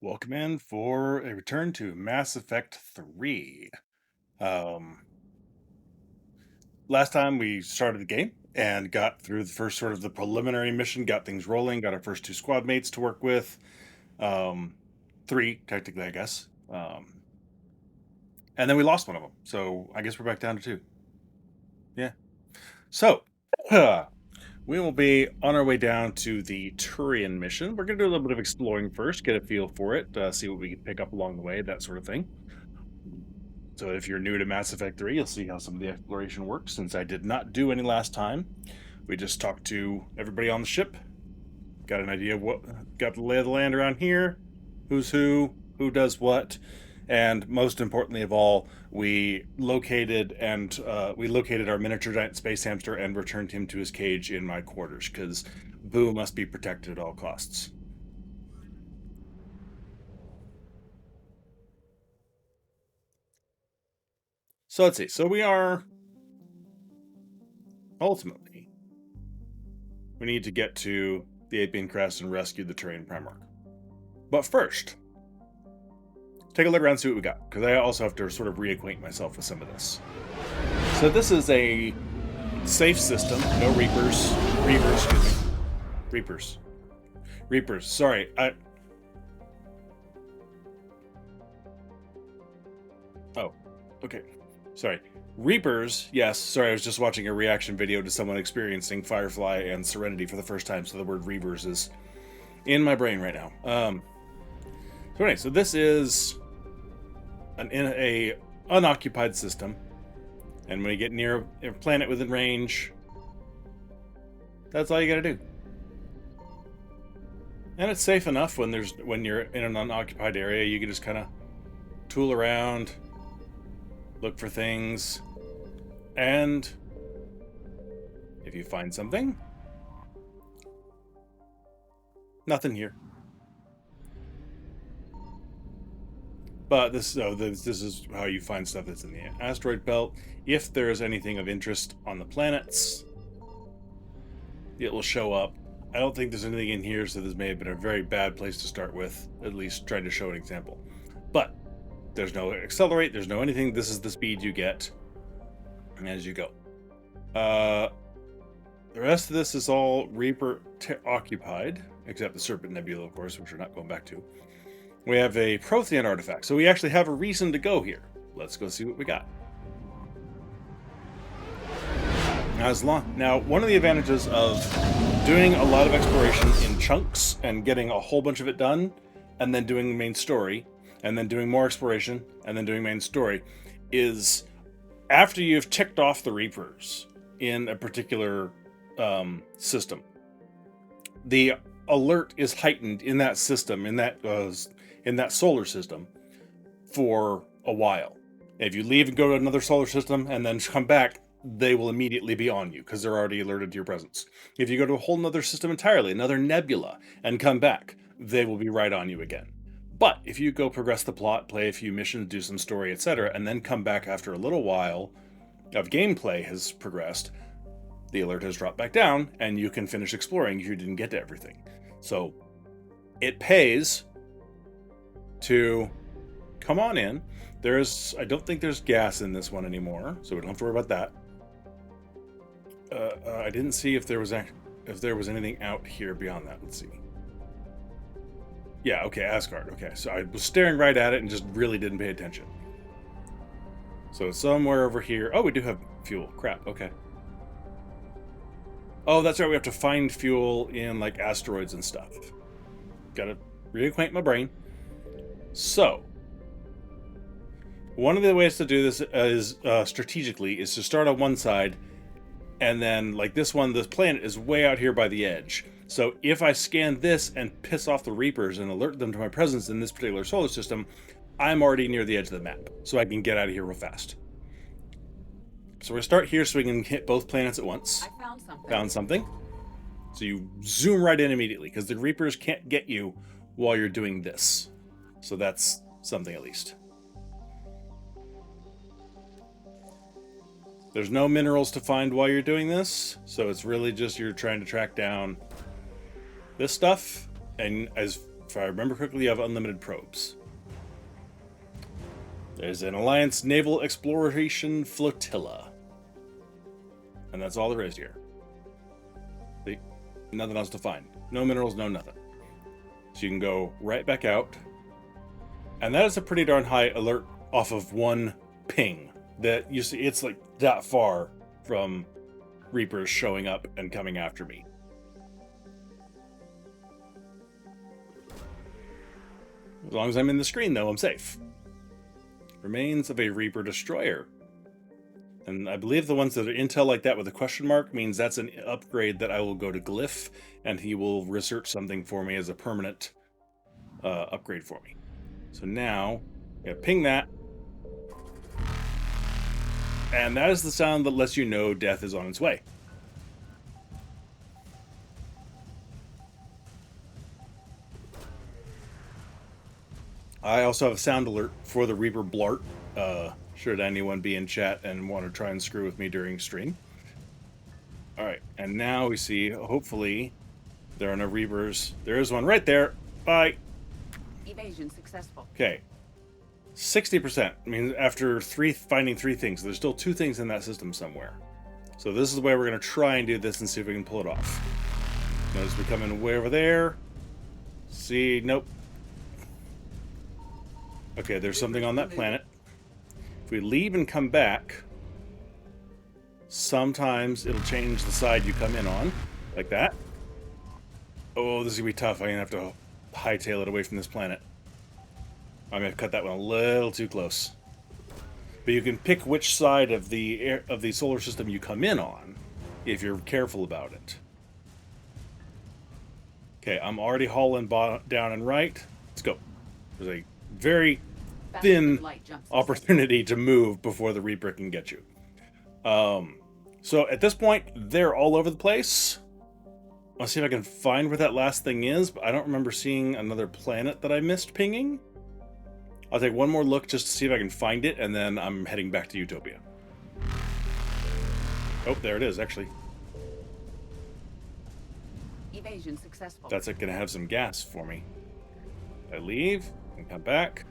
Welcome in for a return to Mass Effect 3. Um, Last time we started the game and got through the first sort of the preliminary mission, got things rolling, got our first two squad mates to work with. Um, Three, technically, I guess. And then we lost one of them. So I guess we're back down to two. Yeah. So, we will be on our way down to the Turian mission. We're going to do a little bit of exploring first, get a feel for it, see what we can pick up along the way, that sort of thing. So if you're new to Mass Effect 3, you'll see how some of the exploration works, since I did not do any last time. We just talked to everybody on the ship, got an idea of got the lay of the land around here, who's who does what, and most importantly of all, we located our miniature giant space hamster and returned him to his cage in my quarters, because Boo must be protected at all costs. So let's see. So we need to get to the Apian Crest and rescue the Turian Primarch. But first, take a look around and see what we got, because I also have to sort of reacquaint myself with some of this. So this is a safe system. No Reapers. Reapers. Sorry. Oh, okay. Sorry. Reapers, yes. Sorry, I was just watching a reaction video to someone experiencing Firefly and Serenity for the first time, so the word Reapers is in my brain right now. So anyway, so this is in a unoccupied system, and when you get near a planet within range, that's all you gotta do. And it's safe enough when you're in an unoccupied area. You can just kind of tool around, look for things, and if you find something, nothing here. But this is how you find stuff that's in the asteroid belt. If there's anything of interest on the planets, it will show up. I don't think there's anything in here, so this may have been a very bad place to start with, at least trying to show an example. But there's no accelerate, there's no anything. This is the speed you get as you go. The rest of this is all Reaper occupied, except the Serpent Nebula, of course, which we're not going back to. We have a Prothean artifact, so we actually have a reason to go here. Let's go see what we got. Now, one of the advantages of doing a lot of exploration in chunks and getting a whole bunch of it done, and then doing the main story, and then doing more exploration, and then doing main story, is after you've ticked off the Reapers in a particular system, the alert is heightened in that system, in that solar system, for a while. If you leave and go to another solar system and then come back, they will immediately be on you because they're already alerted to your presence. If you go to a whole nother system entirely, another nebula, and come back, they will be right on you again. But if you go progress the plot, play a few missions, do some story, etc., and then come back after a little while of gameplay has progressed, the alert has dropped back down, and you can finish exploring if you didn't get to everything. So it pays to come on in. I don't think there's gas in this one anymore, so we don't have to worry about that. I didn't see if there was anything out here beyond that. Let's see. Yeah, okay, Asgard. Okay, so I was staring right at it and just really didn't pay attention. So it's somewhere over here. Oh, we do have fuel. Crap, okay. Oh, that's right, we have to find fuel in, like, asteroids and stuff. Gotta reacquaint my brain. So, one of the ways to do this is strategically is to start on one side, and then, like this one, this planet is way out here by the edge. So if I scan this and piss off the Reapers and alert them to my presence in this particular solar system, I'm already near the edge of the map, so I can get out of here real fast. So we start here so we can hit both planets at once. I found something. Found something. So you zoom right in immediately, because the Reapers can't get you while you're doing this. So that's something at least. There's no minerals to find while you're doing this, so it's really just you're trying to track down this stuff, and as if I remember correctly, you have unlimited probes. There's an Alliance Naval Exploration Flotilla. And that's all there is here. See? Nothing else to find. No minerals, no nothing. So you can go right back out. And that is a pretty darn high alert off of one ping. That you see, it's like that far from Reapers showing up and coming after me. As long as I'm in the screen, though, I'm safe. Remains of a Reaper destroyer. And I believe the ones that are intel like that with a question mark means that's an upgrade that I will go to Glyph, and he will research something for me as a permanent upgrade for me. So now, I'm going to ping that. And that is the sound that lets you know death is on its way. I also have a sound alert for the Reaper Blart, should anyone be in chat and want to try and screw with me during stream. Alright, and now we see, hopefully, there are no Reapers. There is one right there. Bye! Evasion successful. Okay. 60%. I mean, after finding 3 things, there's still 2 things in that system somewhere. So this is the way we're going to try and do this and see if we can pull it off. Notice we come in way over there. See, nope. Okay, there's something on that planet. If we leave and come back, sometimes it'll change the side you come in on, like that. Oh, this is going to be tough. I'm going to have to hightail it away from this planet. I'm going to cut that one a little too close. But you can pick which side of the solar system you come in on, if you're careful about it. Okay, I'm already hauling down and right. Let's go. There's a very thin opportunity to move before the Reaper can get you. So at this point, they're all over the place. I'll see if I can find where that last thing is, but I don't remember seeing another planet that I missed pinging. I'll take one more look just to see if I can find it, and then I'm heading back to Utopia. Oh, there it is, actually. Evasion successful. That's going to have some gas for me. I leave and come back.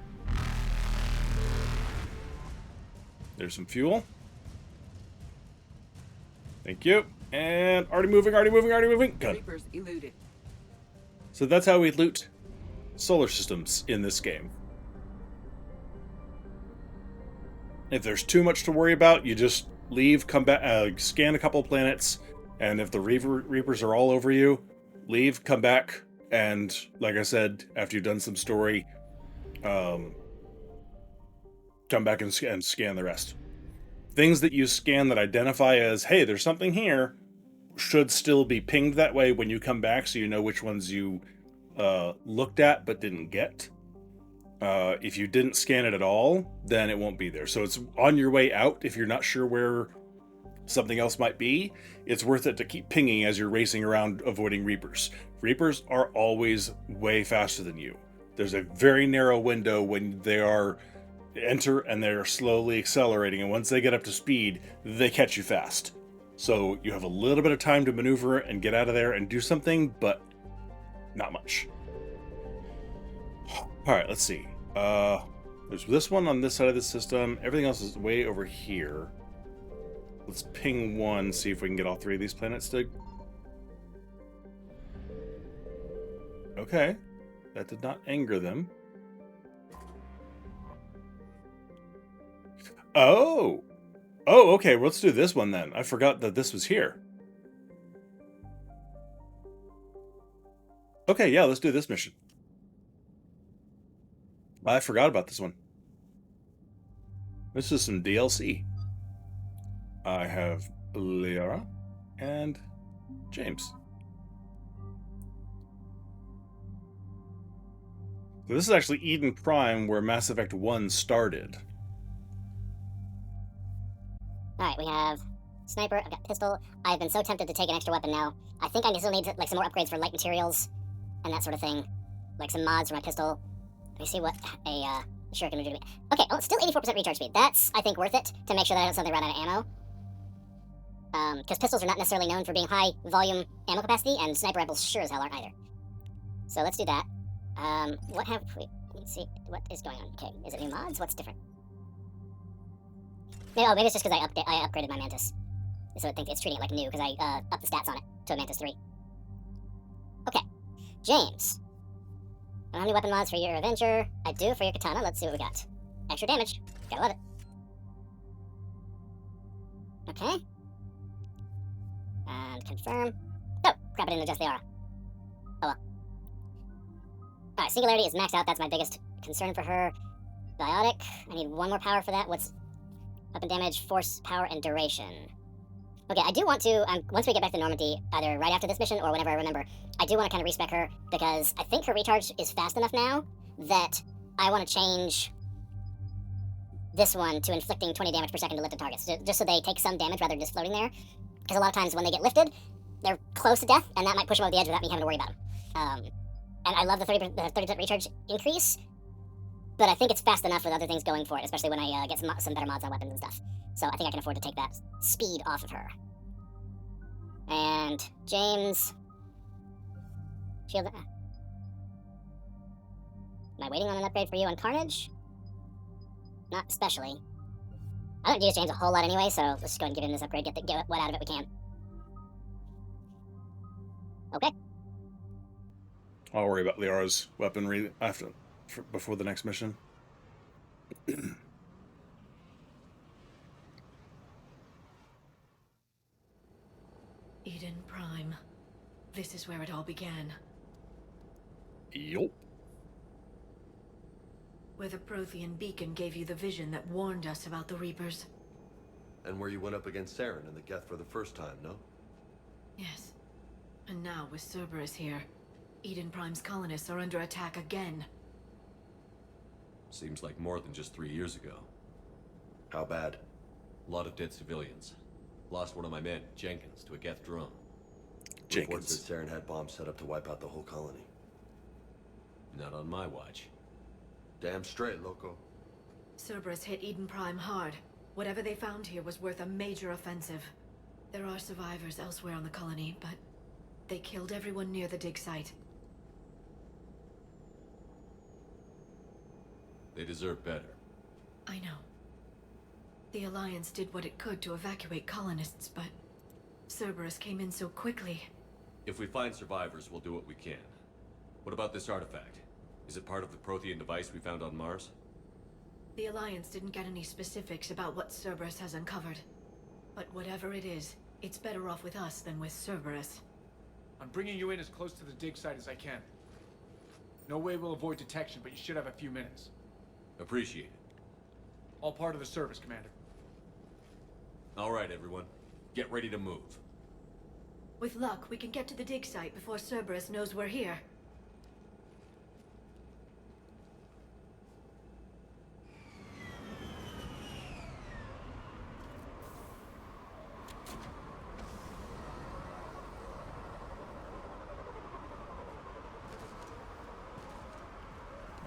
There's some fuel. Thank you. And already moving, already moving, already moving. Good. Reapers eluded. So that's how we loot solar systems in this game. If there's too much to worry about, you just leave, come back, scan a couple planets, and if the Reapers are all over you, leave, come back, and like I said, after you've done some story, come back and scan the rest. Things that you scan that identify as, hey, there's something here, should still be pinged that way when you come back, so you know which ones you looked at but didn't get. If you didn't scan it at all, then it won't be there. So it's on your way out. If you're not sure where something else might be, it's worth it to keep pinging as you're racing around avoiding Reapers. Reapers are always way faster than you. There's a very narrow window when they are enter and they're slowly accelerating, and once they get up to speed, they catch you fast. So you have a little bit of time to maneuver and get out of there and do something, but not much. Alright, let's see. There's this one on this side of the system. Everything else is way over here. Let's ping one, see if we can get all 3 of these planets to... Okay. That did not anger them. Oh! Oh, okay, well, let's do this one then. I forgot that this was here. Okay, yeah, let's do this mission. I forgot about this one. This is some DLC. I have Liara and James. So this is actually Eden Prime, where Mass Effect 1 started. Alright, we have sniper, I've got pistol. I've been so tempted to take an extra weapon now. I think I still need like some more upgrades for light materials and that sort of thing. Like some mods for my pistol. Let me see what a shuriken would do to me. Okay, oh, it's still 84% recharge speed. That's, I think, worth it to make sure that I don't suddenly run out of ammo. Because pistols are not necessarily known for being high volume ammo capacity, and sniper rifles sure as hell aren't either. So let's do that. What have we... Let's see, what is going on? Okay, is it new mods? What's different? Maybe it's just because I upgraded my Mantis. So it thinks it's treating it like new, because I upped the stats on it to a Mantis 3. Okay, James. I don't have any weapon mods for your Avenger. I do for your Katana. Let's see what we got. Extra damage. Gotta love it. Okay. And confirm. Oh, crap, I didn't adjust the aura. Oh well. Alright, Singularity is maxed out. That's my biggest concern for her. Biotic. I need one more power for that. What's weapon damage, force, power, and duration? Okay, I do want to, once we get back to Normandy, either right after this mission or whenever I remember, I do want to kind of respec her, because I think her recharge is fast enough now that I want to change this one to inflicting 20 damage per second to lifted targets, just so they take some damage rather than just floating there. Because a lot of times when they get lifted, they're close to death, and that might push them over the edge without me having to worry about them. And I love the 30% recharge increase, but I think it's fast enough with other things going for it, especially when I get some better mods on weapons and stuff. So I think I can afford to take that speed off of her. And James... Shield... Am I waiting on an upgrade for you on Carnage? Not especially. I don't use James a whole lot anyway, so let's just go ahead and give him this upgrade, get what out of it we can. Okay. I'll worry about Liara's weaponry before the next mission. Eden Prime. This is where it all began. Yup. Where the Prothean beacon gave you the vision that warned us about the Reapers. And where you went up against Saren and the Geth for the first time, no? Yes. And now, with Cerberus here, Eden Prime's colonists are under attack again. Seems like more than just 3 years ago. How bad? A lot of dead civilians. Lost one of my men, Jenkins, to a Geth drone. Reports that Saren had bombs set up to wipe out the whole colony. Not on my watch. Damn straight, loco. Cerberus hit Eden Prime hard. Whatever they found here was worth a major offensive. There are survivors elsewhere on the colony, but they killed everyone near the dig site. They deserve better. I know. The Alliance did what it could to evacuate colonists, but Cerberus came in so quickly. If we find survivors, we'll do what we can. What about this artifact? Is it part of the Prothean device we found on Mars? The Alliance didn't get any specifics about what Cerberus has uncovered. But whatever it is, it's better off with us than with Cerberus. I'm bringing you in as close to the dig site as I can. No way we'll avoid detection, but you should have a few minutes. Appreciate it. All part of the service, Commander. All right, everyone. Get ready to move. With luck, we can get to the dig site before Cerberus knows we're here.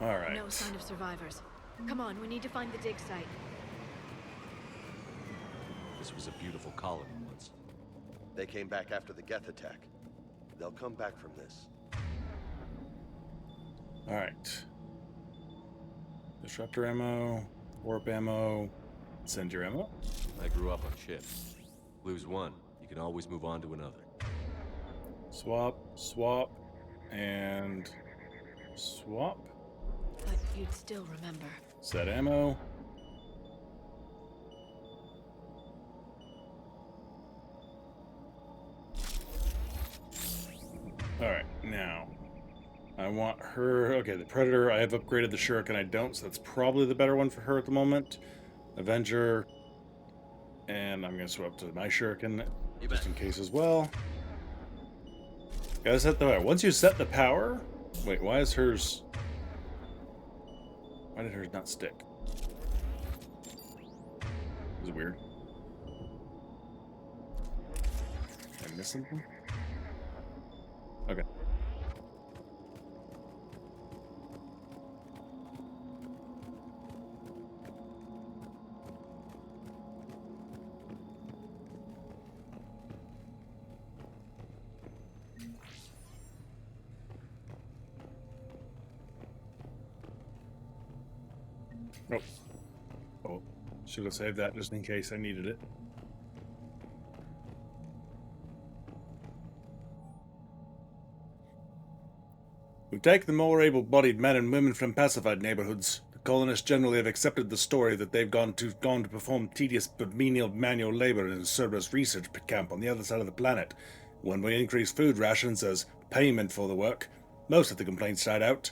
All right. No sign of survivors. Come on, we need to find the dig site. This was a beautiful colony once. They came back after the Geth attack. They'll come back from this. All right. Disruptor ammo, warp ammo, send your ammo. I grew up on ships. Lose one, you can always move on to another. Swap, swap, and swap. But you'd still remember. Set ammo. Alright, now. I want her... Okay, the Predator, I have upgraded the Shuriken, I don't, so that's probably the better one for her at the moment. Avenger. And I'm going to swap to my Shuriken, just in case as well. Gotta set the power. Once you set the power... Wait, why is hers... Why did hers not stick? This is weird. Did I miss something? Okay. Oh. Oh. Should have saved that just in case I needed it. We take the more able-bodied men and women from pacified neighborhoods. The colonists generally have accepted the story that they've gone to perform tedious but menial manual labor in a Cerberus research camp on the other side of the planet. When we increase food rations as payment for the work, most of the complaints died out.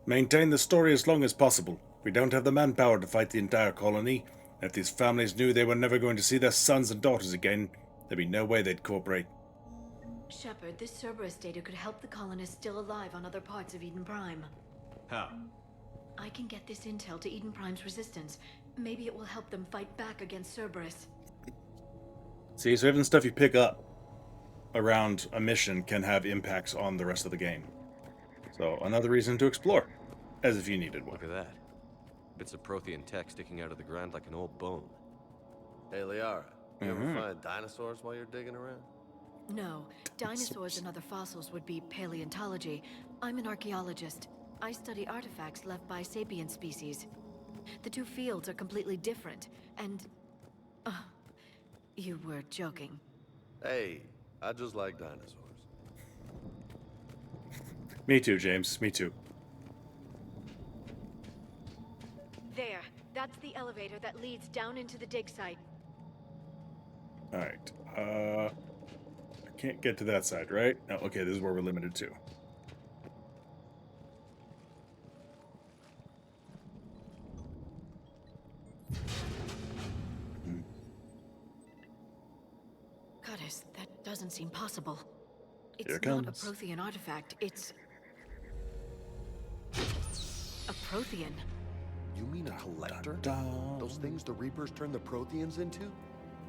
Maintain the story as long as possible. We don't have the manpower to fight the entire colony. If these families knew they were never going to see their sons and daughters again, there'd be no way they'd cooperate. Shepard, this Cerberus data could help the colonists still alive on other parts of Eden Prime. How? I can get this intel to Eden Prime's resistance. Maybe it will help them fight back against Cerberus. See, so even stuff you pick up around a mission can have impacts on the rest of the game. So, another reason to explore, as if you needed one. Look at that. Bits of Prothean tech sticking out of the ground like an old bone. Hey, Liara, you ever find dinosaurs while you're digging around? No, dinosaurs and other fossils would be paleontology. I'm an archaeologist. I study artifacts left by sapient species. The two fields are completely different, and... you were joking. Hey, I just like dinosaurs. Me too, James. Me too. There. That's the elevator that leads down into the dig site. Alright. I can't get to that side, right? Oh, okay, this is where we're limited to. Goddess, that doesn't seem possible. Here It's it not a comes. Prothean artifact, it's... a Prothean. You mean a collector? Dun. Those things the Reapers turn the Protheans into?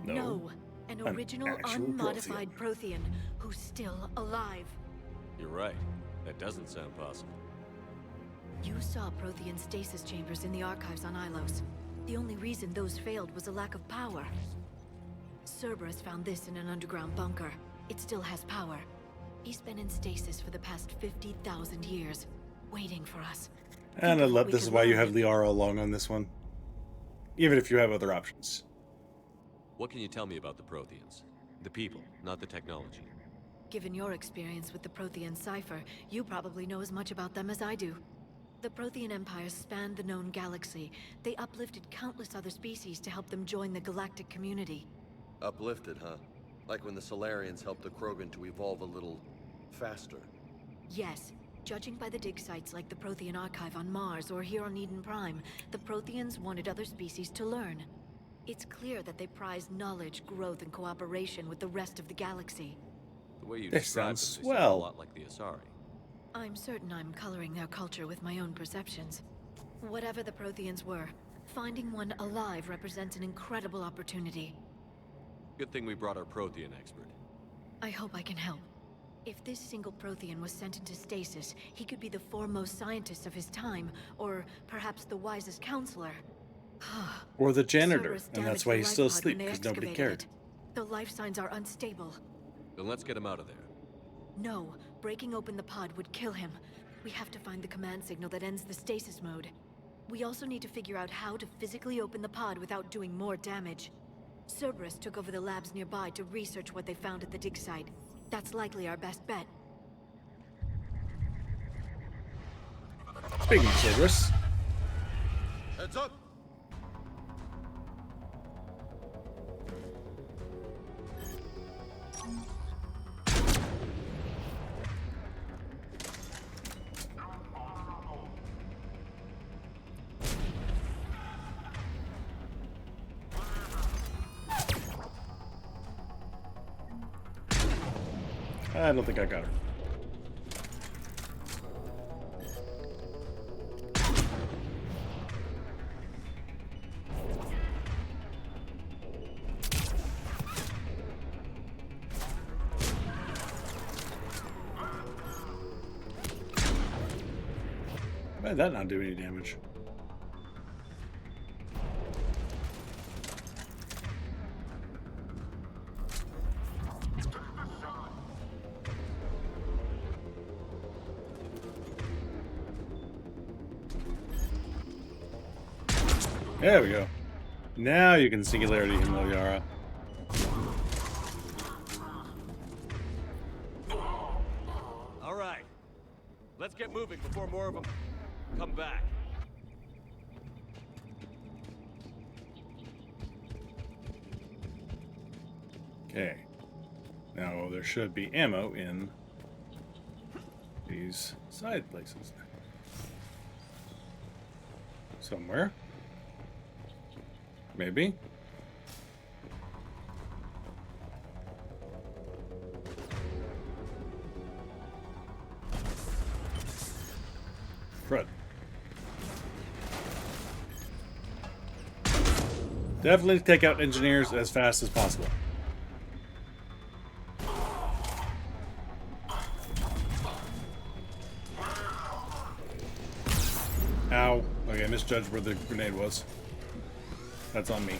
No, an original, actual unmodified Prothean who's still alive. You're right. That doesn't sound possible. You saw Prothean stasis chambers in the archives on Ilos. The only reason those failed was a lack of power. Cerberus found this in an underground bunker. It still has power. He's been in stasis for the past 50,000 years, waiting for us. And I love We this is could why you learn. have Liara along on this one. Even if you have other options. What can you tell me about the Protheans? The people, not the technology. Given your experience with the Prothean cipher, you probably know as much about them as I do. The Prothean Empire spanned the known galaxy. They uplifted countless other species to help them join the galactic community. Uplifted, huh? Like when the Solarians helped the Krogan to evolve a little faster. Yes. Judging by the dig sites like the Prothean Archive on Mars or here on Eden Prime, the Protheans wanted other species to learn. It's clear that they prize knowledge, growth, and cooperation with the rest of the galaxy. The way you This describe sounds them, they sound swell. a lot like the Asari. I'm certain I'm coloring their culture with my own perceptions. Whatever the Protheans were, finding one alive represents an incredible opportunity. Good thing we brought our Prothean expert. I hope I can help. If this single Prothean was sent into stasis, he could be the foremost scientist of his time, or perhaps the wisest counselor. Or the janitor, Cerberus and that's damaged why the he's life still pod when asleep, they because nobody excavated cared. it. The life signs are unstable. Then let's get him out of there. No, breaking open the pod would kill him. We have to find the command signal that ends the stasis mode. We also need to figure out how to physically open the pod without doing more damage. Cerberus took over the labs nearby to research what they found at the dig site. That's likely our best bet. Speaking of Cerberus, Heads up! I don't think I got her. Why did that not do any damage? There we go. Now you can singularity him, Yara. All right. Let's get moving before more of them come back. Okay. Now there should be ammo in these side places. Somewhere. Maybe. Fred. Definitely take out engineers as fast as possible. Ow. Okay, I misjudged where the grenade was. That's on me.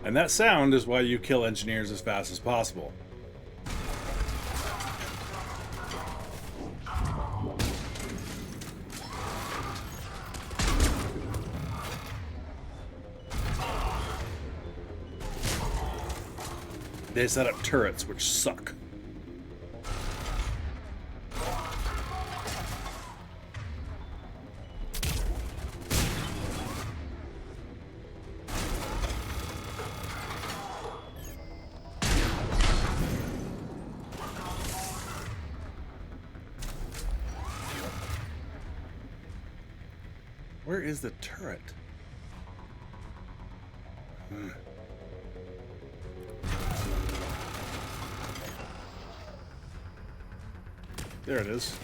And that sound is why you kill engineers as fast as possible. They set up turrets, which suck. Where is the turret? There it is.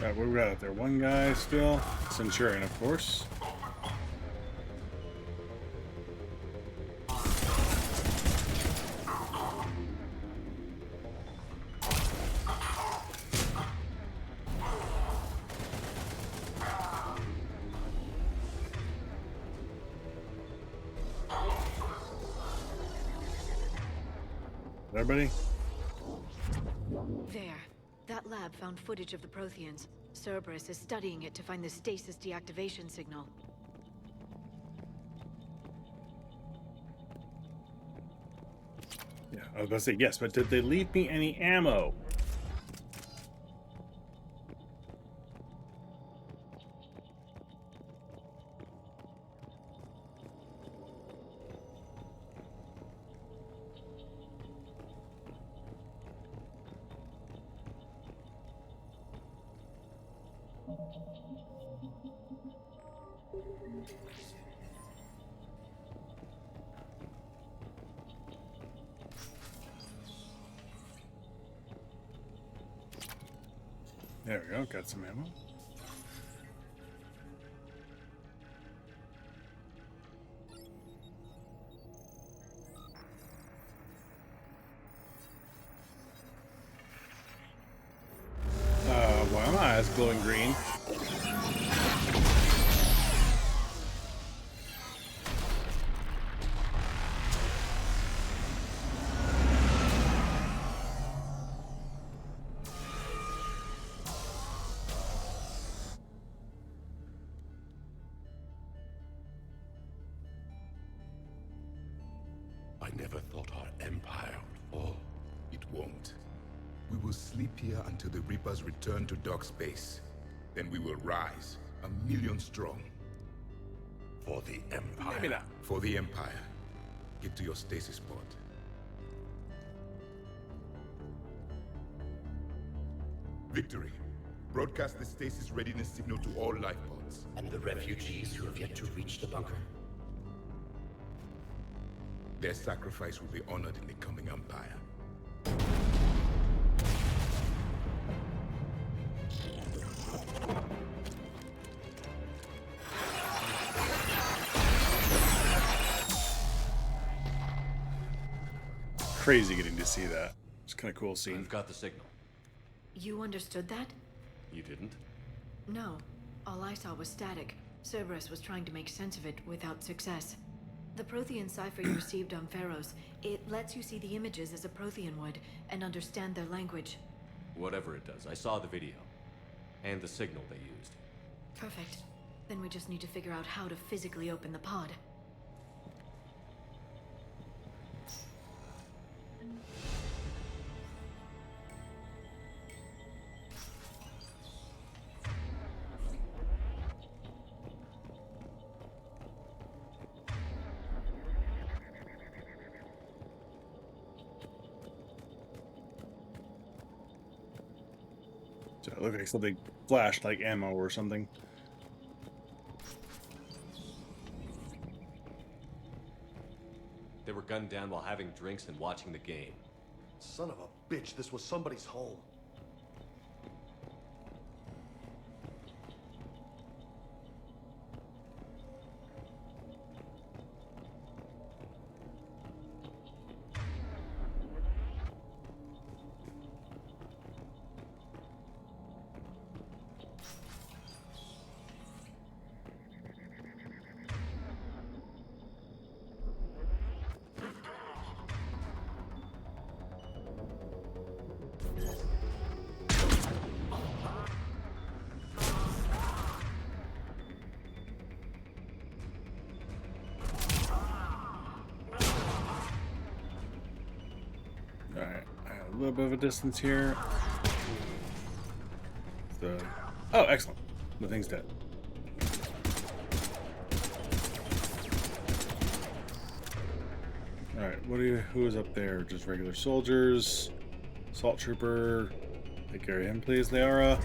Right, what we got out there? One guy still. Centurion, of course. Everybody? There. That lab found footage of the Protheans. Cerberus is studying it to find the stasis deactivation signal. Yeah, I was about to say yes, but did they leave me any ammo? There we go, got some ammo. Why are my eyes glowing green? I never thought our empire would fall. It won't. We will sleep here until the Reapers return to dark space. Then we will rise, 1,000,000 strong. For the Empire. Maybe not. For the Empire. Get to your stasis pod. Victory. Broadcast the stasis readiness signal to all life pods. guards. And the refugees who have yet to reach the bunker? Their sacrifice will be honored in the coming Empire. Crazy getting to see that. It's kind of cool scene. I've got the signal. You understood that? You didn't? No. All I saw was static. Cerberus was trying to make sense of it without success. The Prothean cipher you received on Pharaohs, it lets you see the images as a Prothean would, and understand their language. Whatever it does, I saw the video. And the signal they used. Perfect. Then we just need to figure out how to physically open the pod. So it looked like something flashed, like ammo or something. They were gunned down while having drinks and watching the game. Son of a bitch, this was somebody's home. Alright, I have a little bit of a distance here. Oh, excellent. The thing's dead. Alright, who is up there? Just regular soldiers. Assault trooper. Take care of him, please, Liara.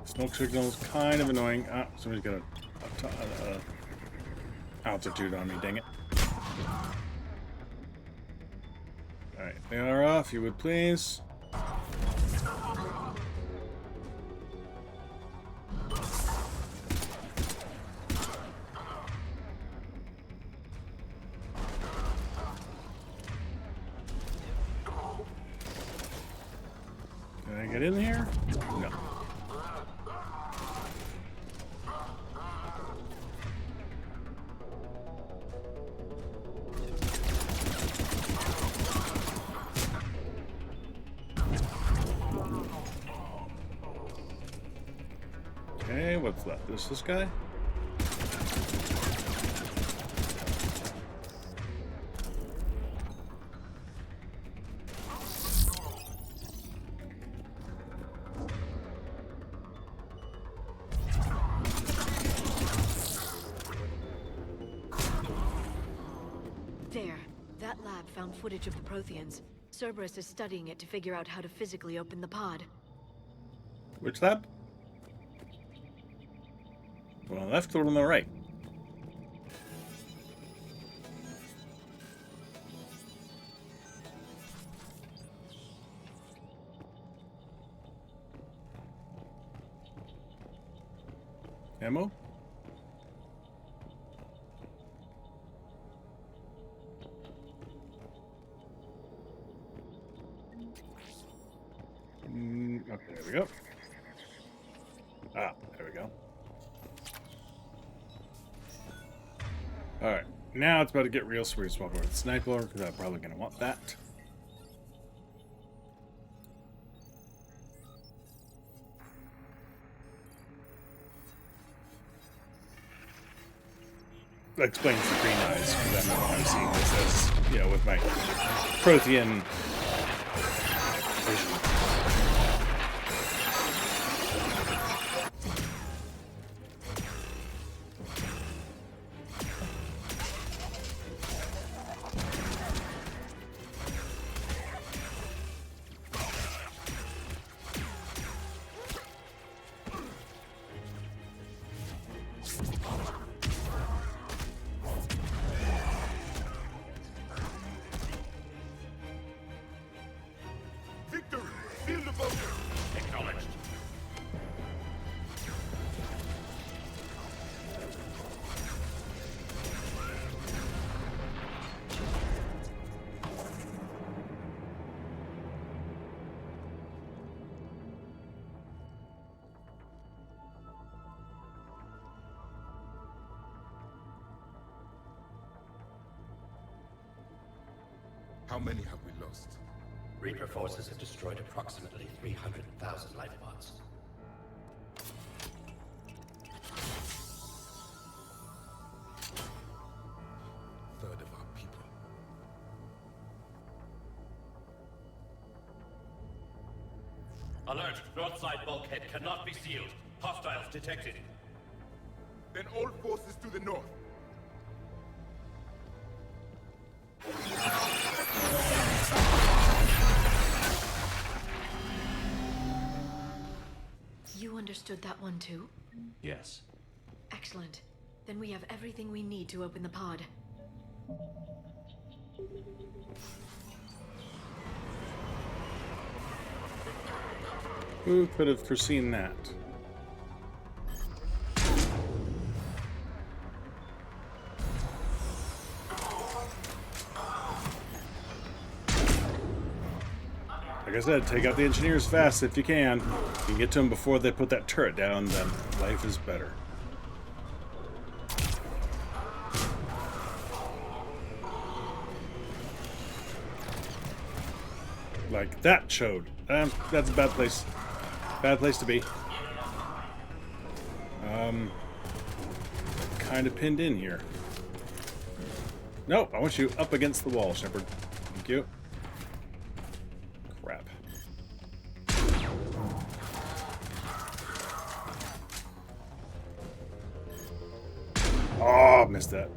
Smoke signal's kind of annoying. Ah, somebody's got a altitude on me, dang it. Alright, they are off, if you would please. Can I get in here? No. Okay, what's left? This guy? There. That lab found footage of the Protheans. Cerberus is studying it to figure out how to physically open the pod. Which lab? One on the left or on the right? Ammo? Okay, there we go. Ah, there we go. Alright, now it's about to get real sweet. Swap over the sniper, because I'm probably going to want that. explains the green eyes, because I'm seeing this as, you know, with my Prothean vision. Victory! Seal the bunker! Acknowledged. How many have we lost? Reaper forces have destroyed approximately 300,000 life pods. Third of our people. Alert! North side bulkhead cannot be sealed. Hostiles detected. Then all forces to the north. You understood that one too? Yes. Excellent. Then we have everything we need to open the pod. Who could have foreseen that? Like I said, take out the engineers fast if you can. If you can get to them before they put that turret down, then life is better. Like that showed. That's a bad place. Bad place to be. Kind of pinned in here. Nope, I want you up against the wall, Shepard. Thank you. Crap. Oh, missed that.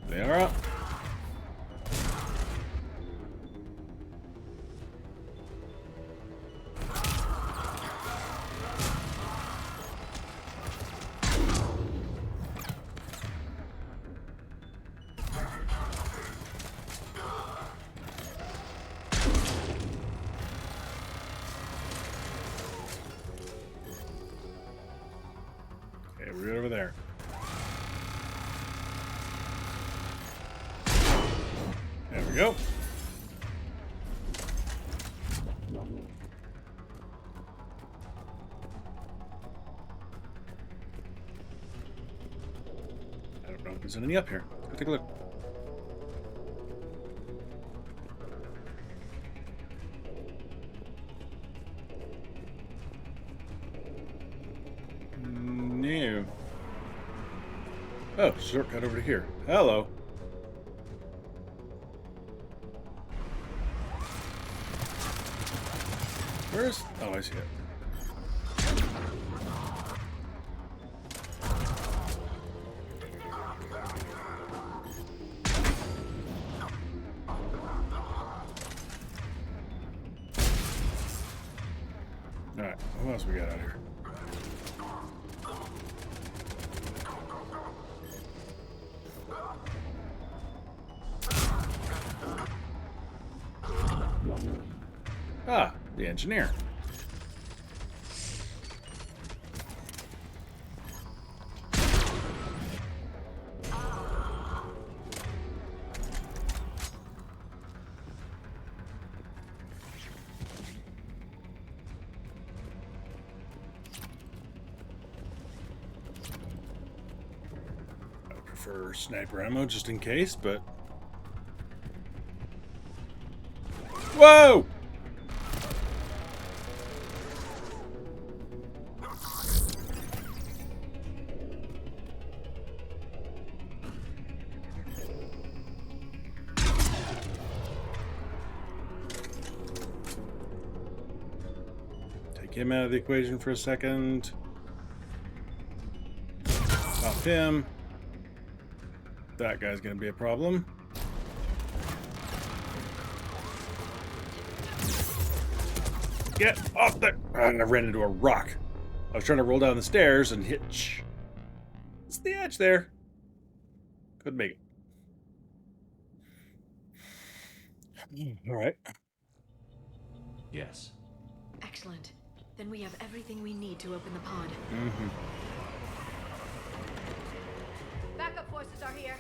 They are up. Okay, we're good over there. There we go. I don't know if there's any up here. Let's take a look. No. Oh, shortcut over to here. Hello. Where's... Oh, I see it. Alright, what else we got out here? Ah, the engineer. I prefer sniper ammo just in case, but... Whoa! Take him out of the equation for a second. Pop him. That guy's gonna be a problem. Get off there! I ran into a rock. I was trying to roll down the stairs and hitch. It's the edge there. Couldn't make it. All right. Yes. Excellent. Then we have everything we need to open the pod. Mm-hmm. Backup forces are here.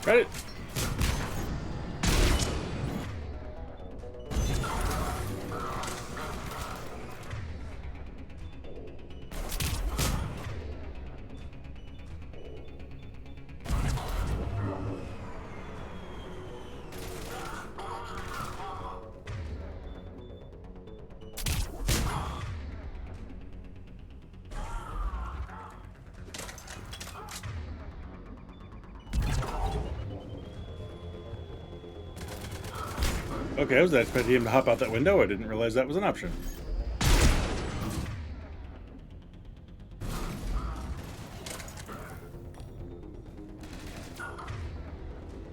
Got it. Okay, I was expecting him to hop out that window. I didn't realize that was an option.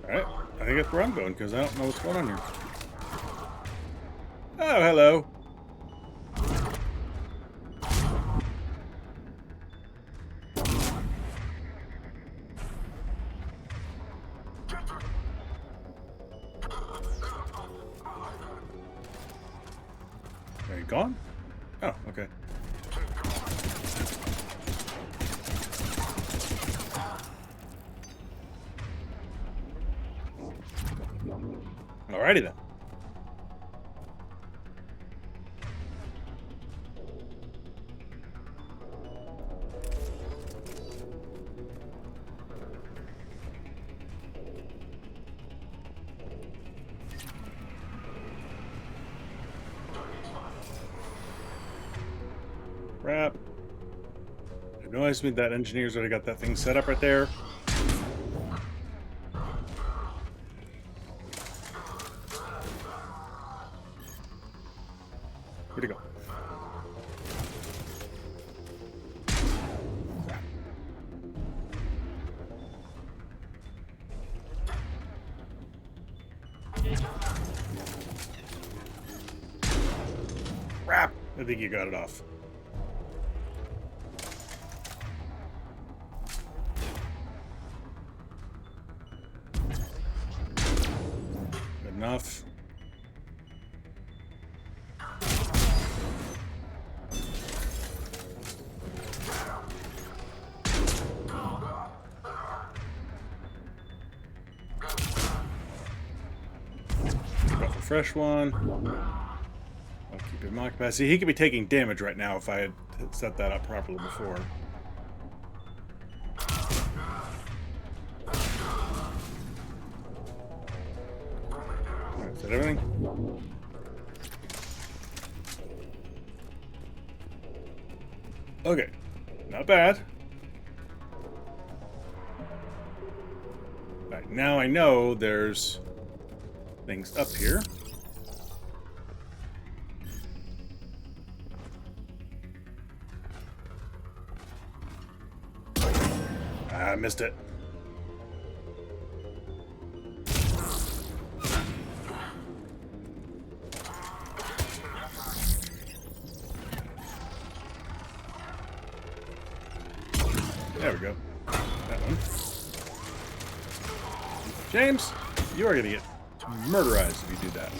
Alright, I think that's where I'm going, because I don't know what's going on here. Oh, hello. Are you gone? Oh, okay. Alrighty then. Crap. I noticed me that engineer's already got that thing set up right there. Where'd he go? Crap! I think you got it off. Good enough. Got the fresh one. I'll keep him occupied. See, he could be taking damage right now if I had set that up properly before. Alright, is that everything? Okay, not bad. Right, now I know there's things up here. I missed it. There we go. That one. James, you are going to get murderized if you do that.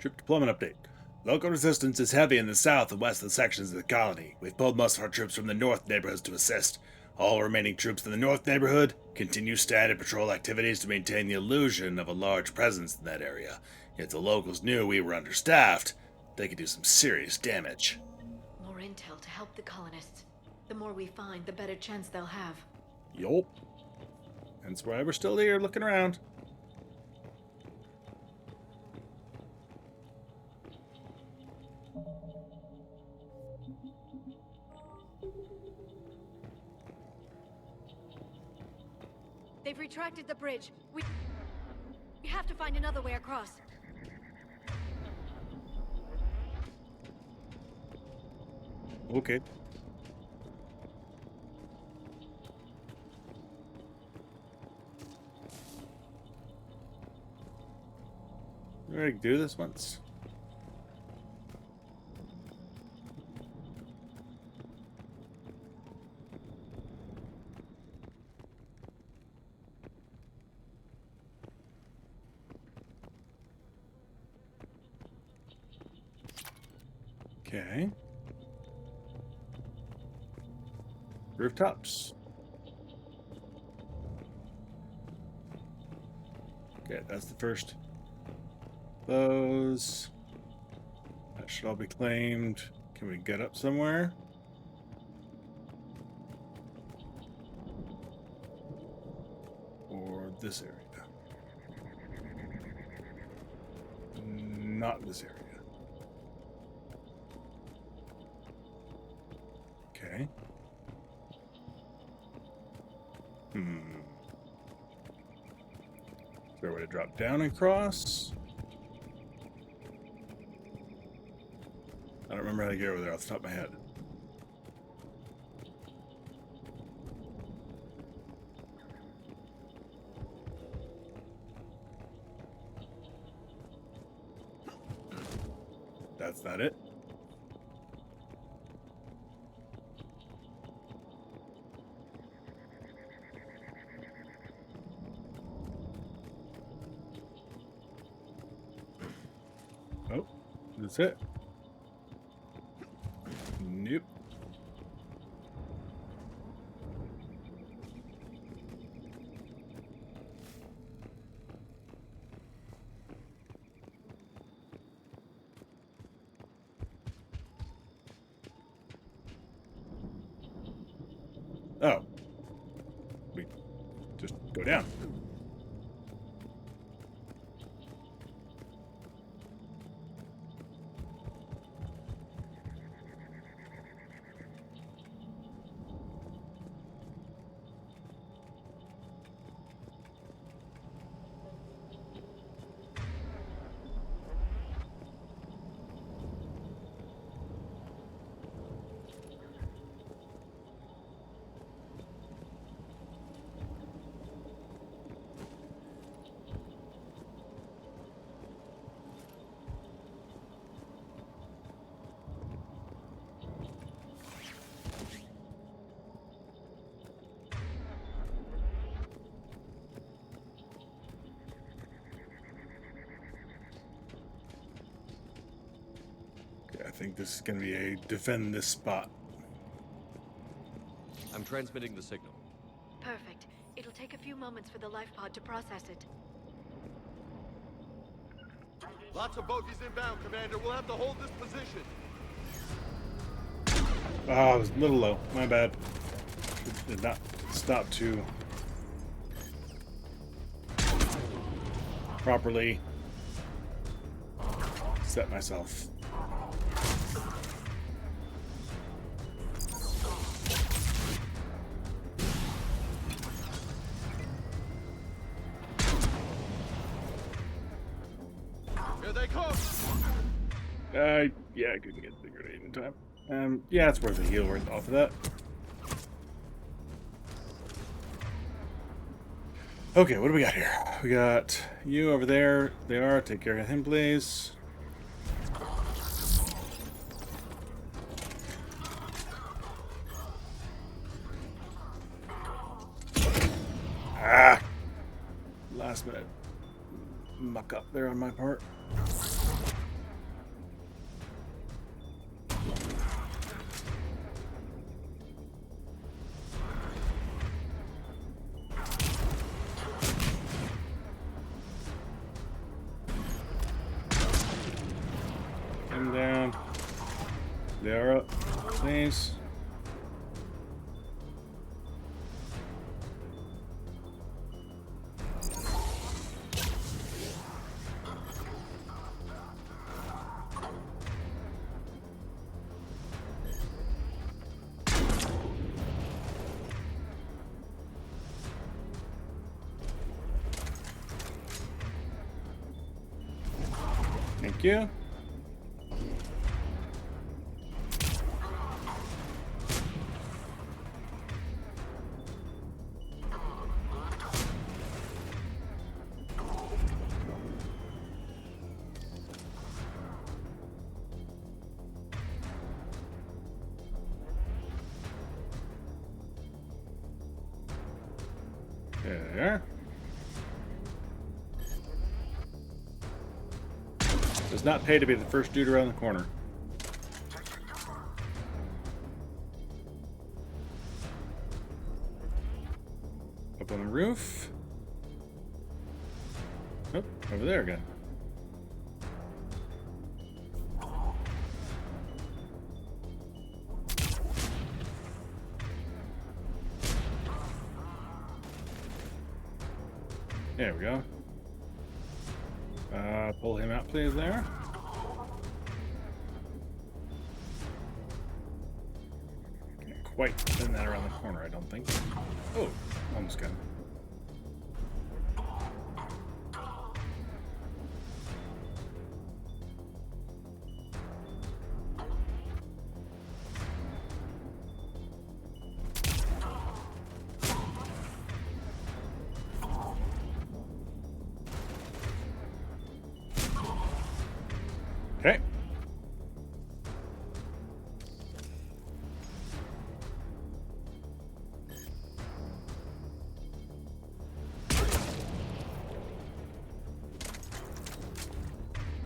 Troop deployment update. Local resistance is heavy in the south and western sections of the colony. We've pulled most of our troops from the north neighborhoods to assist. All remaining troops in the north neighborhood continue standard patrol activities to maintain the illusion of a large presence in that area. If the locals knew we were understaffed, they could do some serious damage. More intel to help the colonists. The more we find, the better chance they'll have. Yup. That's why we're still here looking around. They've retracted the bridge. We have to find another way across. Okay. We're ready to do this once. Okay. Rooftops. Okay, that's the first. Those. That should all be claimed. Can we get up somewhere? Or this area? Not this area. Okay. Is there a way to drop down and cross? I don't remember how to get over there off the top of my head. That's not it. Oh, that's it. Nope. Oh. We just go down. I think this is going to be a defend this spot. I'm transmitting the signal. Perfect. It'll take a few moments for the life pod to process it. Lots of bogies inbound, Commander. We'll have to hold this position. Oh, I was a little low. My bad. Did not stop to properly set myself. Here they come. Yeah, I couldn't get the grenade in time. Yeah, it's worth a heal worth off of that. Okay, what do we got here? We got you over there. They are. Take care of him, please. Ah! Last minute muck up there on my part. please. Thank you. There. Does not pay to be the first dude around the corner. Up on the roof. Oh, over there again. There we go. Pull him out, please, there. Can't quite spin that around the corner, I don't think. Oh, almost got him. Okay.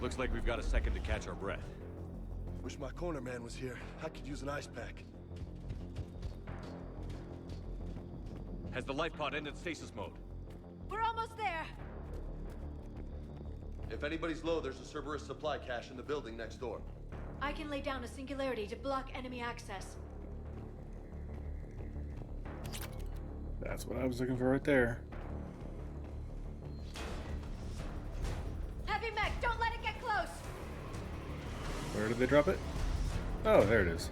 Looks like we've got a second to catch our breath. Wish my corner man was here. I could use an ice pack. Has the life pod ended stasis mode? We're almost there. If anybody's low, there's a Cerberus supply cache in the building next door. I can lay down a singularity to block enemy access. That's what I was looking for right there. Heavy mech, don't let it get close! Where did they drop it? Oh, there it is.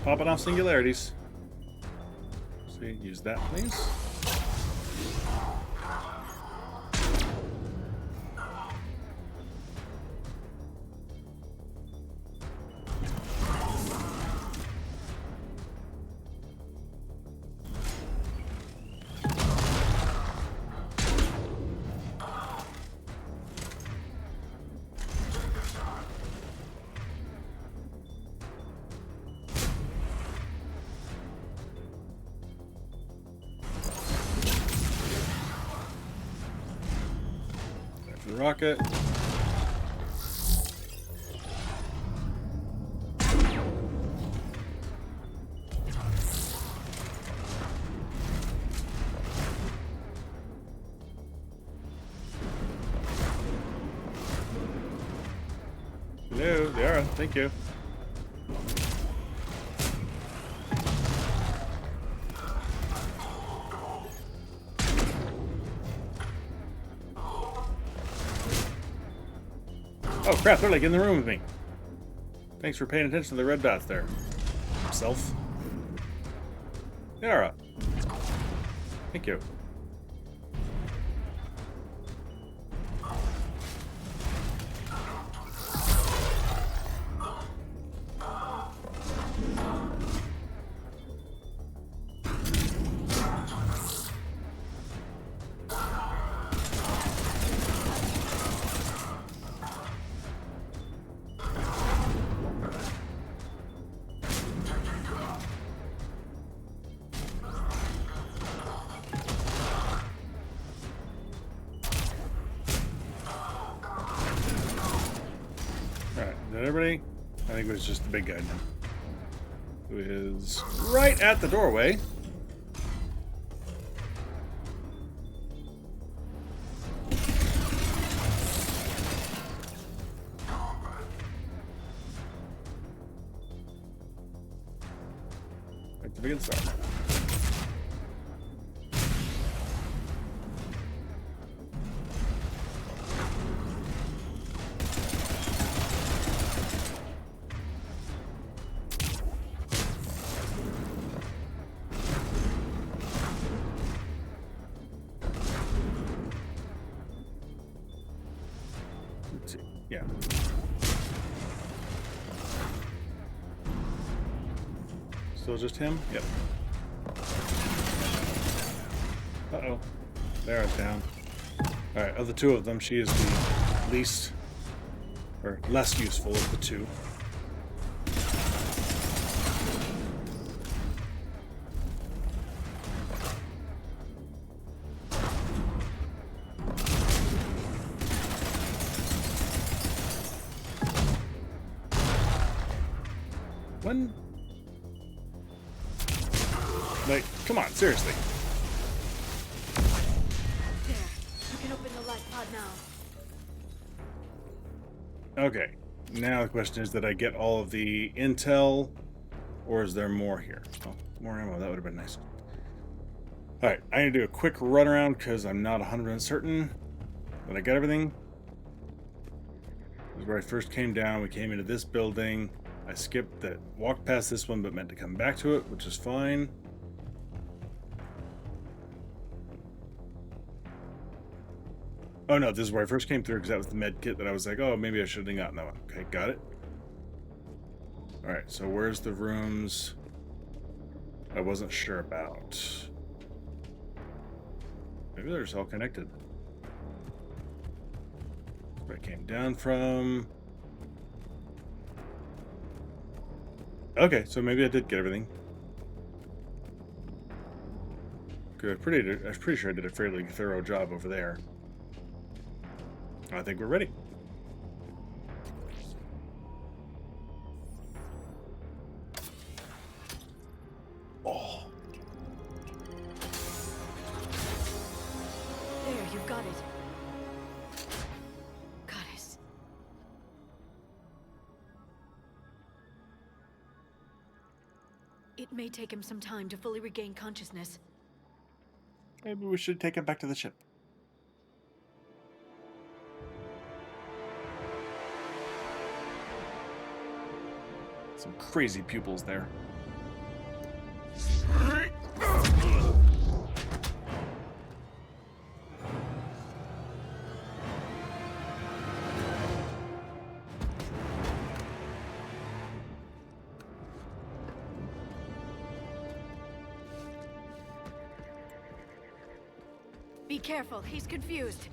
Popping off singularities. So use that, please. The rocket. Hello, they are. Thank you. Oh crap, they're like in the room with me. Thanks for paying attention to the red dots there. Self. Yara. Thank you. that everybody? I think it was just the big guy now. Who is right at the doorway. At the beginning start. Yeah. Still just him? Yep. Uh-oh. There, it's down. Alright, of the two of them, she is the least, or less useful of the two. When? Like, come on, seriously. There. You can open the light pod now. Okay. Now the question is, did I get all of the intel, or is there more here? Oh, more ammo. That would have been nice. Alright, I need to do a quick run around because I'm not 100% certain that I got everything. This is where I first came down. We came into this building. I skipped that, walked past this one, but meant to come back to it, which is fine. Oh no, this is where I first came through because that was the med kit that I was like, oh, maybe I should have gotten that one. Okay, got it. Alright, so where's the rooms I wasn't sure about? Maybe they're just all connected. Where I came down from. Okay, so maybe I did get everything. Good. I'm pretty sure I did a fairly thorough job over there. I think we're ready. Oh. There, you've got it. Goddess. It may take him some time to fully regain consciousness. Maybe we should take him back to the ship. Some crazy pupils there. Be careful, he's confused.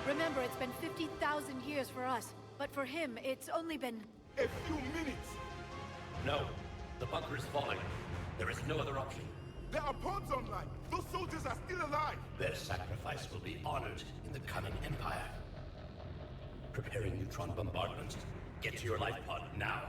Remember, it's been 50,000 years for us, but for him, it's only been... A few minutes! No. The bunker is falling. There is no other option. There are pods online! Those soldiers are still alive! Their sacrifice will be honored in the coming Empire. Preparing neutron bombardment. Get to your life pod now.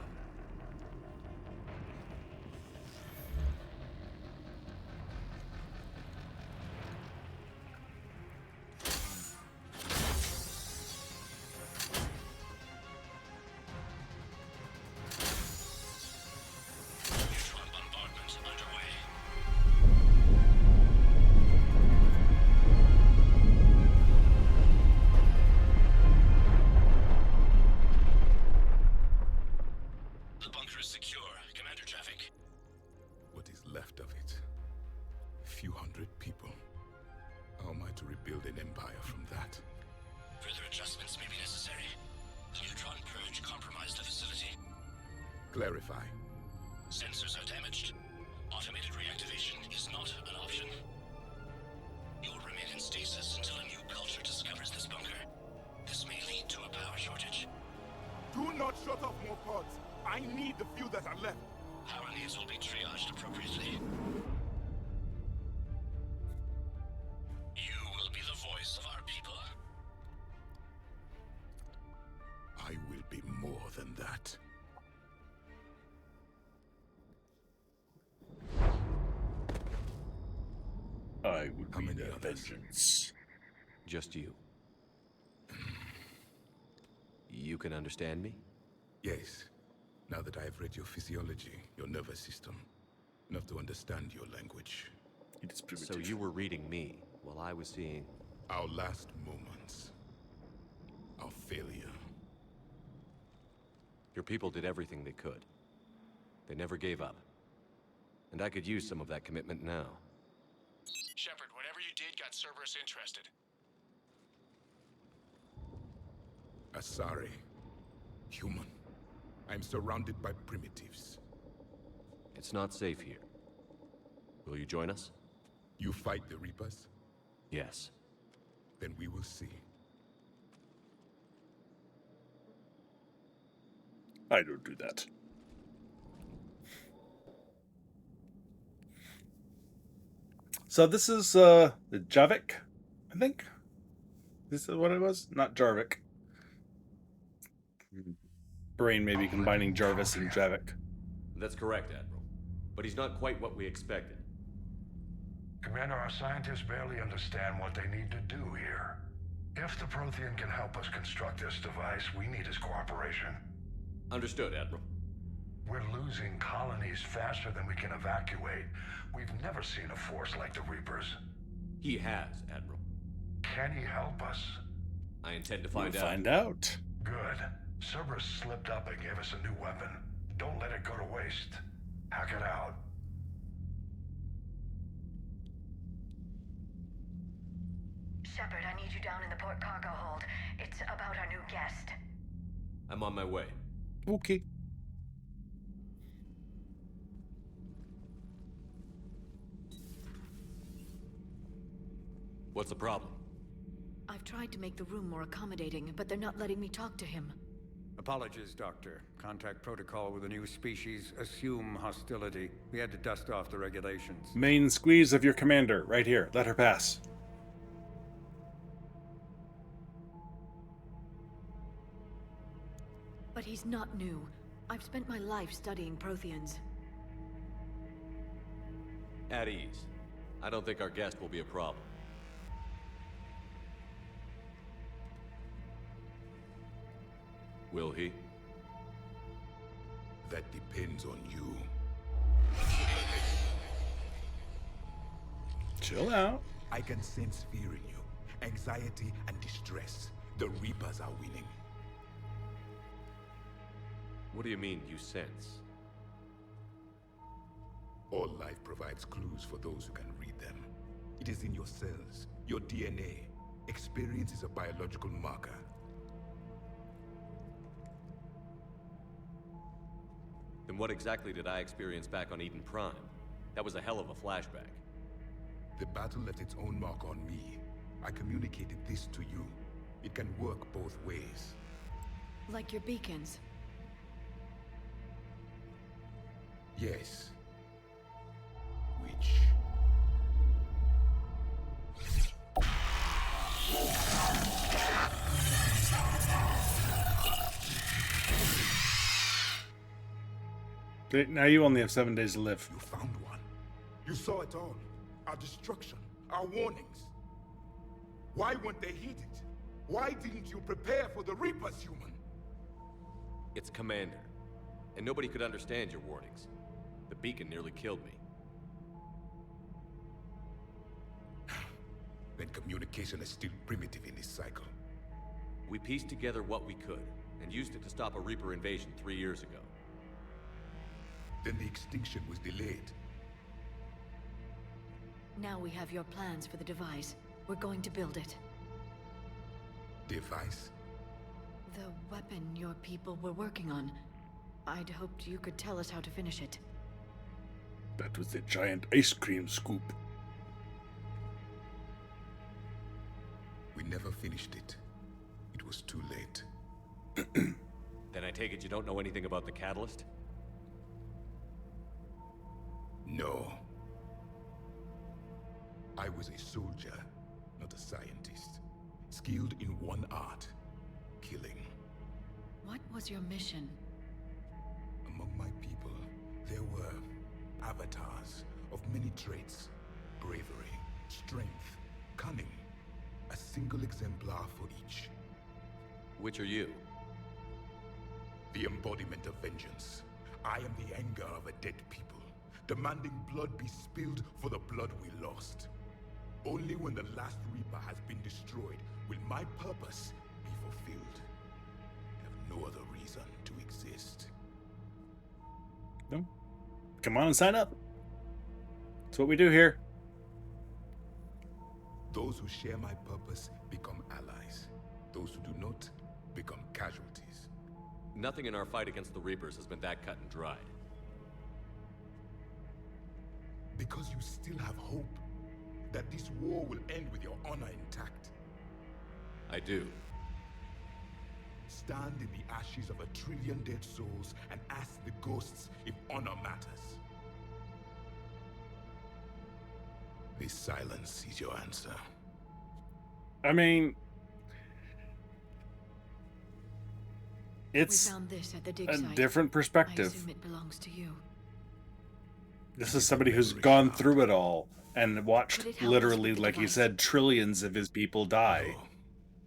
Clarify. Sensors are damaged. Automated reactivation is not an option. You'll remain in stasis until a new culture discovers this bunker. This may lead to a power shortage. Do not shut off more pods. I need than that. I would How be many their others? vengeance. Just you. You can understand me? Yes. Now that I've read your physiology, your nervous system, enough to understand your language. It is primitive. So you were reading me while I was seeing... Our last moments. Our failure. Your people did everything they could. They never gave up. And I could use some of that commitment now. Shepard, whatever you did got Cerberus interested. Asari. Human. I'm surrounded by primitives. It's not safe here. Will you join us? You fight the Reapers? Yes. Then we will see. I don't do that. So this is the Javik, I think. This is what it was? Not Jarvik. Brain maybe combining Jarvis and Javik. That's correct, Admiral. But he's not quite what we expected. Commander, our scientists barely understand what they need to do here. If the Prothean can help us construct this device, we need his cooperation. Understood, Admiral. We're losing colonies faster than we can evacuate. We've never seen a force like the Reapers. He has, Admiral. Can he help us? I intend to We'll find out. find out. Good. Cerberus slipped up and gave us a new weapon. Don't let it go to waste. Hack it out. Shepard, I need you down in the port cargo hold. It's about our new guest. I'm on my way. Okay. What's the problem? I've tried to make the room more accommodating, but they're not letting me talk to him. Apologies, Doctor. Contact protocol with a new species. Assume hostility. We had to dust off the regulations. Main squeeze of your commander, right here. Let her pass. But he's not new. I've spent my life studying Protheans. At ease. I don't think our guest will be a problem. Will he? That depends on you. Chill out. I can sense fear in you. Anxiety and distress. The Reapers are winning. What do you mean, you sense? All life provides clues for those who can read them. It is in your cells, your DNA. Experience is a biological marker. Then what exactly did I experience back on Eden Prime? That was a hell of a flashback. The battle left its own mark on me. I communicated this to you. It can work both ways. Like your beacons. Yes. Which... Now you only have 7 days to live. You found one. You saw it all. Our destruction. Our warnings. Why weren't they heeded? Why didn't you prepare for the Reapers, human? It's Commander. And nobody could understand your warnings. The beacon nearly killed me. Then communication is still primitive in this cycle. We pieced together what we could, and used it to stop a Reaper invasion 3 years ago. Then the extinction was delayed. Now we have your plans for the device. We're going to build it. Device? The weapon your people were working on. I'd hoped you could tell us how to finish it. That was the giant ice cream scoop. We never finished it. It was too late. Then I take it you don't know anything about the catalyst? No. I was a soldier, not a scientist. Skilled in one art, killing. What was your mission? Among my people, there were avatars of many traits. Bravery, strength, cunning. A single exemplar for each. Which are you? The embodiment of vengeance. I am the anger of a dead people, demanding blood be spilled for the blood we lost. Only when the last Reaper has been destroyed will my purpose be fulfilled. I have no other reason to exist. No. Come on and sign up. That's what we do here. Those who share my purpose become allies. Those who do not become casualties. Nothing in our fight against the Reapers has been that cut and dried. Because you still have hope that this war will end with your honor intact. I do. Stand in the ashes of 1 trillion dead souls and ask the ghosts if honor matters. This silence is your answer. I mean, it's We found this at the dig a site. different I perspective. assume it belongs to you. This is somebody who's gone through it all and Could watched it help us literally, with the like he device? said, trillions of his people die. No,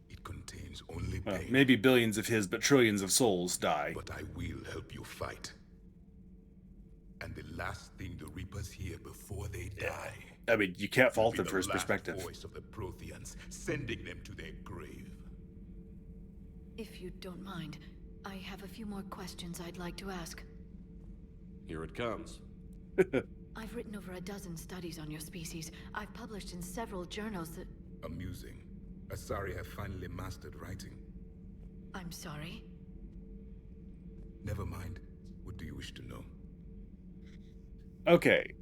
it contains only Well, pain. maybe billions of his, but trillions of souls die. But I will help you fight. And the last thing the Reapers hear before they die. I mean, you can't fault will him be for his the last perspective. voice of the Protheans, sending them to their grave. If you don't mind, I have a few more questions I'd like to ask. Here it comes. I've written over a dozen studies on your species. I've published in several journals that... Amusing. Asari have finally mastered writing. I'm sorry? Never mind. What do you wish to know? Okay,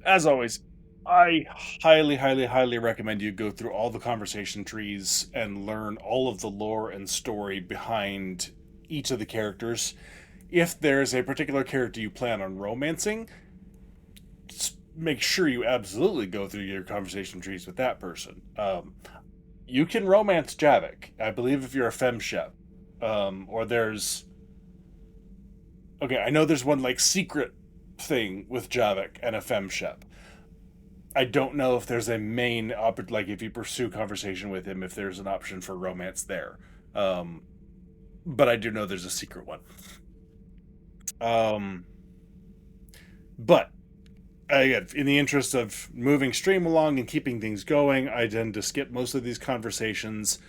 as always, I highly, highly, highly recommend you go through all the conversation trees and learn all of the lore and story behind each of the characters. If there's a particular character you plan on romancing, make sure you absolutely go through your conversation trees with that person. You can romance Javik, I believe, if you're a femshep. Or there's... Okay, I know there's one, like, secret thing with Javik and a femshep. I don't know if there's a main, like, if you pursue conversation with him, if there's an option for romance there. But I do know there's a secret one. But, again, in the interest of moving stream along and keeping things going, I tend to skip most of these conversations.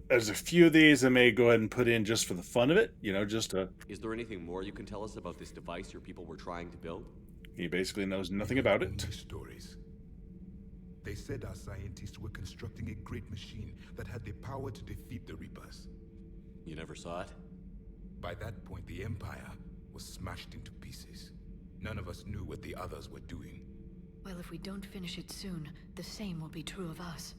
There's a few of these I may go ahead and put in just for the fun of it, you know, just to... Is there anything more you can tell us about this device your people were trying to build? He basically knows nothing about it. Only stories. They said our scientists were constructing a great machine that had the power to defeat the Reapers. You never saw it? By that point, the Empire was smashed into pieces. None of us knew what the others were doing. Well, if we don't finish it soon, the same will be true of us.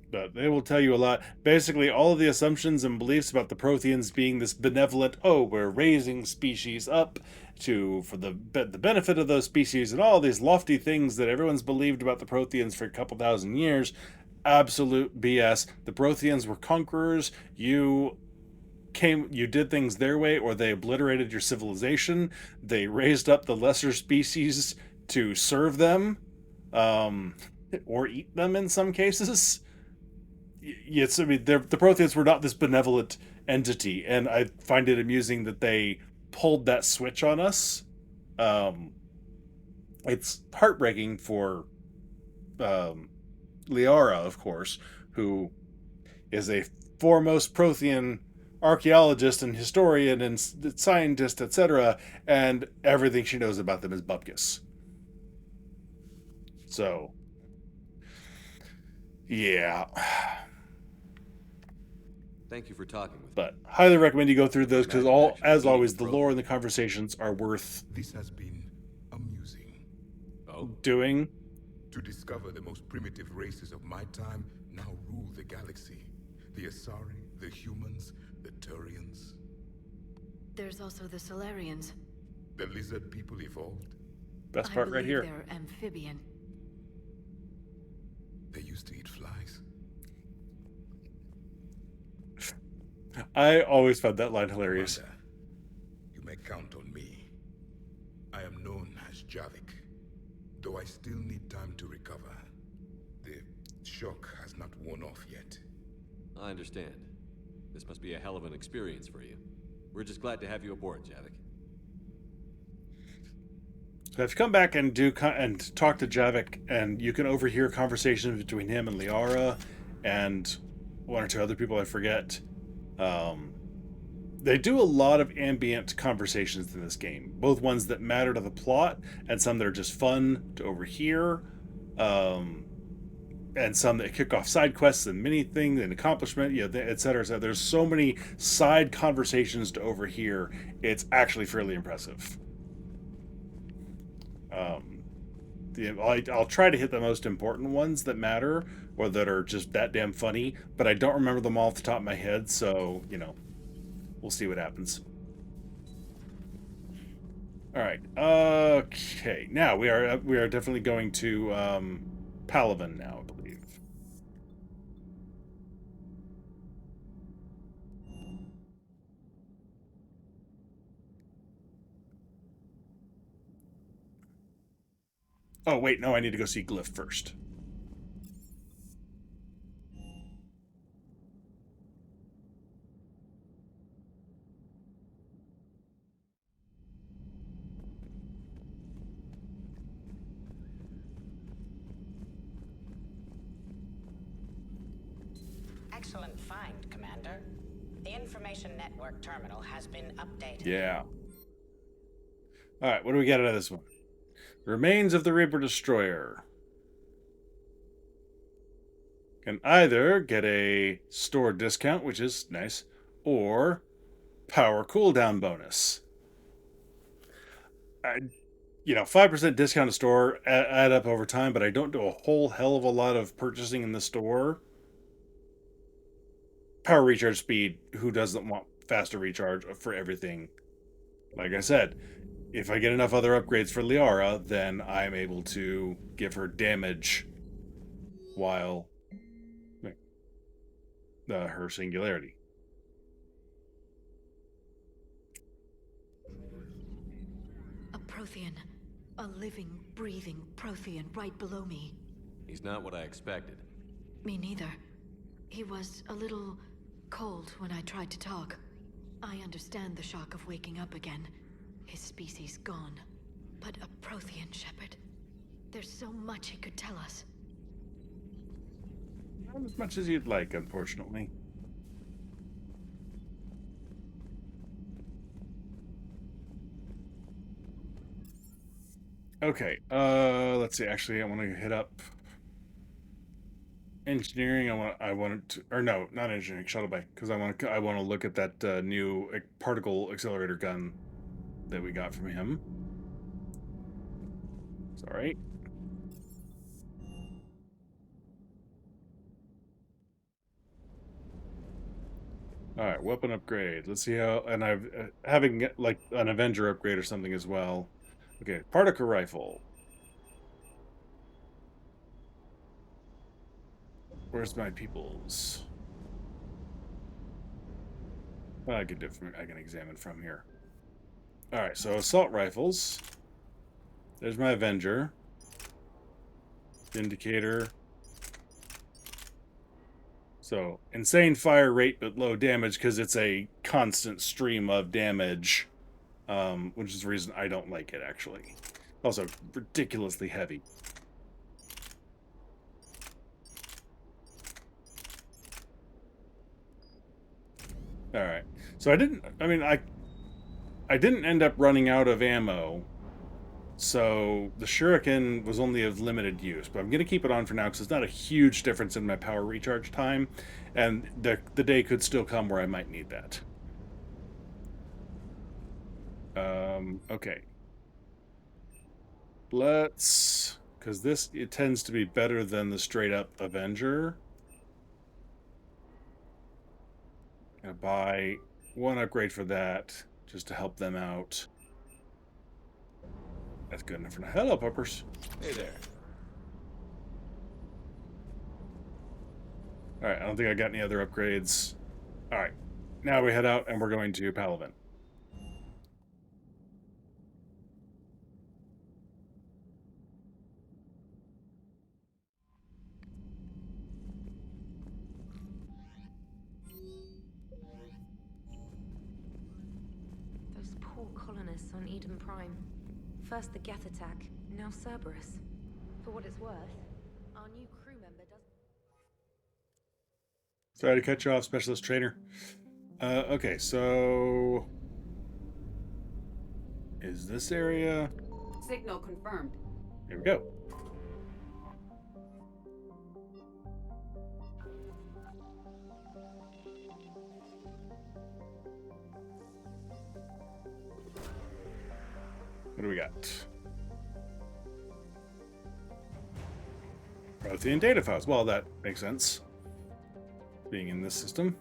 But they will tell you a lot. Basically, all of the assumptions and beliefs about the Protheans being this benevolent, oh, we're raising species up for the benefit of those species, and all these lofty things that everyone's believed about the Protheans for a couple thousand years, absolute BS. The Protheans were conquerors. You did things their way, or they obliterated your civilization. They raised up the lesser species to serve them, or eat them in some cases. Yes, I mean, the Protheans were not this benevolent entity, and I find it amusing that they pulled that switch on us. It's heartbreaking for Liara, of course, who is a foremost Prothean archaeologist and historian and scientist, etc., and everything she knows about them is bupkis. So, yeah. Thank you for talking with me. But highly recommend you go through those, because as always, the lore and the conversations are worth This has been amusing. Oh? doing. To discover the most primitive races of my time now rule the galaxy. The Asari, the humans, the Turians. There's also the Solarians. The lizard people evolved. Best part right here. They're amphibian. They used to eat flies. I always found that line hilarious. Commander, you may count on me. I am known as Javik, though I still need time to recover. The shock has not worn off yet. I understand. This must be a hell of an experience for you. We're just glad to have you aboard, Javik. So if you come back and and talk to Javik, and you can overhear conversations between him and Liara, and one or two other people I forget. They do a lot of ambient conversations in this game, both ones that matter to the plot and some that are just fun to overhear, and some that kick off side quests and mini things and accomplishment, etc. So there's so many side conversations to overhear. It's actually fairly impressive. I'll try to hit the most important ones that matter or that are just that damn funny, but I don't remember them all off the top of my head, so, we'll see what happens. All right. Okay. Now we are definitely going to Palaven now, I believe. Oh, wait, no, I need to go see Glyph first. Excellent find, Commander. The information network terminal has been updated. Yeah. All right, what do we get out of this one? Remains of the Reaper Destroyer. Can either get a store discount, which is nice, or power cooldown bonus. 5% discount to store add up over time, but I don't do a whole hell of a lot of purchasing in the store. Power recharge speed, who doesn't want faster recharge for everything? Like I said, if I get enough other upgrades for Liara, then I'm able to give her damage while her singularity. A Prothean. A living, breathing Prothean right below me. He's not what I expected. Me neither. He was a little cold when I tried to talk. I understand the shock of waking up again. His species gone. But a Prothean shepherd. There's so much he could tell us. Not as much as you'd like, unfortunately. Okay, let's see. Actually, I want to hit up engineering. I want to, or no, not engineering, shuttle bay, because I want to look at that new particle accelerator gun that we got from him. Sorry. All right, weapon upgrade. Let's see how, and I've having like an Avenger upgrade or something as well. Okay, particle rifle. Where's my peoples? Well, I can do it from, I can examine from here. All right, so assault rifles. There's my Avenger. Vindicator. So, insane fire rate, but low damage because it's a constant stream of damage, which is the reason I don't like it, actually. Also, ridiculously heavy. Alright. So I didn't end up running out of ammo, so the shuriken was only of limited use, but I'm going to keep it on for now because it's not a huge difference in my power recharge time, and the day could still come where I might need that. Okay. Let's... because this, it tends to be better than the straight-up Avenger. Gonna buy one upgrade for that, just to help them out. That's good enough for now. Hello, puppers. Hey there. Alright, I don't think I got any other upgrades. Alright. now we head out and we're going to Palaven. Those poor colonists on Eden Prime. First the Geth attack, now Cerberus. For what it's worth, our new crew member doesn't... Sorry to cut you off, Specialist Trainer. Okay, so... is this area... Signal confirmed. Here we go. What do we got? Prothean data files. Well, that makes sense. Being in this system.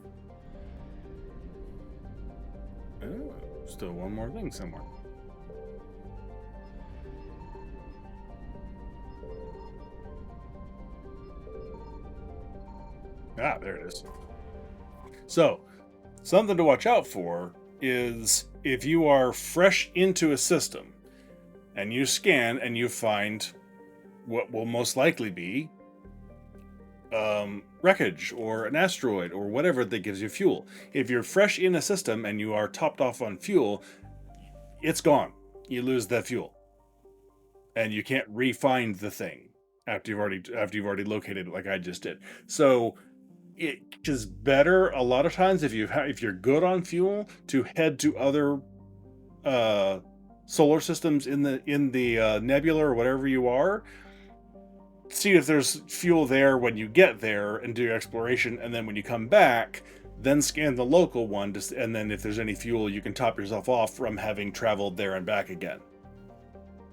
Oh, still one more thing somewhere. Ah, there it is. So, something to watch out for is if you are fresh into a system and you scan and you find what will most likely be wreckage or an asteroid or whatever that gives you fuel. If you're fresh in a system and you are topped off on fuel, it's gone. You lose that fuel. And you can't re-find the thing after you've already located it like I just did. So it is better a lot of times if you're good on fuel to head to other solar systems in the nebula or whatever you are. See if there's fuel there when you get there and do your exploration, and then when you come back, then scan the local one, and then if there's any fuel, you can top yourself off from having traveled there and back again.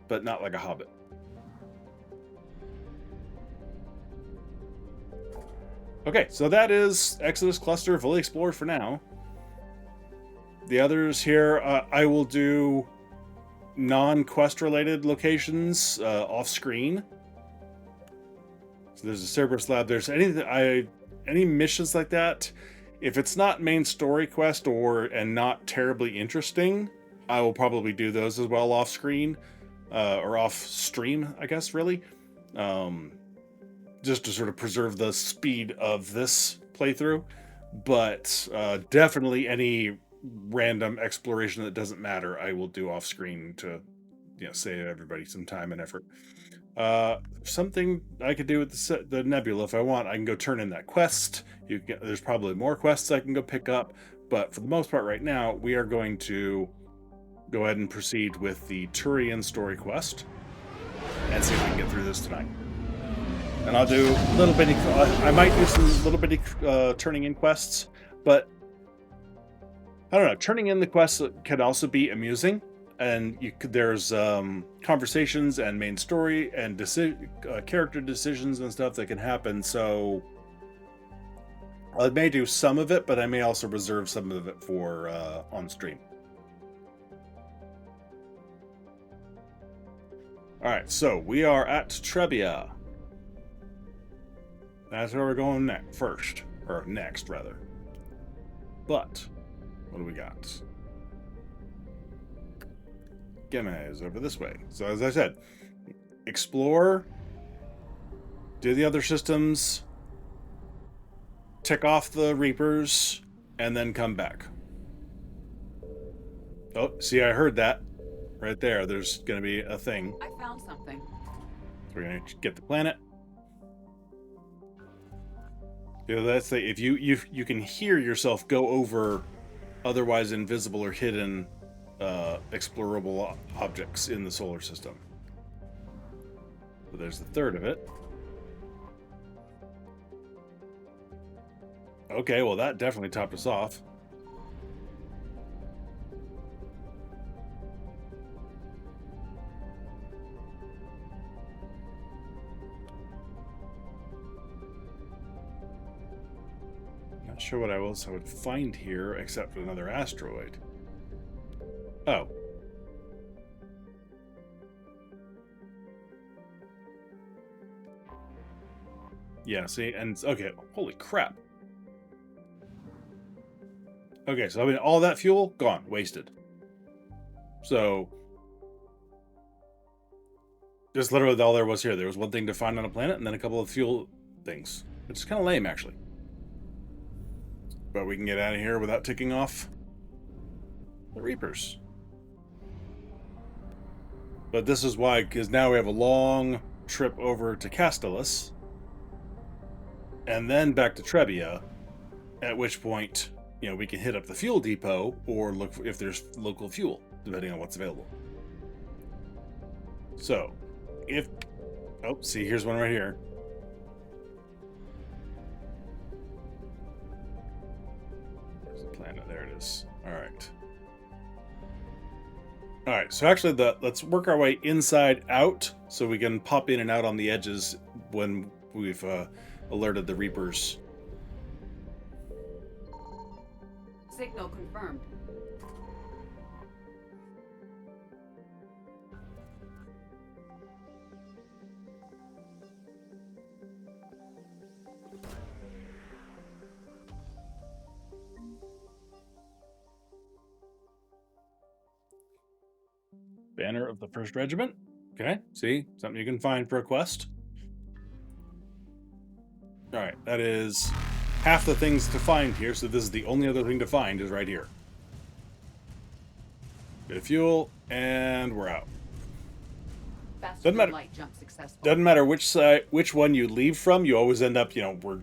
But not like a hobbit. Okay, so that is Exodus Cluster fully explored for now. The others here, I will do non-quest related locations off-screen. So there's a Cerberus lab. There's any missions like that. If it's not main story quest and not terribly interesting, I will probably do those as well off-screen or off-stream, I guess, really. Just to sort of preserve the speed of this playthrough. But definitely any random exploration that doesn't matter, I will do off-screen to save everybody some time and effort. Something I could do with the nebula if I want. I can go turn in that quest. There's probably more quests I can go pick up, but for the most part right now, we are going to go ahead and proceed with the Turian story quest and see if we can get through this tonight. And I'll do little bitty. I might do some little bitty turning in quests, but I don't know. Turning in the quests can also be amusing. And there's conversations and main story and character decisions and stuff that can happen. So I may do some of it, but I may also reserve some of it for on stream. All right, so we are at Trebia. That's where we're going next, rather. But what do we got? Manae is over this way. So as I said, explore, do the other systems, tick off the Reapers, and then come back. Oh, see, I heard that right there. There's going to be a thing. I found something. So we're going to get the planet. That's the if you can hear yourself go over otherwise invisible or hidden explorable objects in the solar system. So there's the third of it. Okay, well that definitely topped us off. Not sure what else I would find here except for another asteroid. Oh. Yeah, see, and okay, holy crap. Okay, so I mean, all that fuel gone, wasted. So just literally all there was here. There was one thing to find on a planet, and then a couple of fuel things, which is kind of lame, actually. But we can get out of here without ticking off the Reapers. But this is why, because now we have a long trip over to Castellus, and then back to Trebia, at which point, you know, we can hit up the fuel depot or look for if there's local fuel, depending on what's available. So, if... Oh, see, here's one right here. There's the planet. There it is. All right. All right, so actually, let's work our way inside out so we can pop in and out on the edges when we've alerted the Reapers. Signal confirmed. Banner of the 1st Regiment. Okay, see? Something you can find for a quest. Alright, that is half the things to find here, so this is the only other thing to find is right here. Bit of fuel, and we're out. Doesn't matter. Light jump successful. Doesn't matter which side, which one you leave from, you always end up, you know, we're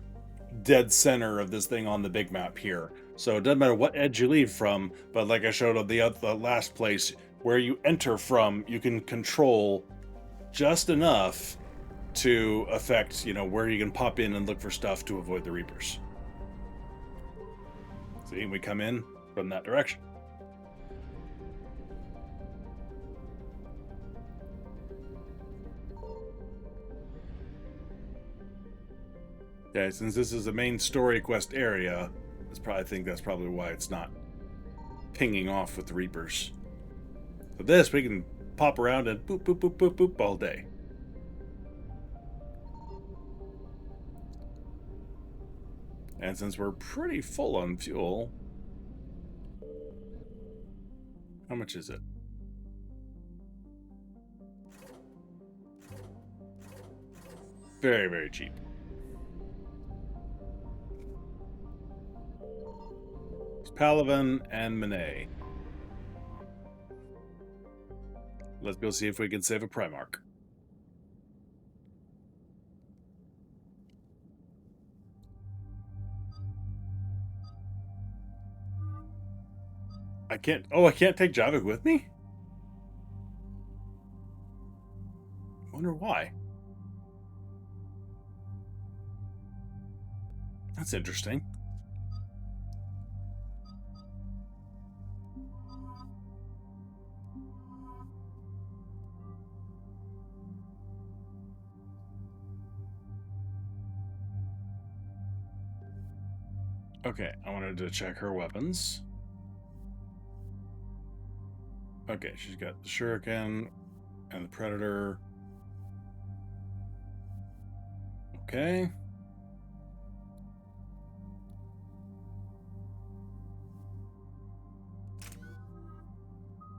dead center of this thing on the big map here. So it doesn't matter what edge you leave from, but like I showed on the last place, where you enter from, you can control just enough to affect, you know, where you can pop in and look for stuff to avoid the Reapers. See, we come in from that direction. Okay, since this is a main story quest area, I think that's probably why it's not pinging off with the Reapers. With this, we can pop around and boop, boop, boop, boop, boop all day. And since we're pretty full on fuel, how much is it? Very, very cheap. It's Palaven and Manae. Let's go see if we can save a Primarch. I can't... Oh, I can't take Javik with me? I wonder why. That's interesting. Okay, I wanted to check her weapons. Okay, she's got the Shuriken and the Predator. Okay.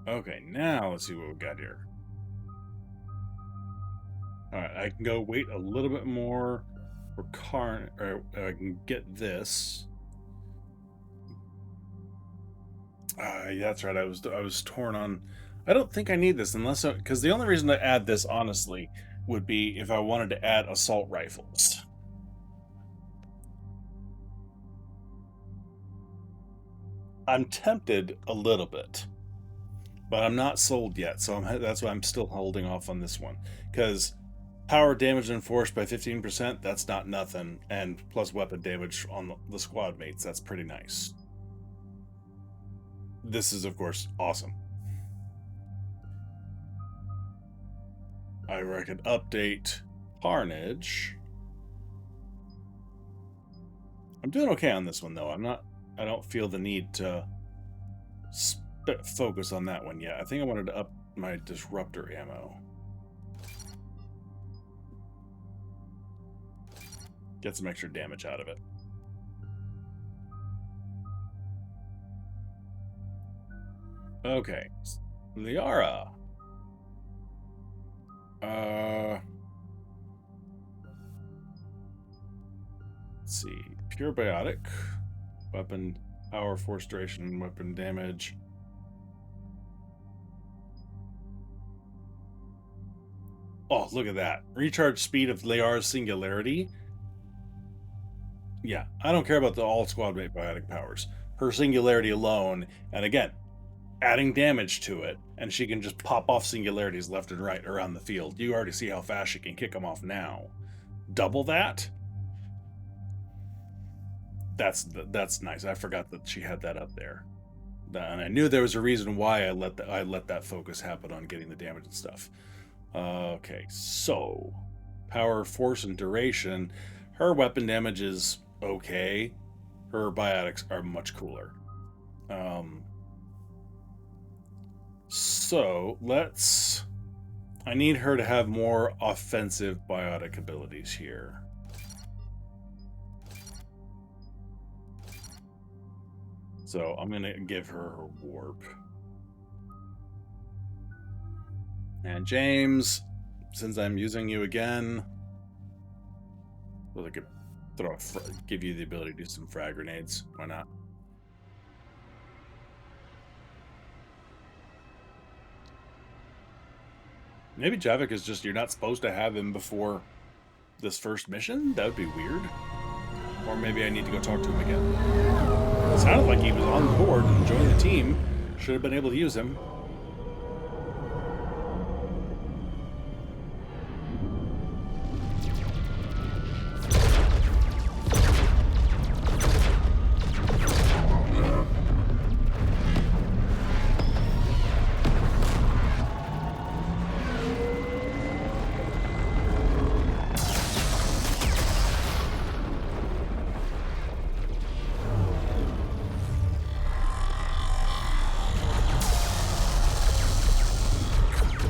Okay, now let's see what we got here. Alright, I can go wait a little bit more for or I can get this. Yeah, that's right. I was torn on. I don't think I need this unless because the only reason to add this, honestly, would be if I wanted to add assault rifles. I'm tempted a little bit, but I'm not sold yet. So that's why I'm still holding off on this one, because power damage enforced by 15%. That's not nothing, and plus weapon damage on the squad mates. That's pretty nice. This is, of course, awesome. I reckon update Carnage. I'm doing okay on this one, though. I don't feel the need to focus on that one yet. I think I wanted to up my disruptor ammo. Get some extra damage out of it. Okay. Liara. Let's see. Pure biotic. Weapon power, force duration, weapon damage. Oh, look at that. Recharge speed of Liara's singularity. Yeah, I don't care about the all squad mate biotic powers. Her singularity alone, and again, adding damage to it, and she can just pop off singularities left and right around the field. You already see how fast she can kick them off now. Double that? That's nice. I forgot that she had that up there. And I knew there was a reason why I let that focus happen on getting the damage and stuff. Okay, so power, force, and duration. Her weapon damage is okay. Her biotics are much cooler. So I need her to have more offensive biotic abilities here. So I'm gonna give her her warp. And James, since I'm using you again, well, I could give you the ability to do some frag grenades. Why not? Maybe Javik is just, you're not supposed to have him before this first mission? That would be weird. Or maybe I need to go talk to him again. It sounded like he was on board and joined the team. Should have been able to use him.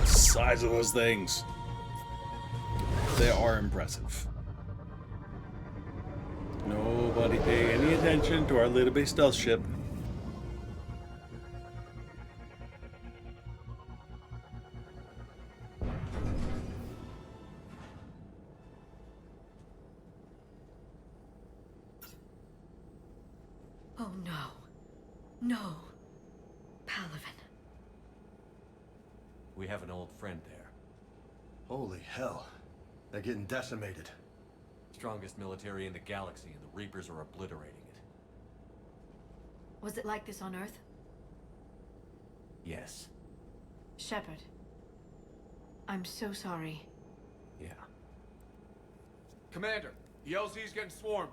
Size of those things. They are impressive. Nobody pay any attention to our little bit stealth ship. Oh no. No. Palaven. We have an old friend there. Holy hell. They're getting decimated. Strongest military in the galaxy, and the Reapers are obliterating it. Was it like this on Earth? Yes. Shepard. I'm so sorry. Yeah. Commander, the LZ's getting swarmed.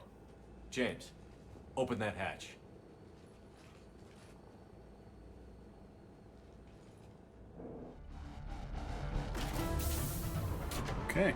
James, open that hatch. Okay.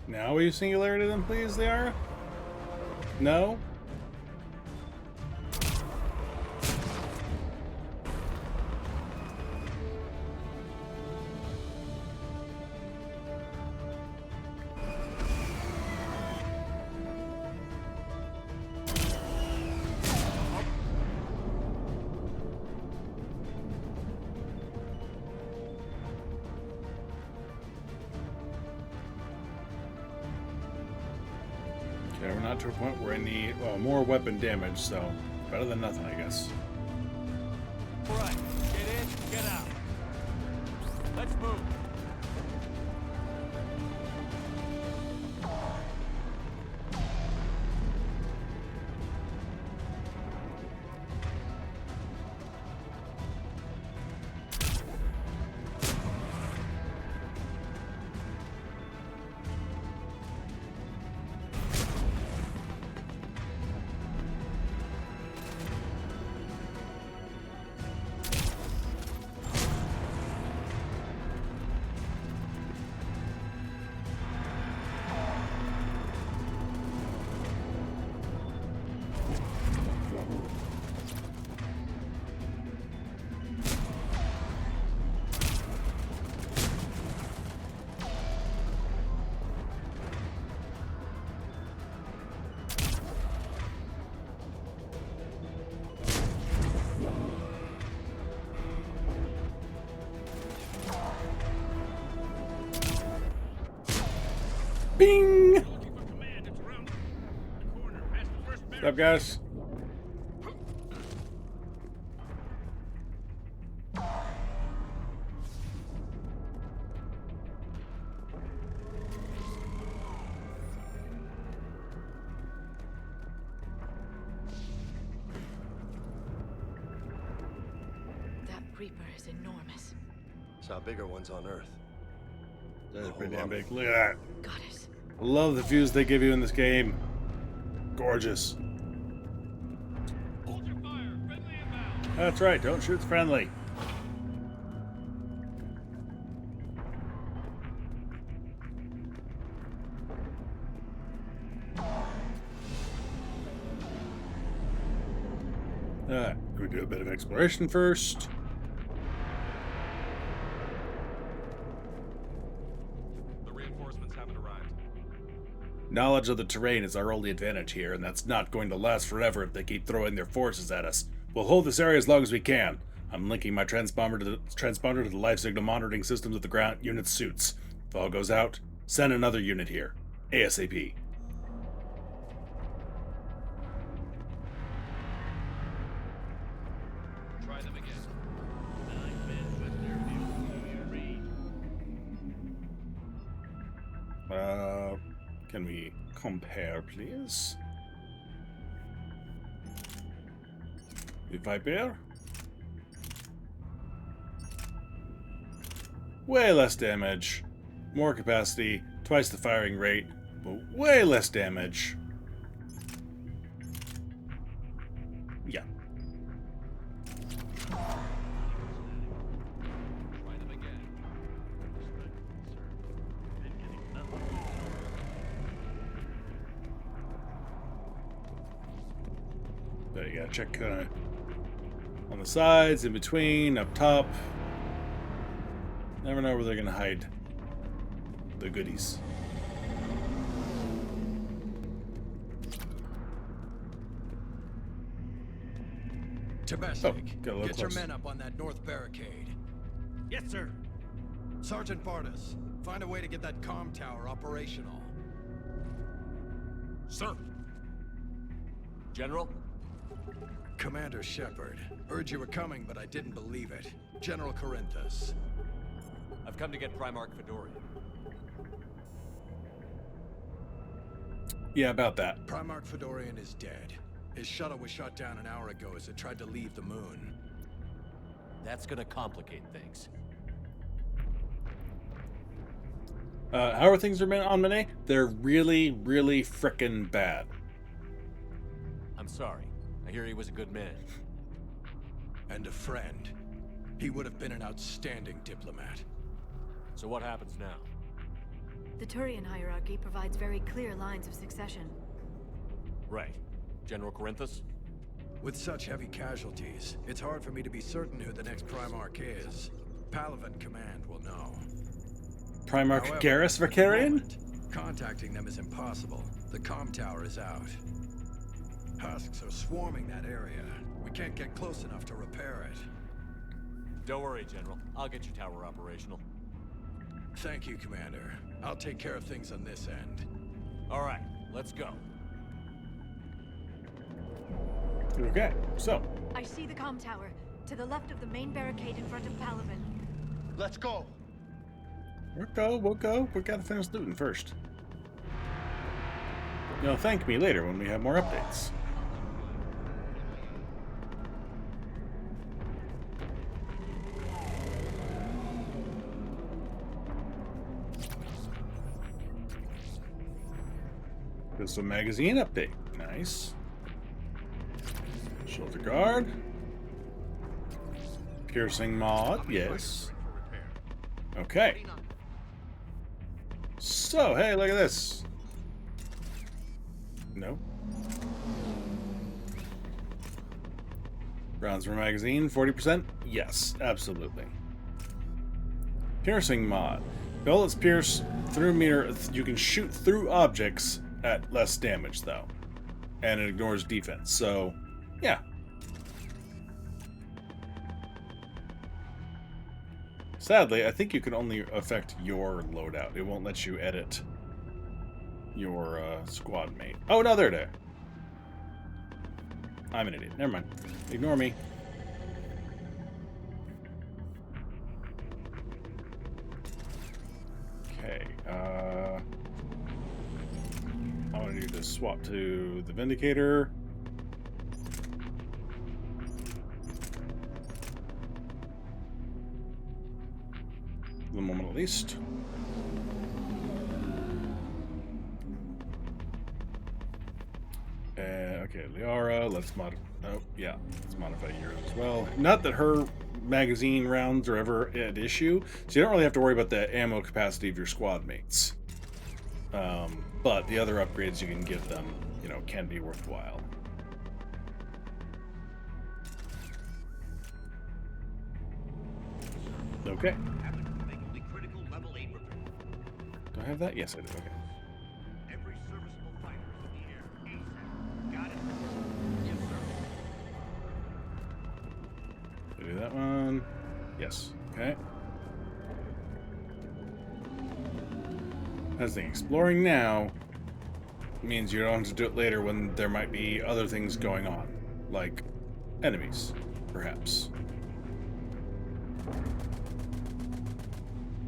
Now will you singularity them, please, Liara? No? Okay, we're not to a point where I need more weapon damage, so better than nothing, I guess. Alright, get in, get out. Let's move. Bing! What's up, guys? That Reaper is enormous. Saw bigger ones on Earth. That's pretty damn big. Look at that. Goddess. I love the views they give you in this game. Gorgeous. Hold your fire. Friendly inbound. That's right. Don't shoot friendly. We do a bit of exploration first. The reinforcements haven't arrived. Knowledge of the terrain is our only advantage here, and that's not going to last forever if they keep throwing their forces at us. We'll hold this area as long as we can. I'm linking my transponder to the life signal monitoring systems of the ground unit's suits. If all goes out, send another unit here. ASAP. Try them again. 9 men with their field. Can we compare, please? The Viper. Way less damage, more capacity, twice the firing rate, but way less damage. Yeah. Try them again. Been getting nothing. So you gotta check on the sides, in between, up top. Never know where they're gonna hide the goodies. Domestic, got a little get your close. men up on that north barricade. Yes, sir. Sergeant Bardas, find a way to get that comm tower operational. Sir. General? Commander Shepard, heard you were coming, but I didn't believe it. General Corinthus. I've come to get Primarch Fedorian. Yeah, about that. Primarch Fedorian is dead. His shuttle was shot down an hour ago as it tried to leave the moon. That's gonna complicate things. How are things on Manae? They're really, really frickin' bad. I'm sorry. I hear he was a good man. And a friend. He would have been an outstanding diplomat. So what happens now? The Turian hierarchy provides very clear lines of succession. Right. General Corinthus? With such heavy casualties, it's hard for me to be certain who the next Primarch is. Palaven Command will know. Primarch However, Garrus at the Vicarian? moment, contacting them is impossible. The comm tower is out. Husks are swarming that area. We can't get close enough to repair it. Don't worry, General. I'll get your tower operational. Thank you, Commander. I'll take care of things on this end. All right, let's go. Okay, so. I see the comm tower, to the left of the main barricade in front of Palaven. Let's go. We'll go. We gotta finish looting first. You'll thank me later when we have more updates. Pistol magazine update. Nice. Shoulder guard. Piercing mod. Yes. Okay. So, hey, look at this. No. Rounds per magazine, 40%? Yes, absolutely. Piercing mod. Bullets pierce through meter. You can shoot through objects at less damage, though. And it ignores defense, so, yeah. Sadly, I think you can only affect your loadout. It won't let you edit your squad mate. Oh, no, they're there. I'm an idiot. Never mind. Ignore me. Okay. I want to do this swap to the Vindicator. For the moment, at least. Okay, Liara, let's modify. Oh, yeah, let's modify yours as well. Not that her magazine rounds are ever at issue, so you don't really have to worry about the ammo capacity of your squad mates. But the other upgrades you can give them, you know, can be worthwhile. Okay. Do I have that? Yes, I do. Okay. Do that one. Yes. Okay. That's the thing. Exploring now means you don't have to do it later when there might be other things going on, like enemies, perhaps.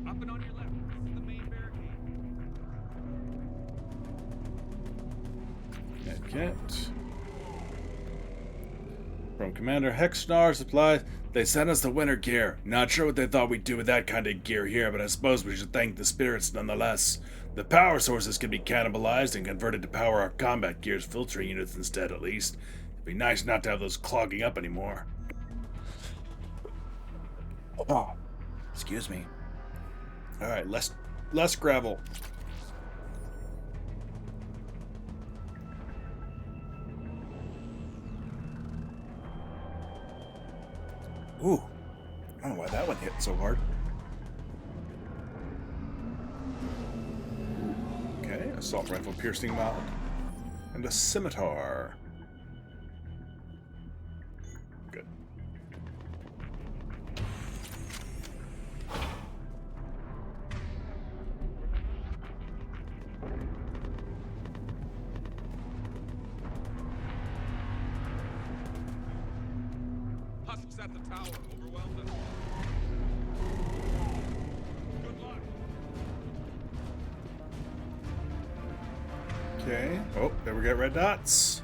Up and on your left. This is the main barricade. Medkit. From Commander Hexnar Supply, they sent us the winter gear. Not sure what they thought we'd do with that kind of gear here, but I suppose we should thank the spirits nonetheless. The power sources can be cannibalized and converted to power our combat gear's filtering units instead, at least. It'd be nice not to have those clogging up anymore. Oh, excuse me. Alright, less gravel. Ooh, I don't know why that one hit so hard. Okay, assault rifle piercing mod. And a scimitar. Good. Husks at the tower. Overwhelm them. Good luck. Okay. Oh, there we got red dots.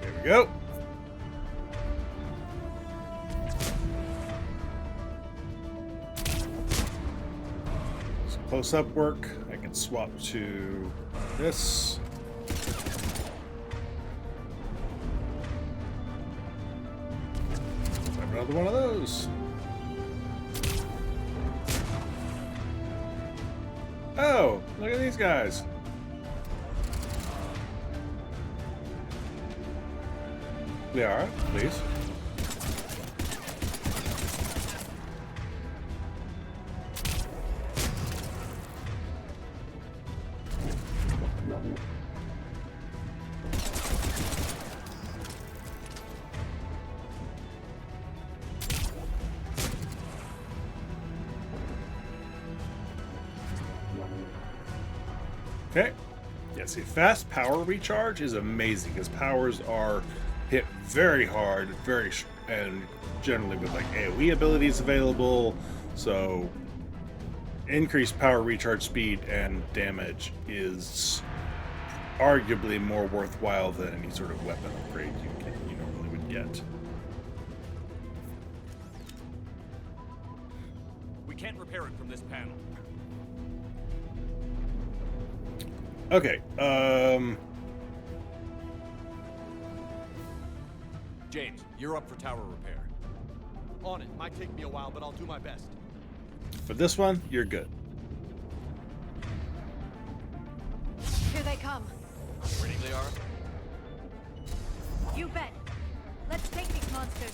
There we go. Some close-up work. I can swap to this. Have another one of those. Oh, look at these guys. Liara, please. Okay. Yeah, see, fast power recharge is amazing because powers are hit very hard, and generally with like AoE abilities available. So increased power recharge speed and damage is arguably more worthwhile than any sort of weapon upgrade you normally would get. We can't repair it from this panel. Okay, James, you're up for tower repair. On it. Might take me a while, but I'll do my best. for this one, you're good. Here they come. Ready, Liara? You bet. Let's take these monsters.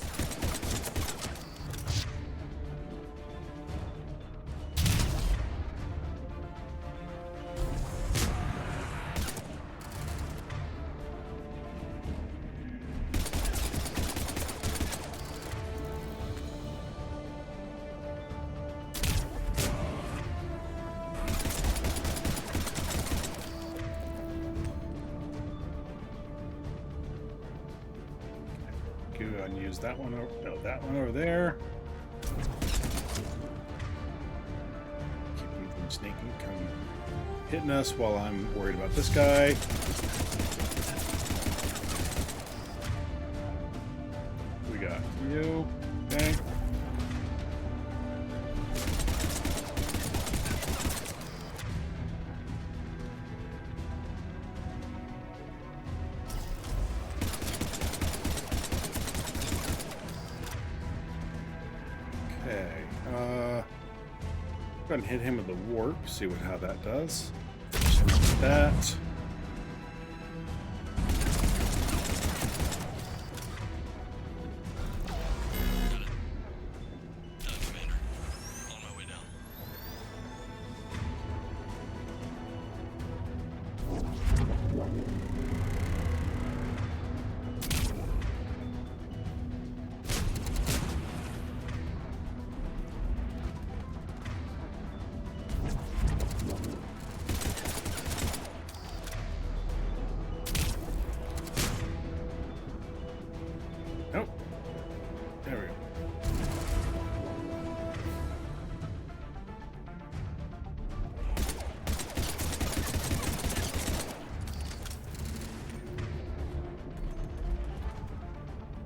you and use that one over, no, that one over there. Keep them from sneaking, come hitting us while I'm worried about this guy. We got you, okay. Go ahead and hit him with the warp, see how that does. That.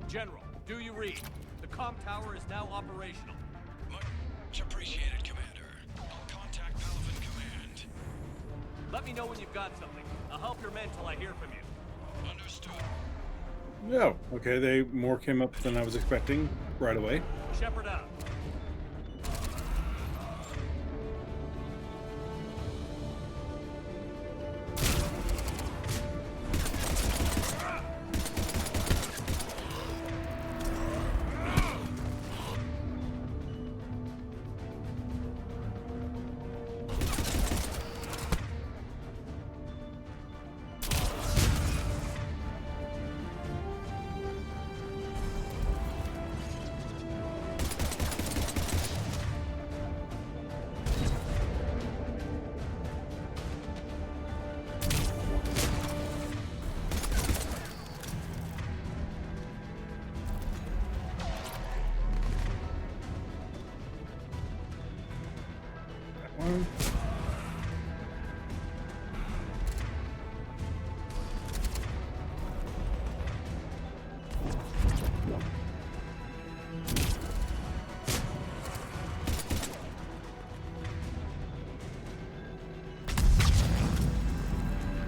General, do you read? The comm tower is now operational. Much appreciated, Commander. I'll contact Palaven Command. Let me know when you've got something. I'll help your men till I hear from you. Understood. No, okay, they more came up than I was expecting right away. Shepard out.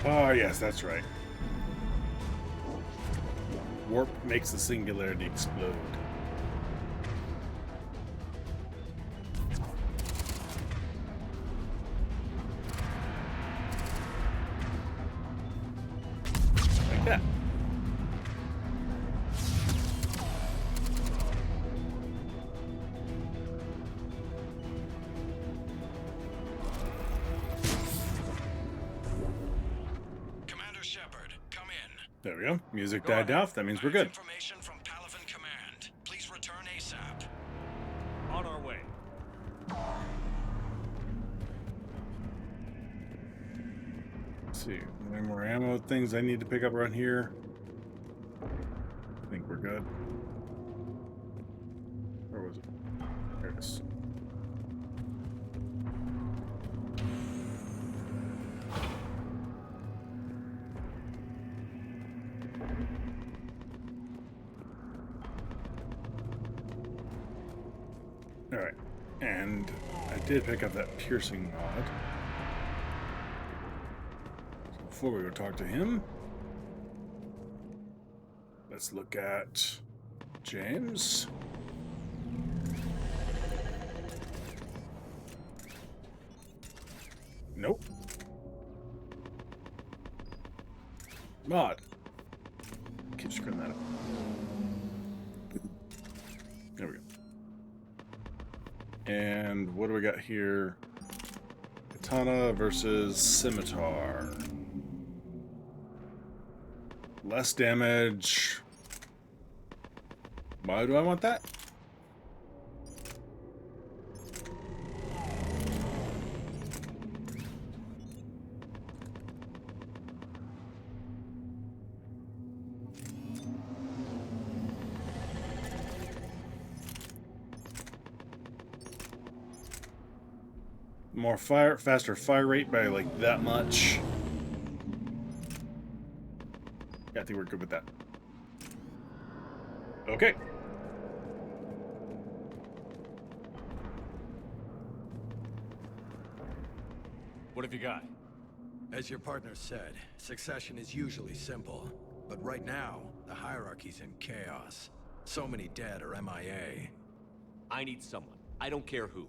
Oh, yes, that's right. Warp makes the singularity explode. Like that. There we go. Music died off. That means we're good. Information from Palaven Command. Please return ASAP. On our way. Let's see. Any more ammo things I need to pick up around here? I think we're good. Where was it? There it is. Alright, and I did pick up that piercing mod. So before we go talk to him, let's look at James. Nope. Mod. Keep screwing that up. There we go. And what do we got here? Katana versus Scimitar. Less damage. Why do I want that? more faster fire rate by like that much. Yeah, I think we're good with that. Okay. What have you got? As your partner said, succession is usually simple. But right now, the hierarchy's in chaos. So many dead or MIA. I need someone. I don't care who.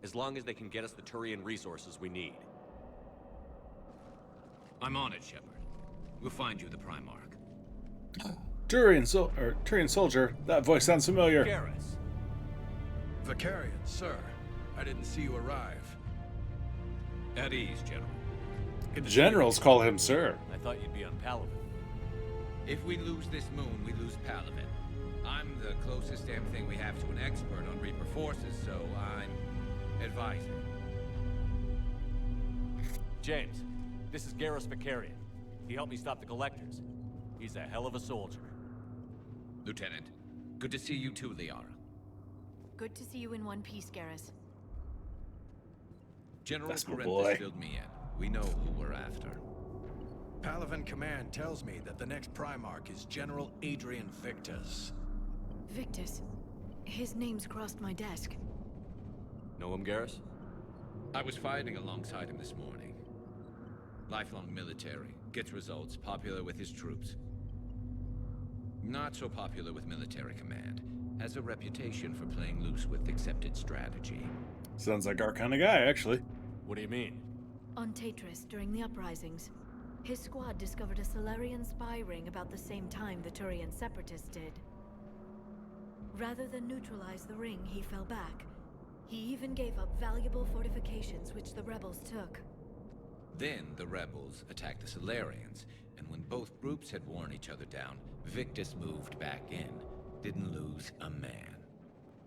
As long as they can get us the Turian resources we need. I'm on it, Shepard. We'll find you the Primarch. Turian soldier. That voice sounds familiar. Garrus. Vicarian, sir. I didn't see you arrive. At ease, General. Generals call him sir. I thought you'd be on Palaven. If we lose this moon, we lose Palaven. I'm the closest damn thing we have to an expert on Reaper forces, so I'm advising. James, this is Garrus Vicarian. He helped me stop the Collectors. He's a hell of a soldier. Lieutenant, good to see you too, Liara. Good to see you in one piece, Garrus. General That's my Corinthus boy. filled me in. We know who we're after. Palaven Command tells me that the next Primarch is General Adrian Victus. Victus. His name's crossed my desk. Know him, Garrus? I was fighting alongside him this morning. Lifelong military, gets results, popular with his troops. Not so popular with military command. Has a reputation for playing loose with accepted strategy. Sounds like our kind of guy, actually. What do you mean? On Tetris, during the uprisings, his squad discovered a Solarian spy ring about the same time the Turian separatists did. Rather than neutralize the ring, he fell back. He even gave up valuable fortifications which the rebels took. Then the rebels attacked the Solarians, and when both groups had worn each other down, Victus moved back in. Didn't lose a man.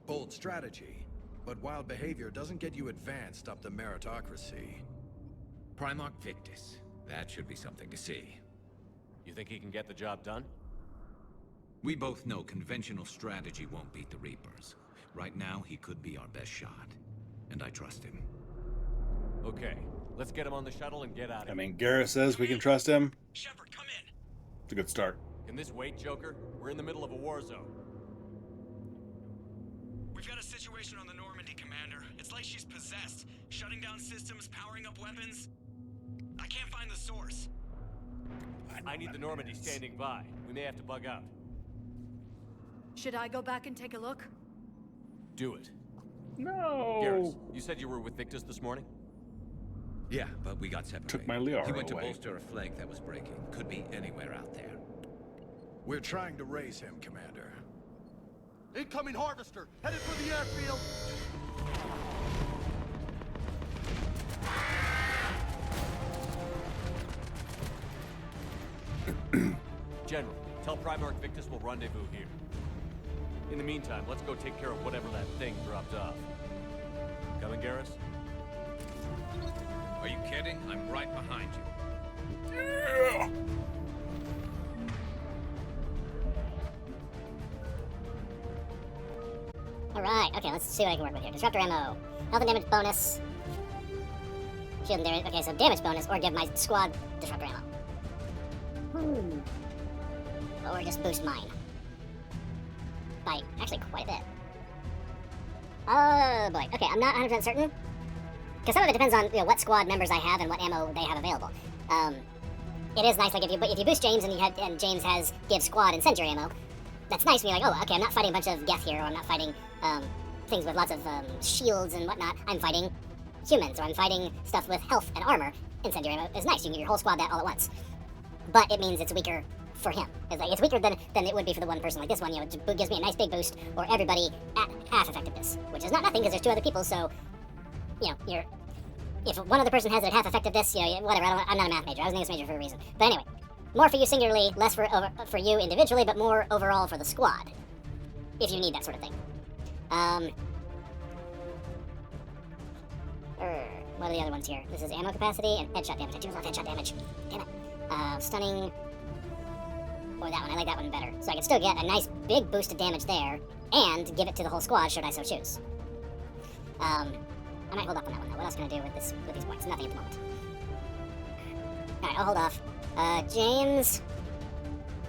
Bold strategy, but wild behavior doesn't get you advanced up the meritocracy. Primarch Victus. That should be something to see. You think he can get the job done? We both know conventional strategy won't beat the Reapers. Right now, he could be our best shot. And I trust him. Okay, let's get him on the shuttle and get out of here. I mean, Garrus says we can trust him. Shepard, come in. It's a good start. Can this wait, Joker? We're in the middle of a war zone. We've got a situation on the Normandy, Commander. It's like she's possessed. Shutting down systems, powering up weapons. I can't find the source. I need the Normandy standing by. We may have to bug out. Should I go back and take a look? Do it. No. Garrus, you said you were with Victus this morning? Yeah, but we got separated. Took my Liara He went away. to bolster a flank that was breaking. Could be anywhere out there. We're trying to raise him, Commander. Incoming Harvester! Headed for the airfield! General, tell Primarch Victus we'll rendezvous here. In the meantime, let's go take care of whatever that thing dropped off. Coming, Garrus? Are you kidding? I'm right behind you. Yeah. Alright, okay, let's see what I can work with here. Disruptor ammo. Health and damage bonus. Shield and damage. Okay, so damage bonus, or give my squad disruptor ammo. Or just boost mine. By actually quite a bit. Oh boy. Okay, I'm not 100% certain. Because some of it depends on what squad members I have and what ammo they have available. It is nice, like if you boost James and James gives squad incendiary ammo. That's nice when you're like, oh, okay, I'm not fighting a bunch of Geth here, or I'm not fighting things with lots of shields and whatnot. I'm fighting humans, or I'm fighting stuff with health and armor. Incendiary ammo is nice. You can give your whole squad that all at once. But it means it's weaker for him. It's weaker than it would be for the one person like this one. It gives me a nice big boost, or everybody at half effectiveness, which is not nothing because there's two other people. So, if one other person has it at half effectiveness, whatever. I'm not a math major. I was an English major for a reason. But anyway, more for you singularly, less for you individually, but more overall for the squad, if you need that sort of thing. What are the other ones here? This is ammo capacity and headshot damage. I do love headshot damage. Damn it. Stunning. Or that one. I like that one better. So I can still get a nice big boost of damage there, and give it to the whole squad should I so choose. I might hold off on that one, though. What else can I do with these points? Nothing at the moment. Alright, I'll hold off. James...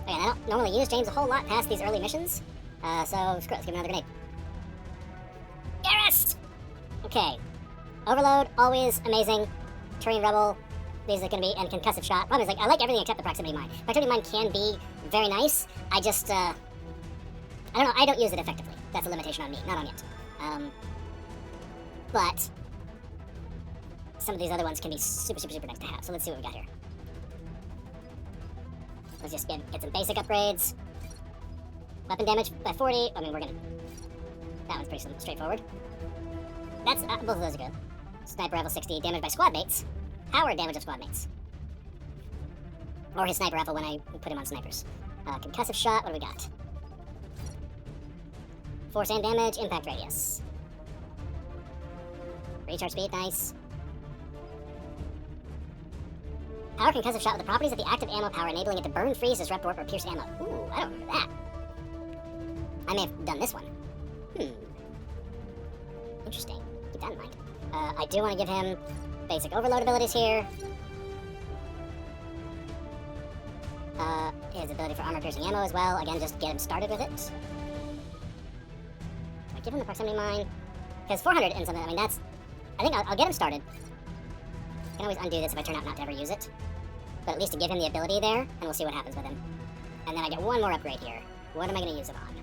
Again, I don't normally use James a whole lot past these early missions. So, screw it, let's give him another grenade. Garrus! Okay. Overload, always amazing. Turian Rebel, these are going to be, and concussive shot. Problem is, like, I like everything except the proximity mine. Proximity mine can be very nice. I just, I don't know, I don't use it effectively. That's a limitation on me, not on it. But some of these other ones can be super, super, super nice to have. So let's see what we got here. Let's just get some basic upgrades. Weapon damage by 40. I mean, we're gonna... That one's pretty straightforward. That's... both of those are good. Sniper rifle 60. Damage by squad mates. Power damage of squad mates. Or his sniper rifle when I put him on snipers. Concussive shot. What do we got? Force and damage. Impact radius. Recharge speed. Nice. Power concussive shot with the properties of the active ammo power, enabling it to burn, freeze, disrupt, warp, or pierce ammo. Ooh, I don't remember that. I may have done this one. Interesting. Keep that in mind. I do want to give him basic overload abilities here. His ability for armor-piercing ammo as well. Again, just get him started with it. I give him the proximity mine. Because 400 and something, I mean, that's... I think I'll get him started. I can always undo this if I turn out not to ever use it. But at least to give him the ability there, and we'll see what happens with him. And then I get one more upgrade here. What am I going to use it on?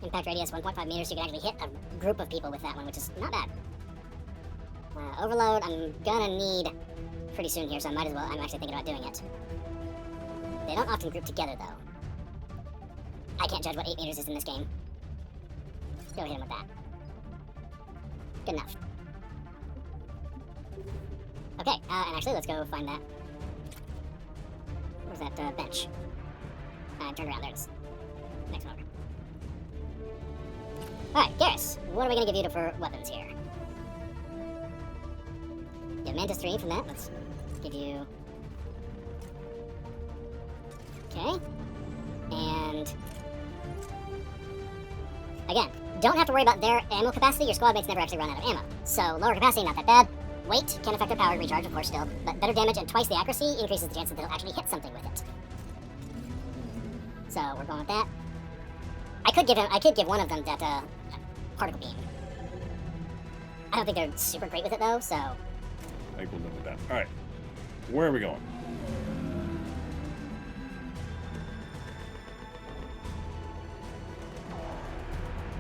Impact radius 1.5 meters, so you can actually hit a group of people with that one, which is not bad. Overload, I'm gonna need pretty soon here, so I might as well. I'm actually thinking about doing it. They don't often group together, though. I can't judge what 8 meters is in this game. Go hit him with that. Good enough. Okay, and actually, let's go find that. Where's that bench? Turn around, there it is. Next one. Alright, Garrus, what are we going to give you for weapons here? You have Mantis 3 from that. Let's give you... Okay. And... Again, don't have to worry about their ammo capacity. Your squad mates never actually run out of ammo. So, lower capacity, not that bad. Weight can affect their power recharge, of course, still. But better damage and twice the accuracy increases the chance that they'll actually hit something with it. So, we're going with that. I could give one of them that, particle beam. I don't think they're super great with it, though, so... I think we'll live with that. Alright. Where are we going?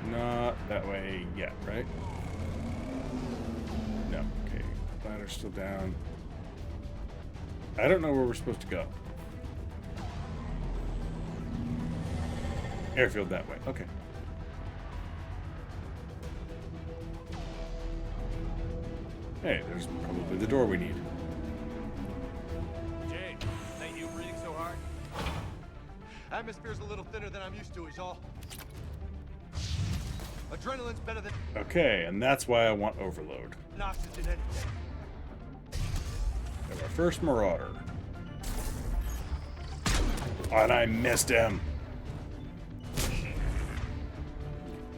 Not that way yet, right? No. Okay. Ladder's still down. I don't know where we're supposed to go. Airfield that way. Okay. Hey, there's probably the door we need. Jay, thank you breathing so hard. Atmosphere's a little thinner than I'm used to, is all. Adrenaline's better than... Okay, and that's why I want overload. Oxygen any day. Our first Marauder. Oh, and I missed him.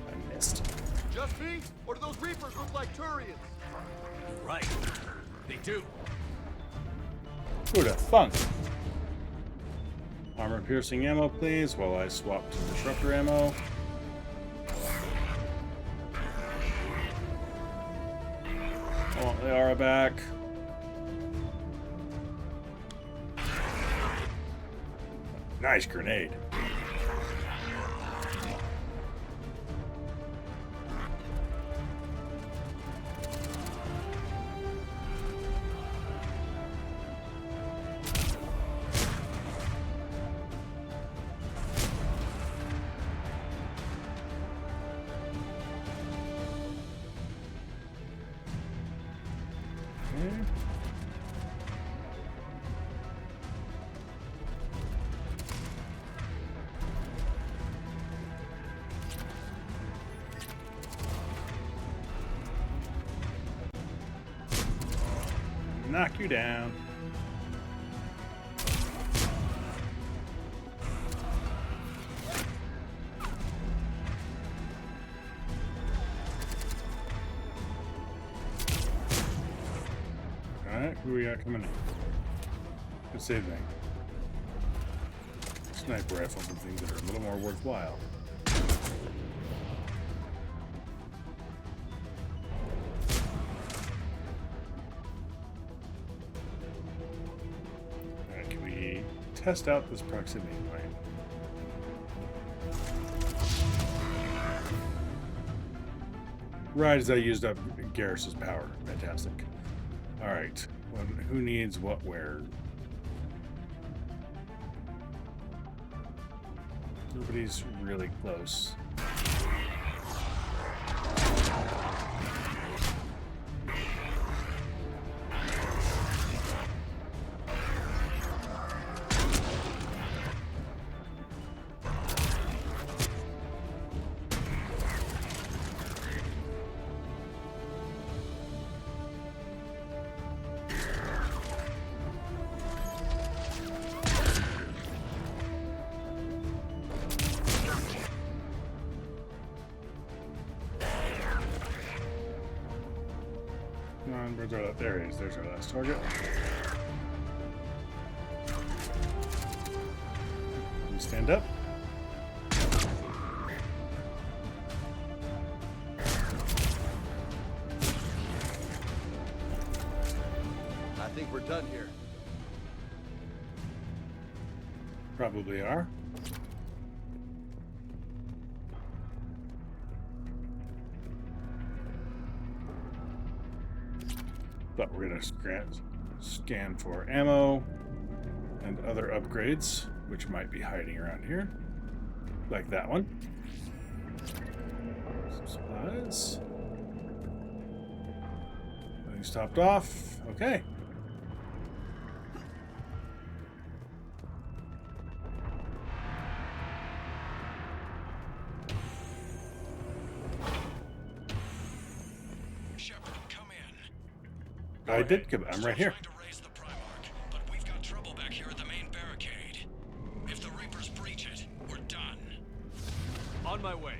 I missed. Just me? Or do those Reapers look like Turians? You're right. They do. Who'd have thunk? Armor-piercing ammo, please, while I swap to disruptor ammo. Oh, they are back. Nice grenade. Knock you down. Alright, who we got coming in? Good save thing. Sniper rifles and things that are a little more worthwhile. Alright, can we test out this proximity mine? Right as I used up Garrus's power. Fantastic. Alright, well, who needs what where? Nobody's really close. Where's our, there he is. There's our last target. Can you stand up? I think we're done here. Probably are. But we're going to scan for ammo and other upgrades, which might be hiding around here. Like that one. Some supplies. Everything's topped off. Okay. I did come. I'm right here. To raise the Primarch, but we've got trouble back here at the main barricade. If the Reapers breach it, we're done. On my way.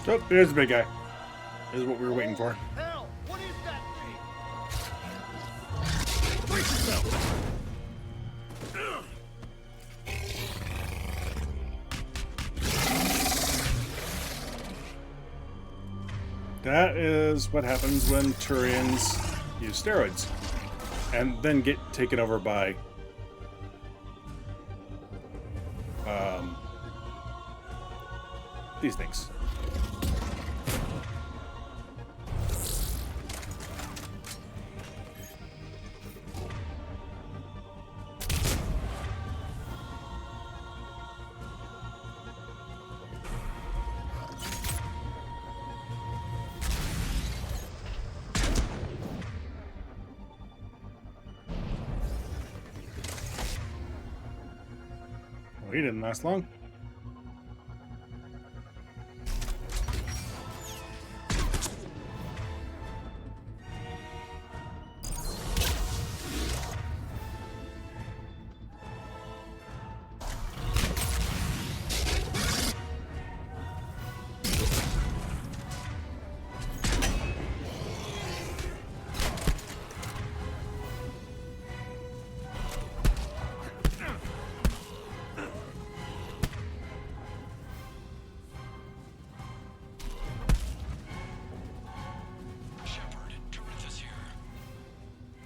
Oh, there's the big guy. This is what we were waiting for. Hell, what is that thing? Brace yourself. That is what happens when Turians use steroids and then get taken over by these things. Well, he didn't last long.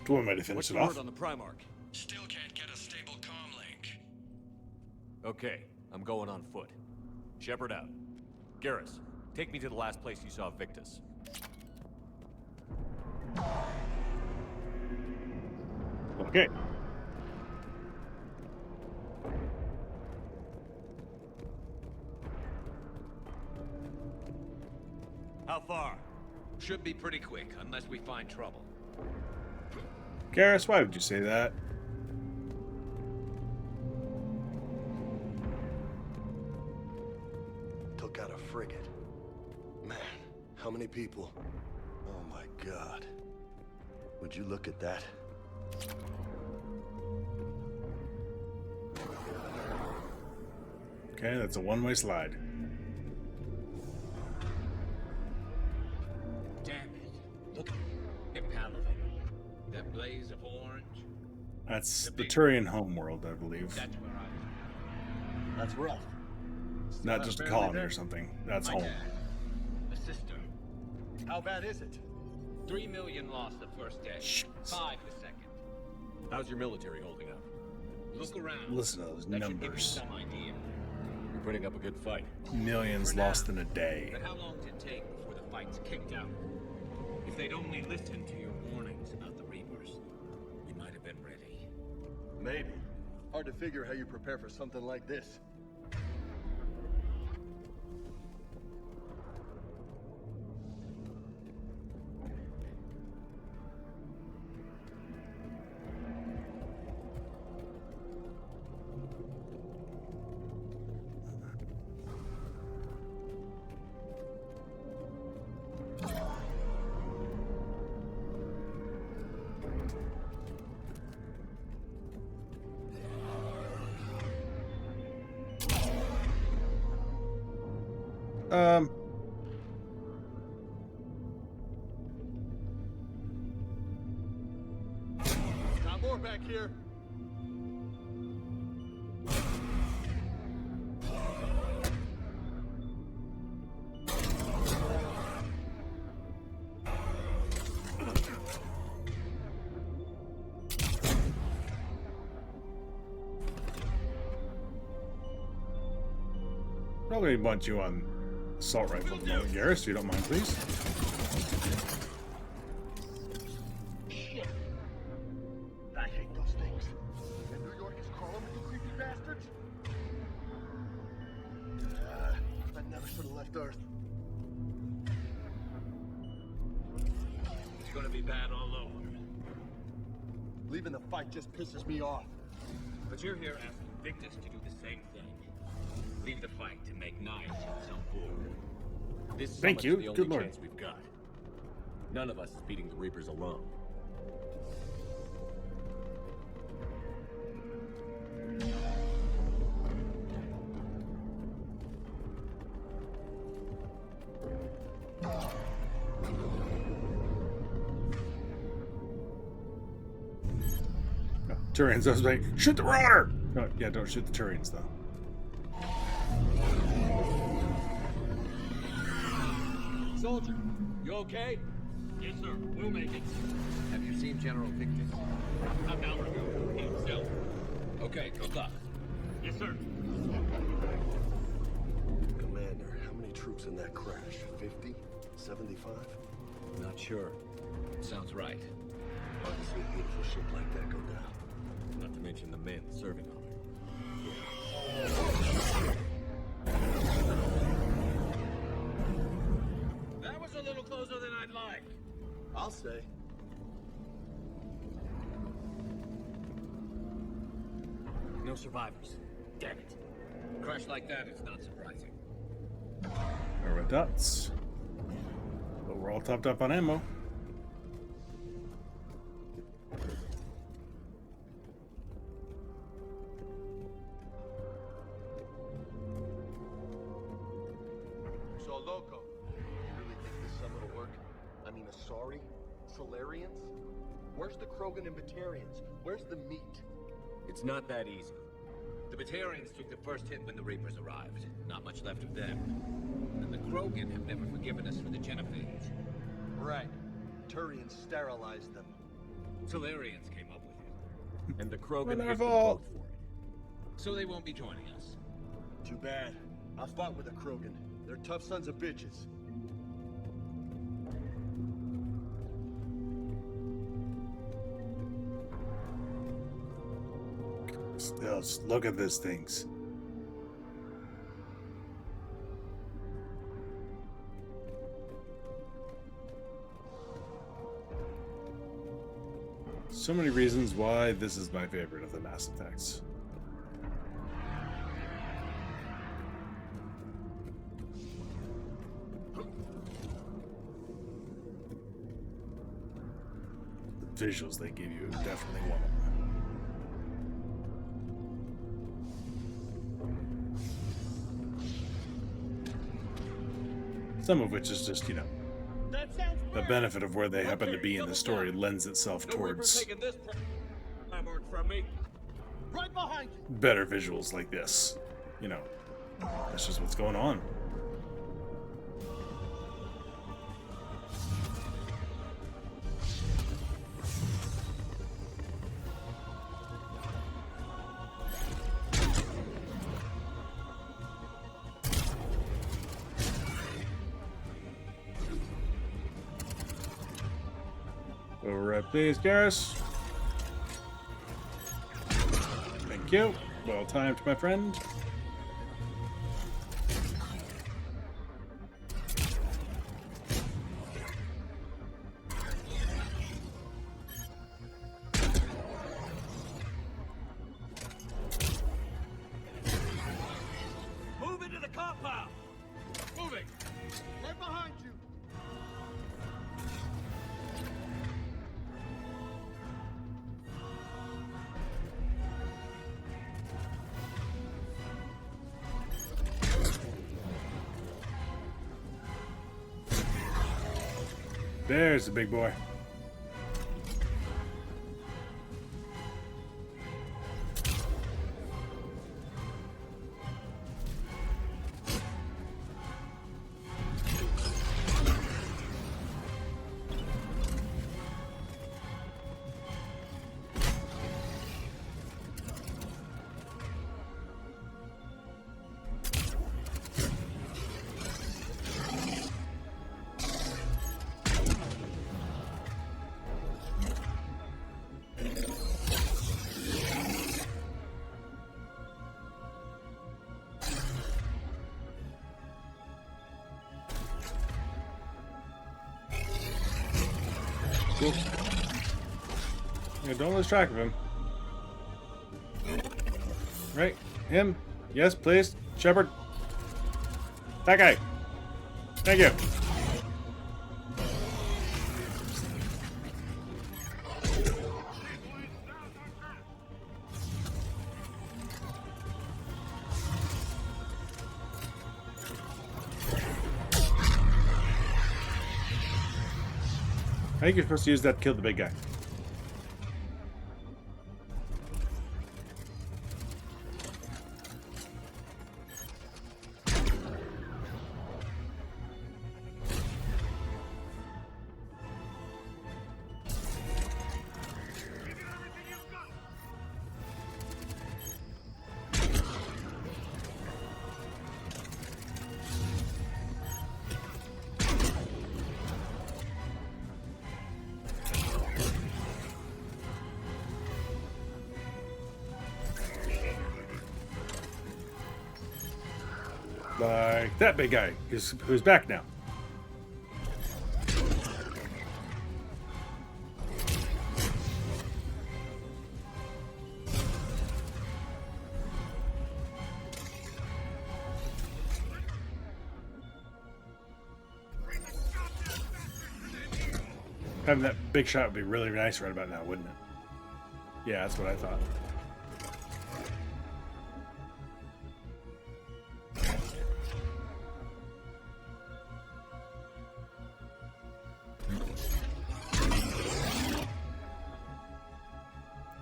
Dwarven might have finished What's it the off. word on the Primarch? Still can't get a stable comm link. Okay, I'm going on foot. Shepard out. Garrus, take me to the last place you saw Victus. Okay. How far? Should be pretty quick, unless we find trouble. Garrus, why would you say that? Took out a frigate. Man, how many people? Oh my god. Would you look at that? Okay, that's a one-way slide. Damn it. Look at Palaven. That blaze of orange. That's the Turian homeworld, I believe. That's where That's rough. Not just a colony or something. That's home. a sister. How bad is it? 3 million lost the first day. 5 the second. How's your military holding up? Look around. Listen to those That should give you numbers. some idea. You're putting up a good fight. Millions lost in a day. But how long did it take before the fight's kicked out? If they'd only listened to your warnings about the Reapers, we might have been ready. Maybe. Hard to figure how you prepare for something like this. Got more back here. Probably want you on assault rifle at the moment, Garrus, if you don't mind, please. I hate those things. And New York is crawling with you creepy bastards? I never should have left Earth. It's gonna be bad all over. Leaving the fight just pisses me off. But you're here asking Victus to do the same thing. Leave the fight to make knives himself forward. This Thank summit's you. the only Good lord. chance we've got. None of us is beating the Reapers alone. Oh, Turians, I was like, shoot the Marauder! No, yeah, don't shoot the Turians, though. Soldier, you okay? Yes, sir. We'll make it. Have you seen General Victus? I'm now removed. He himself. Okay, good luck. Yes, sir. Commander, how many troops in that crash? 50? 75? Not sure. Sounds right. Hard to see a beautiful ship like that go down. Not to mention the men serving on it. That was a little closer than I'd like. I'll say. No survivors. Damn it. A crash like that is not surprising. There are dots. But we're all topped up on ammo. So, Loco, you really think this summit will work? I mean, Asari? Solarians? Where's the Krogan and Batarians? Where's the meat? It's not that easy. The Batarians took the first hit when the Reapers arrived. Not much left of them. And the Krogan have never forgiven us for the Genophage. Right. Turians sterilized them. Solarians came up with it. And the Krogan Not our hit them fault. both for it. So they won't be joining us. Too bad. I fought with the Krogan. They're tough sons of bitches. Still, just look at these things. So many reasons why this is my favorite of the Mass Effects. The visuals they give you is definitely one of them. Some of which is just, you know, the benefit of where they happen to be in the story lends itself towards Primarch from me. Right behind you. better visuals like this. You know, that's just what's going on. Override, please, Garrus. Thank you. Well timed, my friend. Move into the compound. Moving. Right behind you. There's the big boy. Cool. Yeah, don't lose track of him. Right? Him? Yes, please. Shepard. That guy. Thank you. I think you're supposed to use that to kill the big guy. Like that big guy who's back now. Having that big shot would be really nice right about now, wouldn't it? Yeah, that's what I thought.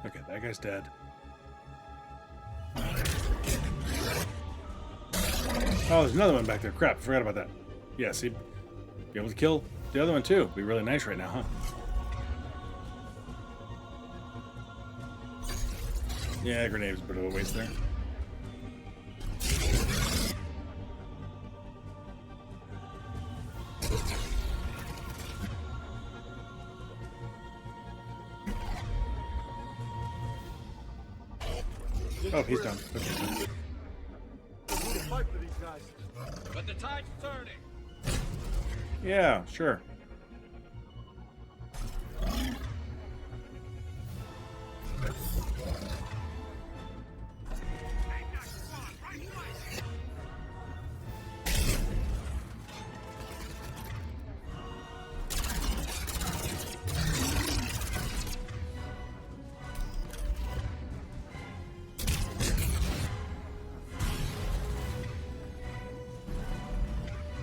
Okay, that guy's dead. Oh, there's another one back there. Crap, I forgot about that. Yeah, see? Be able to kill the other one too. Be really nice right now, huh? Yeah, grenade's a bit of a waste there. Oh, he's done. Okay. Fight for these guys. But the tide's turning. Yeah, sure.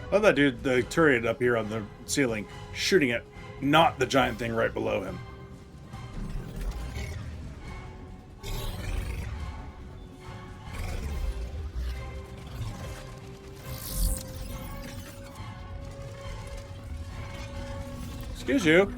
I love that dude, the Turian up here on the ceiling, shooting at not the giant thing right below him. Excuse you.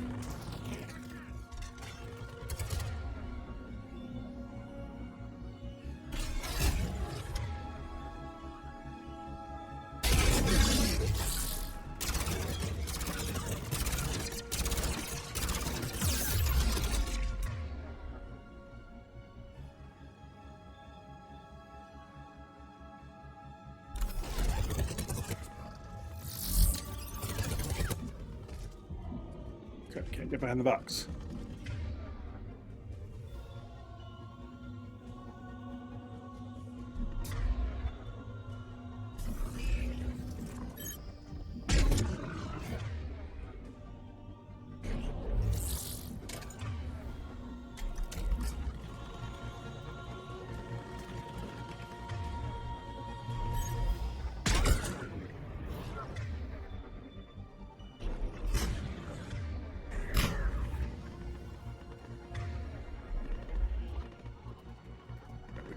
Can't get behind the box.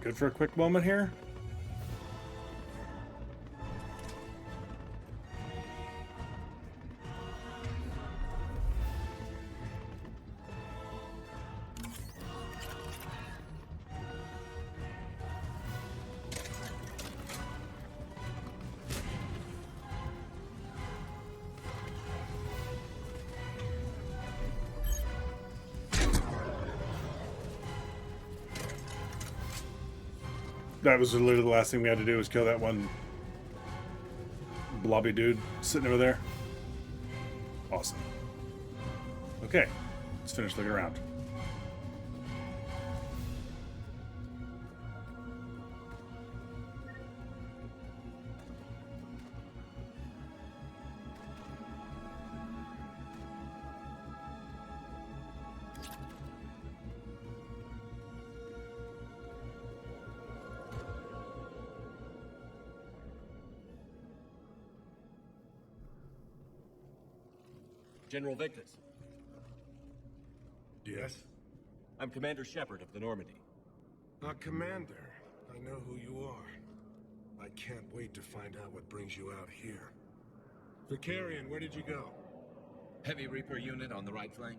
Good for a quick moment here. That was literally the last thing we had to do was kill that one blobby dude sitting over there. Awesome. Okay, let's finish looking around. General Victus. Yes? I'm Commander Shepard of the Normandy. Commander, I know who you are. I can't wait to find out what brings you out here. Vicarian, where did you go? Heavy Reaper unit on the right flank.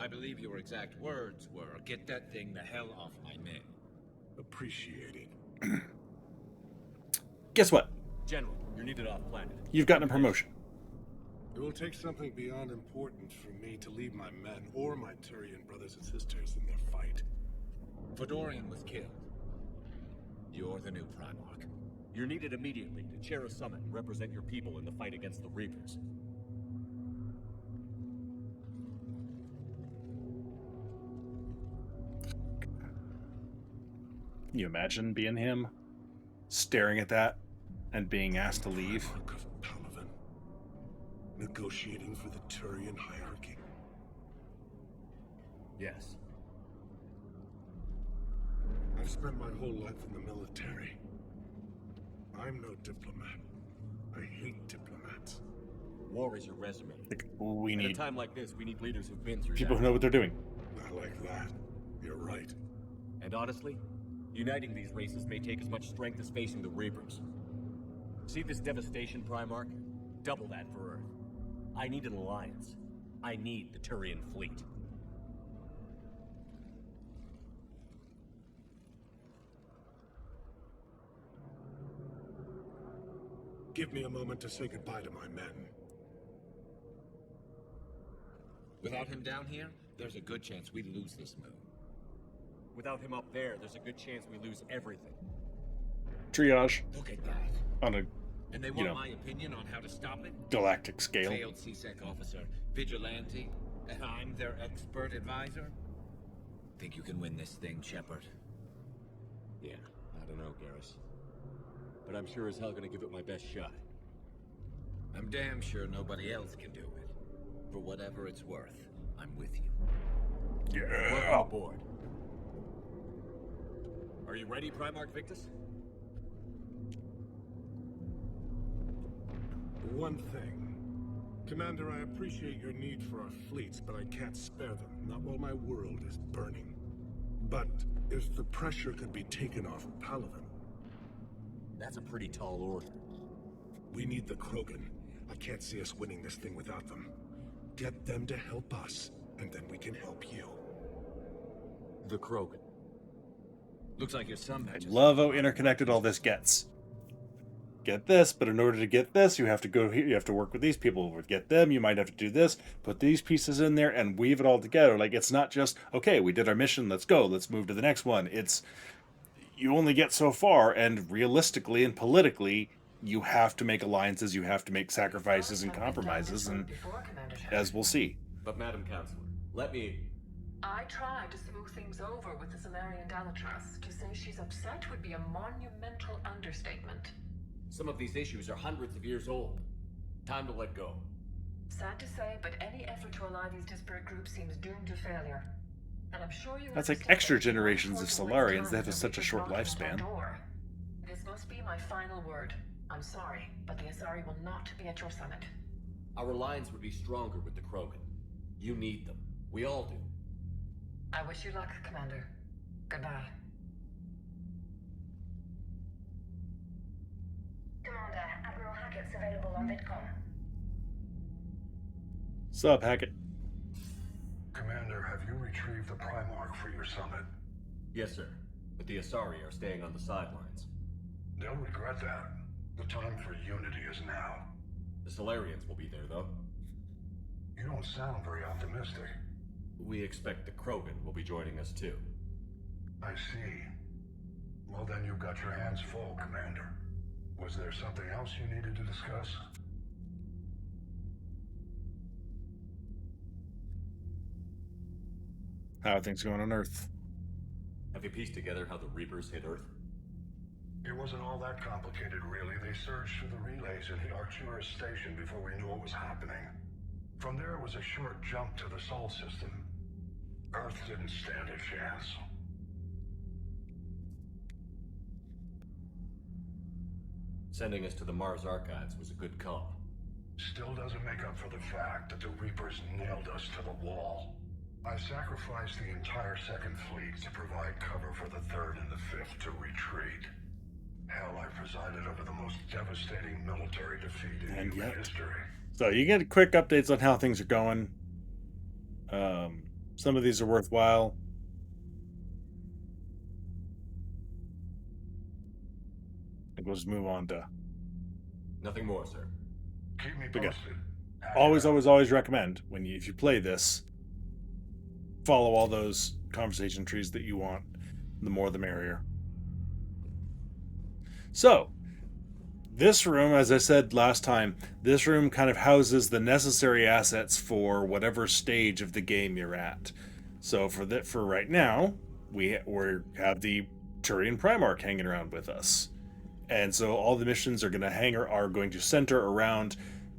I believe your exact words were, "Get that thing the hell off my men." Appreciated. Guess what? General, you're needed off planet. You've gotten a promotion. It will take something beyond important for me to leave my men or my Turian brothers and sisters in their fight. Fedorian was killed. You're the new Primarch. You're needed immediately to chair a summit and represent your people in the fight against the Reapers. Can you imagine being him, staring at that, and being asked to leave? Primarch of Palaven, negotiating for the Turian hierarchy. Yes. I've spent my whole life in the military. I'm no diplomat. I hate diplomats. War is your resume. Like, we At a need time like this, we need leaders who've been through people that. who know what they're doing. I like that. You're right. And honestly, uniting these races may take as much strength as facing the Reapers. See this devastation, Primarch? Double that for Earth. I need an alliance. I need the Turian fleet. Give me a moment to say goodbye to my men. Without him down here, there's a good chance we lose this move. Without him up there, there's a good chance we lose everything. Triage Look at that. on a And they want my opinion on how to stop it? galactic scale. Failed CSEC officer, vigilante, and I'm their expert advisor? Think you can win this thing, Shepard? Yeah, I don't know, Garrus. But I'm sure as hell gonna give it my best shot. I'm damn sure nobody else can do it. For whatever it's worth, I'm with you. Yeah. Welcome aboard. Are you ready, Primarch Victus? One thing. Commander, I appreciate your need for our fleets, but I can't spare them. Not while my world is burning. But if the pressure could be taken off Palaven... That's a pretty tall order. We need the Krogan. I can't see us winning this thing without them. Get them to help us, and then we can help you. The Krogan. Looks like your son I love how interconnected all this gets. Get this, but in order to get this, you have to go here. You have to work with these people. To get them, you might have to do this, put these pieces in there, and weave it all together. Like, it's not just, okay, we did our mission, let's go, let's move to the next one. It's, you only get so far, and realistically and politically, you have to make alliances, you have to make sacrifices and compromises, and as we'll see. But Madam Counselor, let me... I tried to smooth things over with the Salarian Dalatrus. To say she's upset would be a monumental understatement. Some of these issues are hundreds of years old. Time to let go. Sad to say, but any effort to ally these disparate groups seems doomed to failure. And I'm sure you That's like understand extra that generations of Solarians that have time such a short we can knock on lifespan. that door. This must be my final word. I'm sorry, but the Asari will not be at your summit. Our alliance would be stronger with the Krogan. You need them. We all do. I wish you luck, Commander. Goodbye. Commander, Admiral Hackett's available on VidCom. Sup, Hackett? Commander, have you retrieved the Primarch for your summit? Yes, sir. But the Asari are staying on the sidelines. They'll regret that. The time for unity is now. The Solarians will be there, though. You don't sound very optimistic. We expect the Krogan will be joining us, too. I see. Well, then you've got your hands full, Commander. Was there something else you needed to discuss? How are things going on Earth? Have you pieced together how the Reapers hit Earth? It wasn't all that complicated, really. They surged through the relays and hit Arcturus Station before we knew what was happening. From there, it was a short jump to the Sol system. Earth didn't stand a chance. Sending us to the Mars Archives was a good call. Still doesn't make up for the fact that the Reapers nailed us to the wall. I sacrificed the entire Second Fleet to provide cover for the Third and the Fifth to retreat. Hell, I presided over the most devastating military defeat in human history. So you get quick updates on how things are going. Some of these are worthwhile. I think we'll just move on to... Nothing more, sir. Keep me Again, posted. always recommend, if you play this, follow all those conversation trees that you want. The more the merrier. So, This room, as I said last time, this room kind of houses the necessary assets for whatever stage of the game you're at. So for right now, we have the Turian Primarch hanging around with us, and so all the missions are going to center around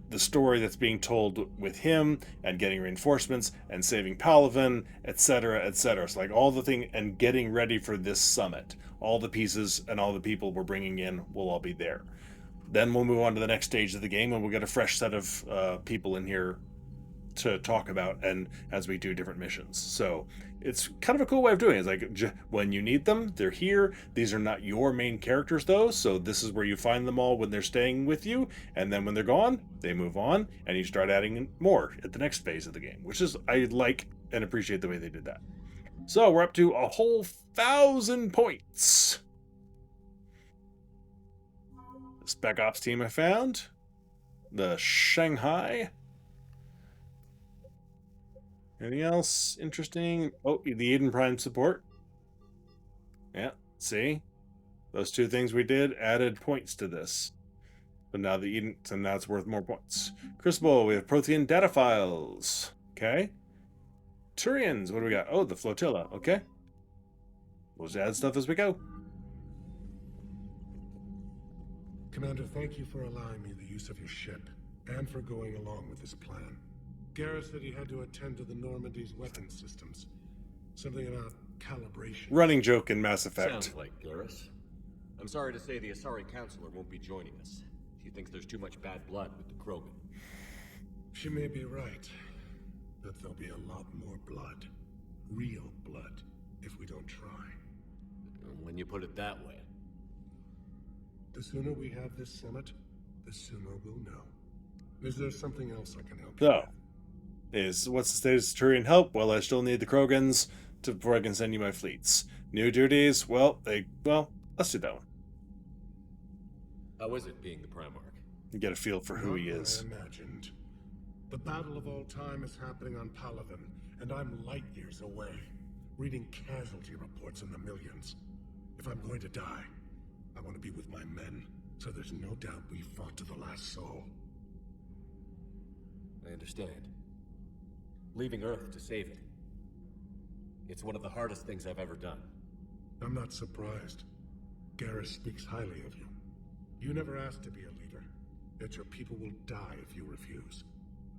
the story that's being told with him, and getting reinforcements and saving Palaven, etc., etc. So like all the thing and getting ready for this summit. All the pieces and all the people we're bringing in will all be there. Then we'll move on to the next stage of the game, and we'll get a fresh set of people in here to talk about, and as we do different missions. So it's kind of a cool way of doing it. It's like when you need them, they're here. These are not your main characters though, so this is where you find them all when they're staying with you, and then when they're gone, they move on, and you start adding more at the next phase of the game, which is, I like and appreciate the way they did that. So we're up to a whole 1,000 points. The Spec Ops team I found, the Shanghai. Anything else interesting? Oh, the Eden Prime support. Yeah, see? Those two things we did added points to this. But now now it's worth more points. Crucible, we have Prothean data files. Okay. Turians, what do we got? Oh, the flotilla. Okay. We'll just add stuff as we go. Commander, thank you for allowing me the use of your ship, and for going along with this plan. Garrus said he had to attend to the Normandy's weapon systems. Something about calibration. Running joke in Mass Effect. Sounds like Garrus. I'm sorry to say the Asari Counselor won't be joining us. She thinks there's too much bad blood with the Krogan. She may be right, but there'll be a lot more blood. Real blood, if we don't try. When you put it that way. The sooner we have this summit, the sooner we'll know. Is there something else I can help you with? What's the status of Turian help? Well, I still need the Krogans before I can send you my fleets. New duties? Well, let's do that one. How is it being the Primarch? You get a feel for who he is. I imagined. The battle of all time is happening on Palaven, and I'm light years away, reading casualty reports in the millions. If I'm going to die, I want to be with my men, so there's no doubt we fought to the last soul. I understand. Leaving Earth to save it. It's one of the hardest things I've ever done. I'm not surprised. Garrus speaks highly of you. You never asked to be a leader, yet your people will die if you refuse.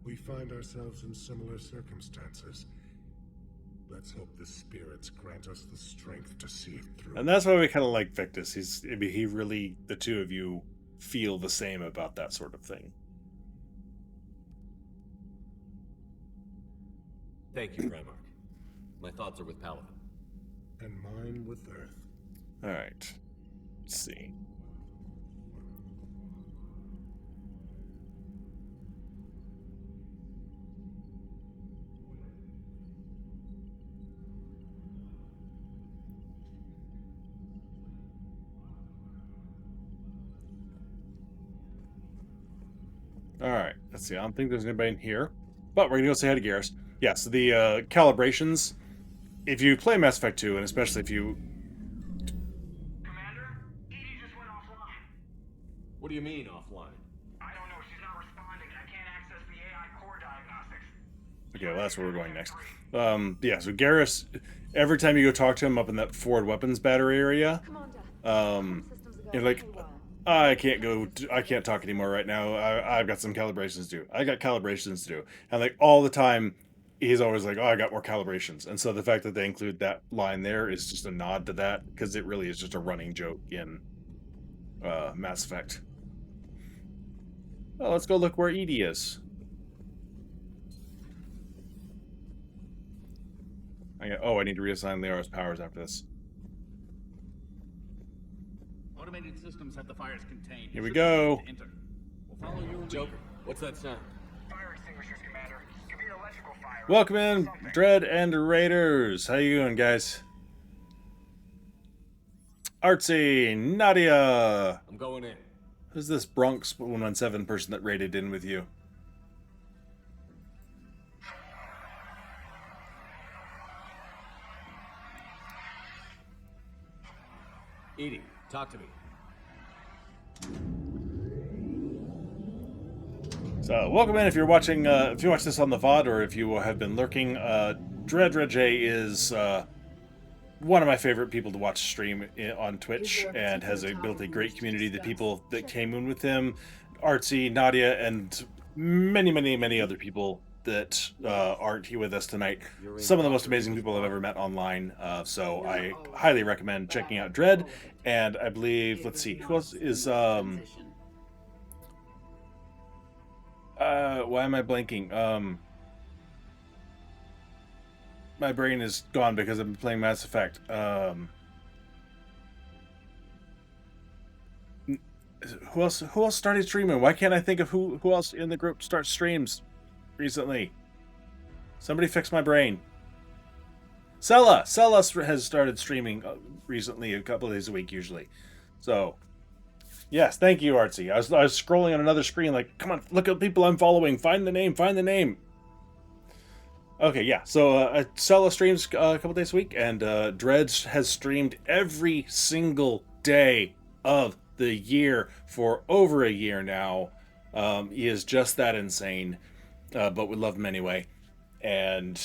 We find ourselves in similar circumstances. Let's hope the spirits grant us the strength to see it through. And that's why we kind of like Victus. The two of you feel the same about that sort of thing. Thank you, Primarch. My thoughts are with Palaven. And mine with Earth. Alright. Let's see. Alright, let's see. I don't think there's anybody in here. But we're going to go say hi to Garrus. Yes, the calibrations. If you play Mass Effect 2, and especially if you... Commander, Edie just went offline. What do you mean, offline? I don't know. She's not responding, and I can't access the AI core diagnostics. Okay, well, that's where we're going next. Yeah, so Garrus, every time you go talk to him up in that forward weapons battery area, you're like, I can't talk anymore right now. I've got some calibrations to do. I got calibrations to do. And like all the time, he's always like, oh, I got more calibrations. And so the fact that they include that line there is just a nod to that, because it really is just a running joke in Mass Effect. Oh, let's go look where Edie is. I need to reassign Liara's powers after this. Automated systems have the fires contained. Here we go. We'll follow your Joker. What's that sound? Fire extinguishers, Commander. Could be electrical fire. Welcome in, Dread and Raiders. How you doing, guys? Artsy, Nadia. I'm going in. Who's this Bronx 117 person that raided in with you? Edie, talk to me. So, welcome in if you're watching, if you watch this on the VOD or if you have been lurking. Dread Red J is one of my favorite people to watch stream on Twitch and has built a great community. The people that came in with him, Artsy, Nadia, and many other people that aren't here with us tonight. Some of the most amazing people I've ever met online. So I highly recommend checking out Dread. And I believe, let's see, who else is why am I blanking? My brain is gone because I've been playing Mass Effect. Who else started streaming? Why can't I think of who else in the group starts streams recently? Somebody fix my brain. Sella has started streaming recently, a couple of days a week usually. So, yes, thank you, Artsy. I was scrolling on another screen like, come on, look at people I'm following. Find the name. Okay, yeah. So Sella streams a couple days a week, and Dread has streamed every single day of the year for over a year now. He is just that insane, but we love him anyway. And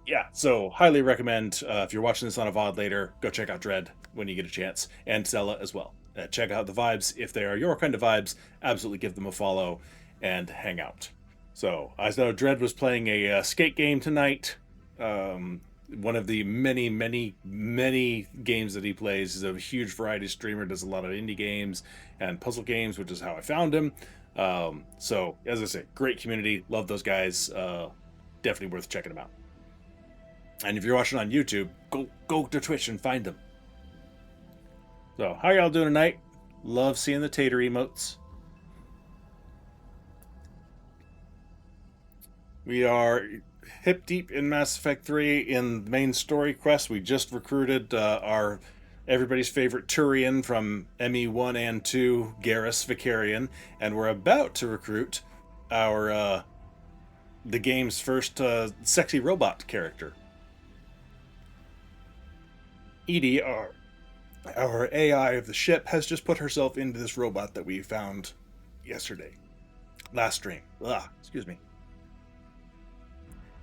yeah, so highly recommend if you're watching this on a VOD later, go check out Dread when you get a chance, and Sella as well. Check out the vibes. If they are your kind of vibes, absolutely give them a follow and hang out. So, I know Dread was playing a skate game tonight. One of the many games that he plays. He's a huge variety streamer, does a lot of indie games and puzzle games, which is how I found him. So, as I say, great community. Love those guys. Definitely worth checking them out. And if you're watching on YouTube, go to Twitch and find them. So, how y'all doing tonight? Love seeing the tater emotes. We are hip deep in Mass Effect 3 in the main story quest. We just recruited our everybody's favorite Turian from ME1 and 2, Garrus Vicarian, and we're about to recruit our the game's first sexy robot character. Edie, our AI of the ship, has just put herself into this robot that we found yesterday. Last stream. Excuse me.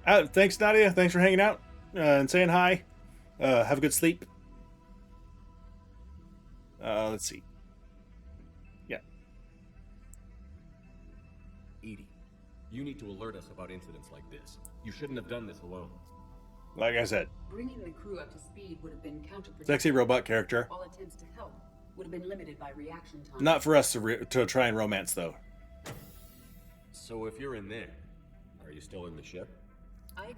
Thanks, Nadia. Thanks for hanging out and saying hi. Have a good sleep. Let's see. Yeah. Edie, you need to alert us about incidents like this. You shouldn't have done this alone. Like I said. Bringing the crew up to speed would have been counterproductive. Sexy robot character. All attempts to help would have been limited by reaction time. Not for us to try and romance, though. So if you're in there, are you still in the ship?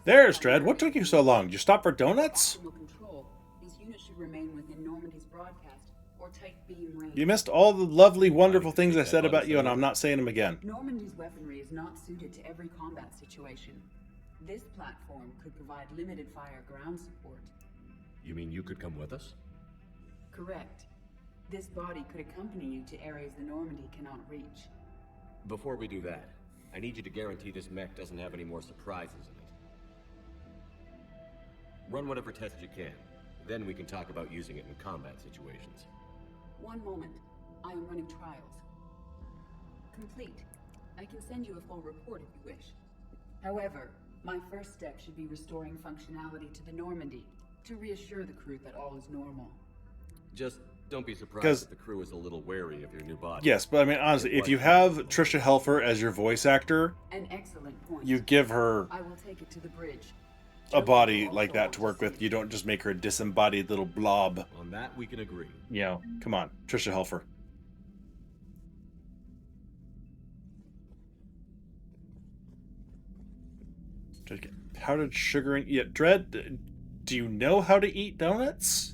There's Dread. What took you so long? Did you stop for donuts? Control. These units should remain within Normandy's broadcast or tight beam range. You missed all the lovely, wonderful things I said about you, and I'm not saying them again. Normandy's weaponry is not suited to every combat situation. This platform could provide limited fire ground support. You mean you could come with us? Correct. This body could accompany you to areas the Normandy cannot reach. Before we do that, I need you to guarantee this mech doesn't have any more surprises in it. Run whatever tests you can. Then we can talk about using it in combat situations. One moment. I am running trials. Complete. I can send you a full report if you wish. However, my first step should be restoring functionality to the Normandy to reassure the crew that all is normal. Just don't be surprised if the crew is a little wary of your new body. Yes, but I mean, honestly, if you have Trisha Helfer as your voice actor, an excellent point. You give her I will take it to the bridge. A body like that to work with. You don't just make her a disembodied little blob. On that, we can agree. You know, come on, Trisha Helfer. How did sugar and Dread? Do you know how to eat donuts?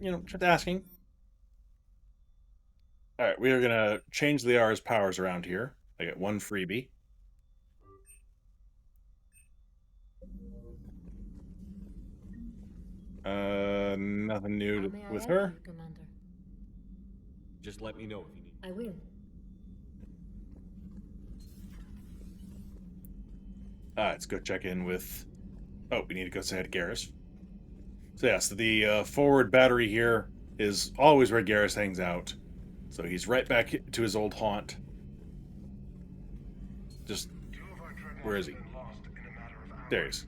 You know, just asking. All right, we are gonna change the R's powers around here. I get one freebie. Nothing new with her. Commander? Just let me know if you need. I will. Let's go check in with... Oh, we need to go say hi to Garrus. So yes, the forward battery here is always where Garrus hangs out. So he's right back to his old haunt. Just, where is he? There he is.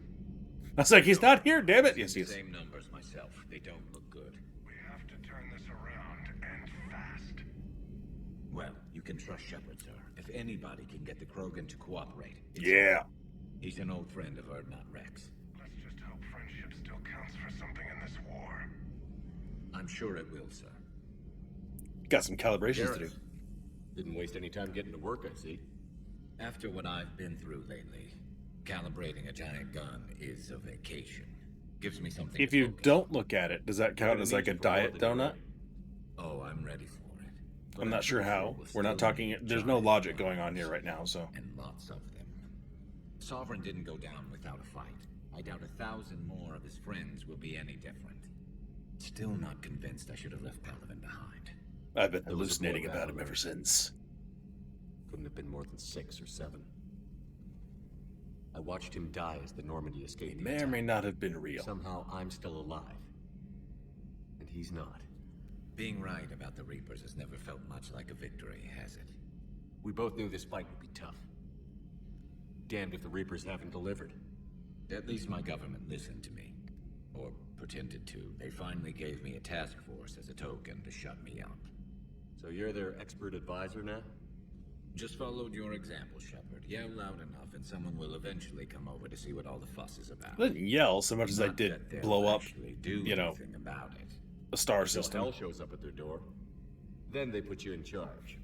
I was like, he's not here, damn it. Yes, he is. Same numbers myself. They don't look good. We have to turn this around, and fast. Well, you can trust Shepard, sir. If anybody can get the Krogan to cooperate, it's Yeah. him. He's an old friend of Erdnot Rex. Let's just hope friendship still counts for something in this war. I'm sure it will, sir. Got some calibrations to do. Garrus. Didn't waste any time getting to work, I see. After what I've been through lately, calibrating a giant gun is a vacation. Gives me something If to you focus don't look at it, does that count as like a diet donut? Oh, I'm ready for it. I'm not sure how. We're not talking. There's no logic going on here right now, so. And lots of them. Sovereign didn't go down without a fight. I doubt 1,000 more of his friends will be any different. Still not convinced I should have left Paladin behind. I've been hallucinating about him ever since. Couldn't have been more than 6 or 7. I watched him die as the Normandy escaped. He may or may not have been real. Somehow I'm still alive. And he's not. Being right about the Reapers has never felt much like a victory, has it? We both knew this fight would be tough. Damned if the Reapers haven't delivered. At least my government listened to me. Or pretended to. They finally gave me a task force as a token to shut me up. So you're their expert advisor now? Just followed your example, Shepard. Yell loud enough and someone will eventually come over to see what all the fuss is about. I didn't yell so much as I Not did that they'll blow up, actually do you know, anything about it. a star Until system. hell shows up at their door. Then they put you in charge.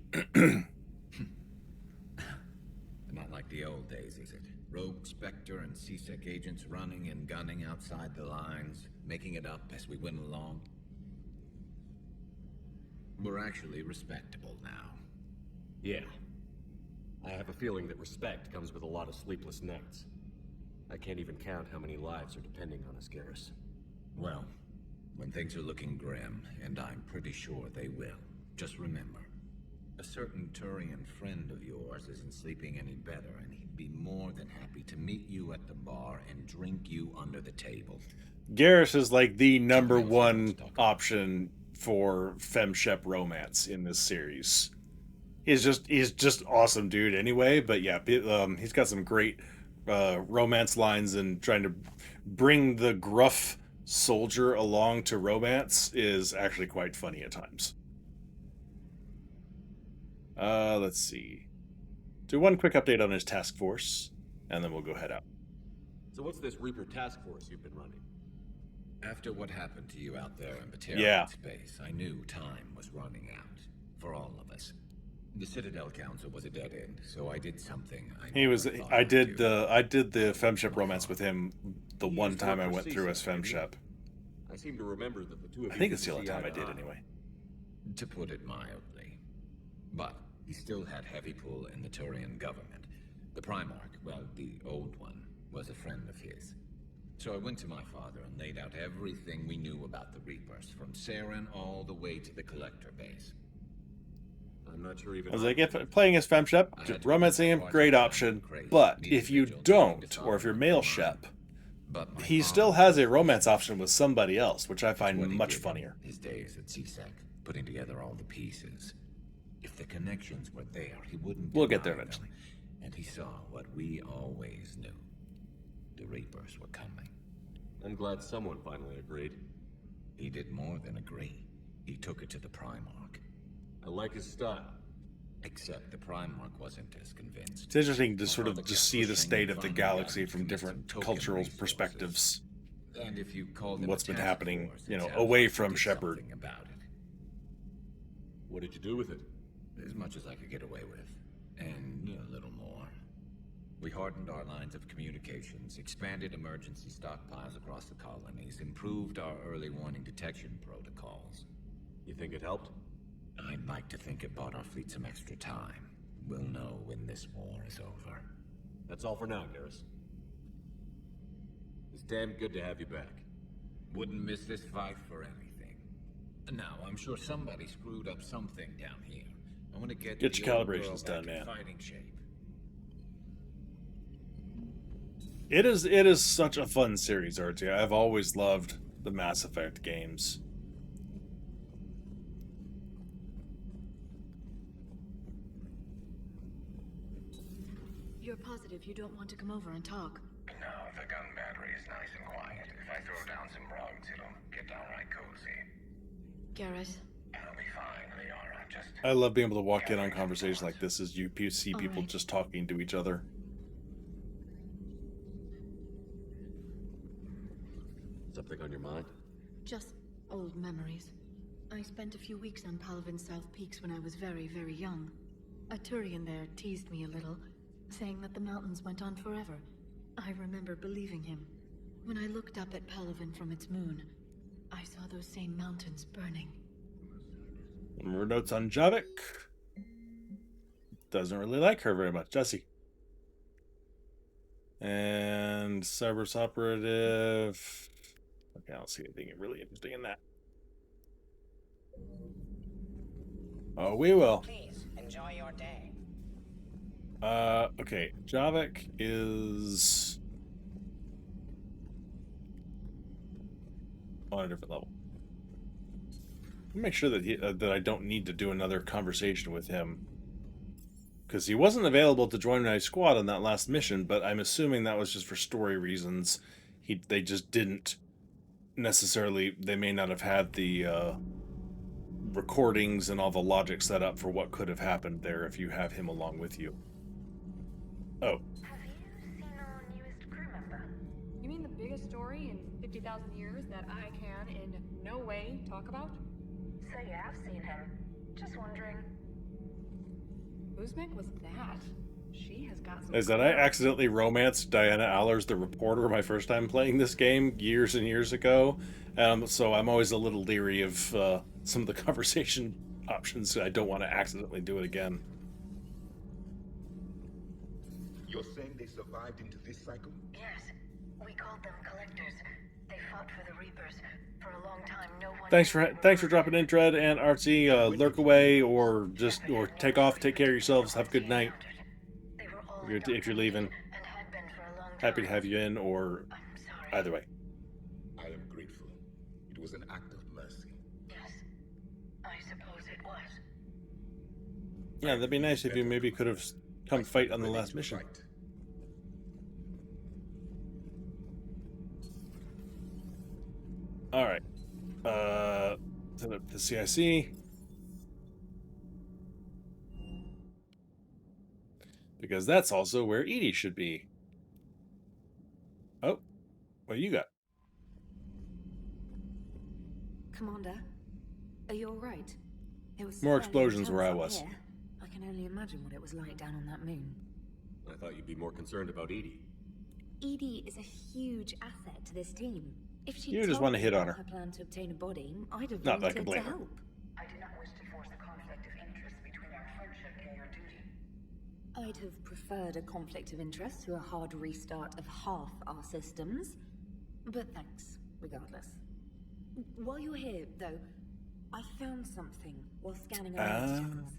Not like the old days, is it? Rogue Spectre and C-Sec agents running and gunning outside the lines, making it up as we went along. We're actually respectable now. Yeah. I have a feeling that respect comes with a lot of sleepless nights. I can't even count how many lives are depending on us, Garrus. Well, when things are looking grim, and I'm pretty sure they will, just remember, a certain Turian friend of yours isn't sleeping any better, and he'd be more than happy to meet you at the bar and drink you under the table. Garrus is like the #1 option for femshep romance in this series. He's just awesome dude anyway, but yeah, he's got some great romance lines, and trying to bring the gruff soldier along to romance is actually quite funny at times. Let's see. Do one quick update on his task force, and then we'll go head out. So what's this Reaper task force you've been running? After what happened to you out there in Yeah. space, I knew time was running out for all of us. The Citadel Council was a dead end, so I did something. I did the femshep romance with him the one time I went through as femshep. I seem to remember that the two of you I think it's didn't the only see time I eye to did eye. anyway. To put it mildly. But he still had heavy pull in the Turian government. The Primarch, well, the old one, was a friend of his. So I went to my father and laid out everything we knew about the Reapers, from Saren all the way to the Collector base. I'm not sure even. I was like, if playing as femshep, romancing him, great option. But if you don't, or if you're male shep, he still has a romance option with somebody else, which I find much funnier. His days at C-Sec, putting together all the pieces. If the connections were there, he wouldn't. We'll get there deny them. eventually. And he saw what we always knew. The Reapers were coming. I'm glad someone finally agreed. He did more than agree. He took it to the Primarch. I like his style. Except the Primarch wasn't as convinced. It's interesting to sort of just see the state of the galaxy from different cultural perspectives. And if you called what's been happening, away from Shepard. About it. What did you do with it? As much as I could get away with. And a little more. We hardened our lines of communications, expanded emergency stockpiles across the colonies, improved our early warning detection protocols. You think it helped? I'd like to think it bought our fleet some extra time. We'll know when this war is over. That's all for now, Garrus. It's damn good to have you back. Wouldn't miss this fight for anything. Now, I'm sure somebody screwed up something down here. I want to get your the old girl calibrations done, back in man. Fighting shape. It is such a fun series, RT. I've always loved the Mass Effect games. You're positive you don't want to come over and talk? No, the gun battery is nice and quiet. If I throw down some rugs, it'll get downright cozy. Garrus? I'll be fine, Liara. Just... I love being able to walk in on conversations like this as you see people just talking to each other. Something on your mind? Just old memories. I spent a few weeks on Palvin's South Peaks when I was very, very young. A Turian there teased me a little, saying that the mountains went on forever. I remember believing him. When I looked up at Palvin from its moon, I saw those same mountains burning. More notes on Javik. Doesn't really like her very much, does he? And Cerberus Operative. Okay, I don't see anything really interesting in that. Oh, we will. Please enjoy your day. Okay, Javik is on a different level. Make sure that that I don't need to do another conversation with him, because he wasn't available to join my squad on that last mission. But I'm assuming that was just for story reasons. They just didn't necessarily. They may not have had the recordings and all the logic set up for what could have happened there if you have him along with you. Oh. Have you seen our newest crew member? You mean the biggest story in 50,000 years that I can in no way talk about? So you have seen him. Just wondering. Uzmek was that? She has got some... Is that I accidentally romanced Diana Allers, the reporter, my first time playing this game years and years ago. So I'm always a little leery of some of the conversation options. I don't want to accidentally do it again. You're saying they survived into this cycle? Yes. We called them collectors. They fought for the Reapers. For a long time, no one... Thanks for dropping in, Dread and Artsy. Lurk away or take off. Take care of yourselves. Have a good night. If you're leaving, happy to have you in, or either way. I am grateful. It was an act of mercy. Yes, I suppose it was. Yeah, that'd be nice if you maybe could have come fight on the last mission. All right. Set up the CIC. Because that's also where Edie should be. Oh, what do you got? Commander, are you all right? It was More fairly explosions where I intense was. up here. I can only imagine what it was like down on that moon. I thought you'd be more concerned about Edie. Edie is a huge asset to this team. If she You just want to hit on her. her plan to obtain a body, I'd have Not that I can volunteered blame to her. help. I do not wish to force a conflict of interest between our friendship and your duty. I'd have preferred a conflict of interest to a hard restart of half our systems. But thanks, regardless. While you're here, though, I found something while scanning around the channels.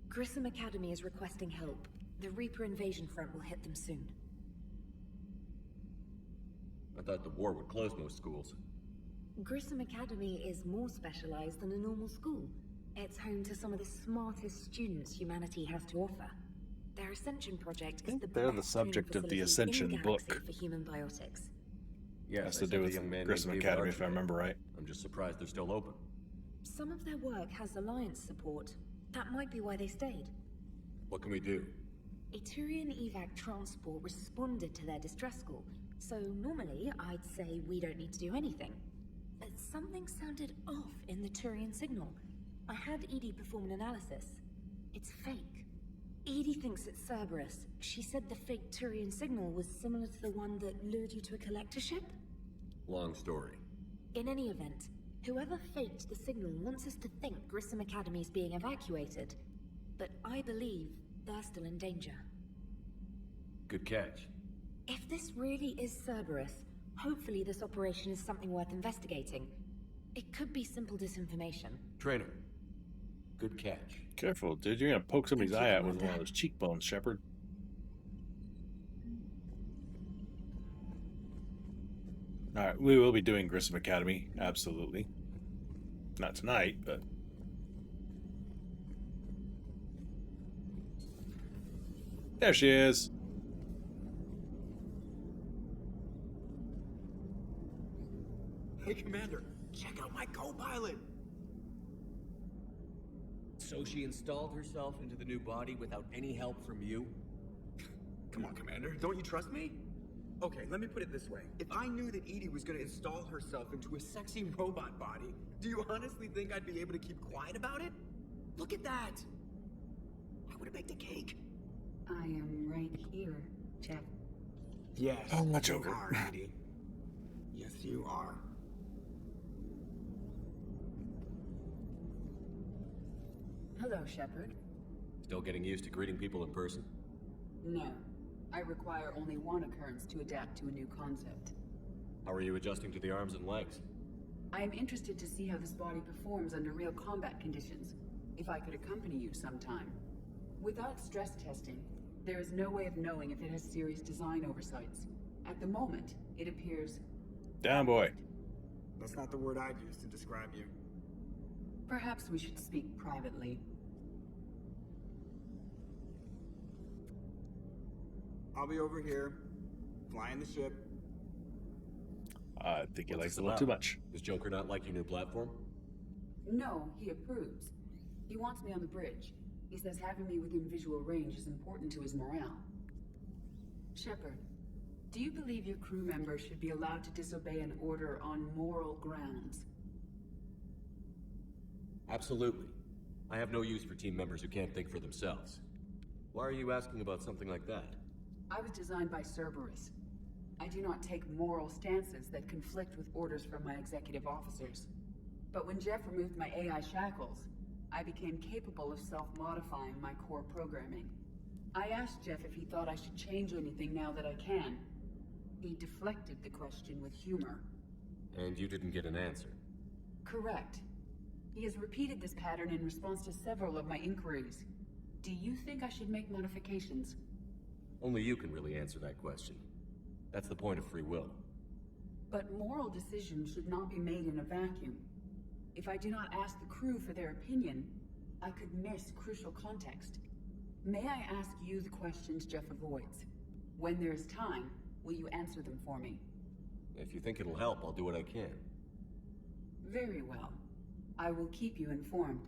Grissom Academy is requesting help. The Reaper invasion front will hit them soon. I thought the war would close most schools. Grissom Academy is more specialized than a normal school. It's home to some of the smartest students humanity has to offer. Their Ascension project is the they're the best subject training of the facility in Ascension the book. galaxy for human biotics. Yes, Has to do with Grissom Academy, if I remember right. I'm just surprised they're still open. Some of their work has Alliance support. That might be why they stayed. What can we do? A Turian evac transport responded to their distress call, so normally I'd say we don't need to do anything. But something sounded off in the Turian signal. I had Edie perform an analysis. It's fake. Edie thinks it's Cerberus. She said the fake Turian signal was similar to the one that lured you to a collector ship? Long story. In any event, whoever faked the signal wants us to think Grissom Academy is being evacuated. But I believe they're still in danger. Good catch. If this really is Cerberus, hopefully this operation is something worth investigating. It could be simple disinformation. Trainer. Good catch. Careful, dude. You're going to poke somebody's eye out with one of those cheekbones, Shepard. Alright, we will be doing Grissom Academy. Absolutely. Not tonight, but... There she is. Hey, Commander, check out my co-pilot! So she installed herself into the new body without any help from you? Come on, Commander, don't you trust me? Okay, let me put it this way. If I knew that Edie was gonna install herself into a sexy robot body, do you honestly think I'd be able to keep quiet about it? Look at that! I would've baked a cake. I am right here, Jeff. Yes, Oh, much you over. are, Edie. Yes, you are. Hello, Shepard. Still getting used to greeting people in person? No. I require only one occurrence to adapt to a new concept. How are you adjusting to the arms and legs? I am interested to see how this body performs under real combat conditions. If I could accompany you sometime. Without stress testing, there is no way of knowing if it has serious design oversights. At the moment, it appears... Down, boy. That's not the word I'd use to describe you. Perhaps we should speak privately. I'll be over here, flying the ship. I think he likes What's it this a little about? too much. Does Joker not like your new platform? No, he approves. He wants me on the bridge. He says having me within visual range is important to his morale. Shepard, do you believe your crew members should be allowed to disobey an order on moral grounds? Absolutely. I have no use for team members who can't think for themselves. Why are you asking about something like that? I was designed by Cerberus. I do not take moral stances that conflict with orders from my executive officers. But when Jeff removed my AI shackles, I became capable of self-modifying my core programming. I asked Jeff if he thought I should change anything now that I can. He deflected the question with humor. And you didn't get an answer? Correct. He has repeated this pattern in response to several of my inquiries. Do you think I should make modifications? Only you can really answer that question. That's the point of free will. But moral decisions should not be made in a vacuum. If I do not ask the crew for their opinion, I could miss crucial context. May I ask you the questions Jeff avoids? When there is time, will you answer them for me? If you think it'll help, I'll do what I can. Very well. I will keep you informed.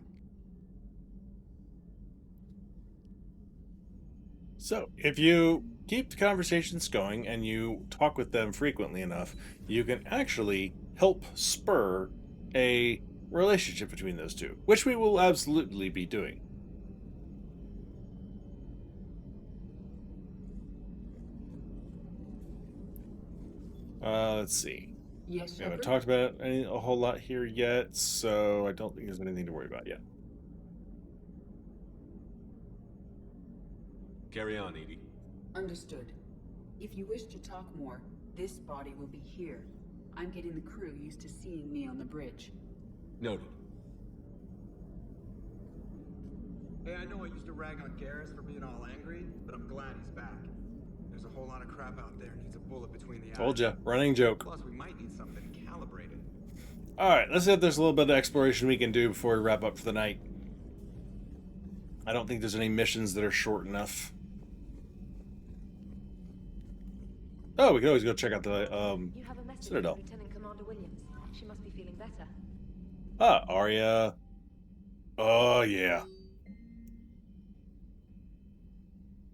So, if you keep the conversations going and you talk with them frequently enough, you can actually help spur a relationship between those two, which we will absolutely be doing. Let's see. Yes, We haven't Shepard? talked about a whole lot here yet, so I don't think there's anything to worry about yet. Carry on, Edie. Understood. If you wish to talk more, this body will be here. I'm getting the crew used to seeing me on the bridge. Noted. Hey, I know I used to rag on Garrus for being all angry, but I'm glad he's back. There's a whole lot of crap out there needs a bullet between the eyes. Told ya, running joke. Plus, we might need something calibrated. Alright, let's see if there's a little bit of exploration we can do before we wrap up for the night. I don't think there's any missions that are short enough. Oh, we could always go check out the You have a message Citadel. from Lieutenant Commander Williams. She must be feeling better. Ah, Arya. Oh, yeah.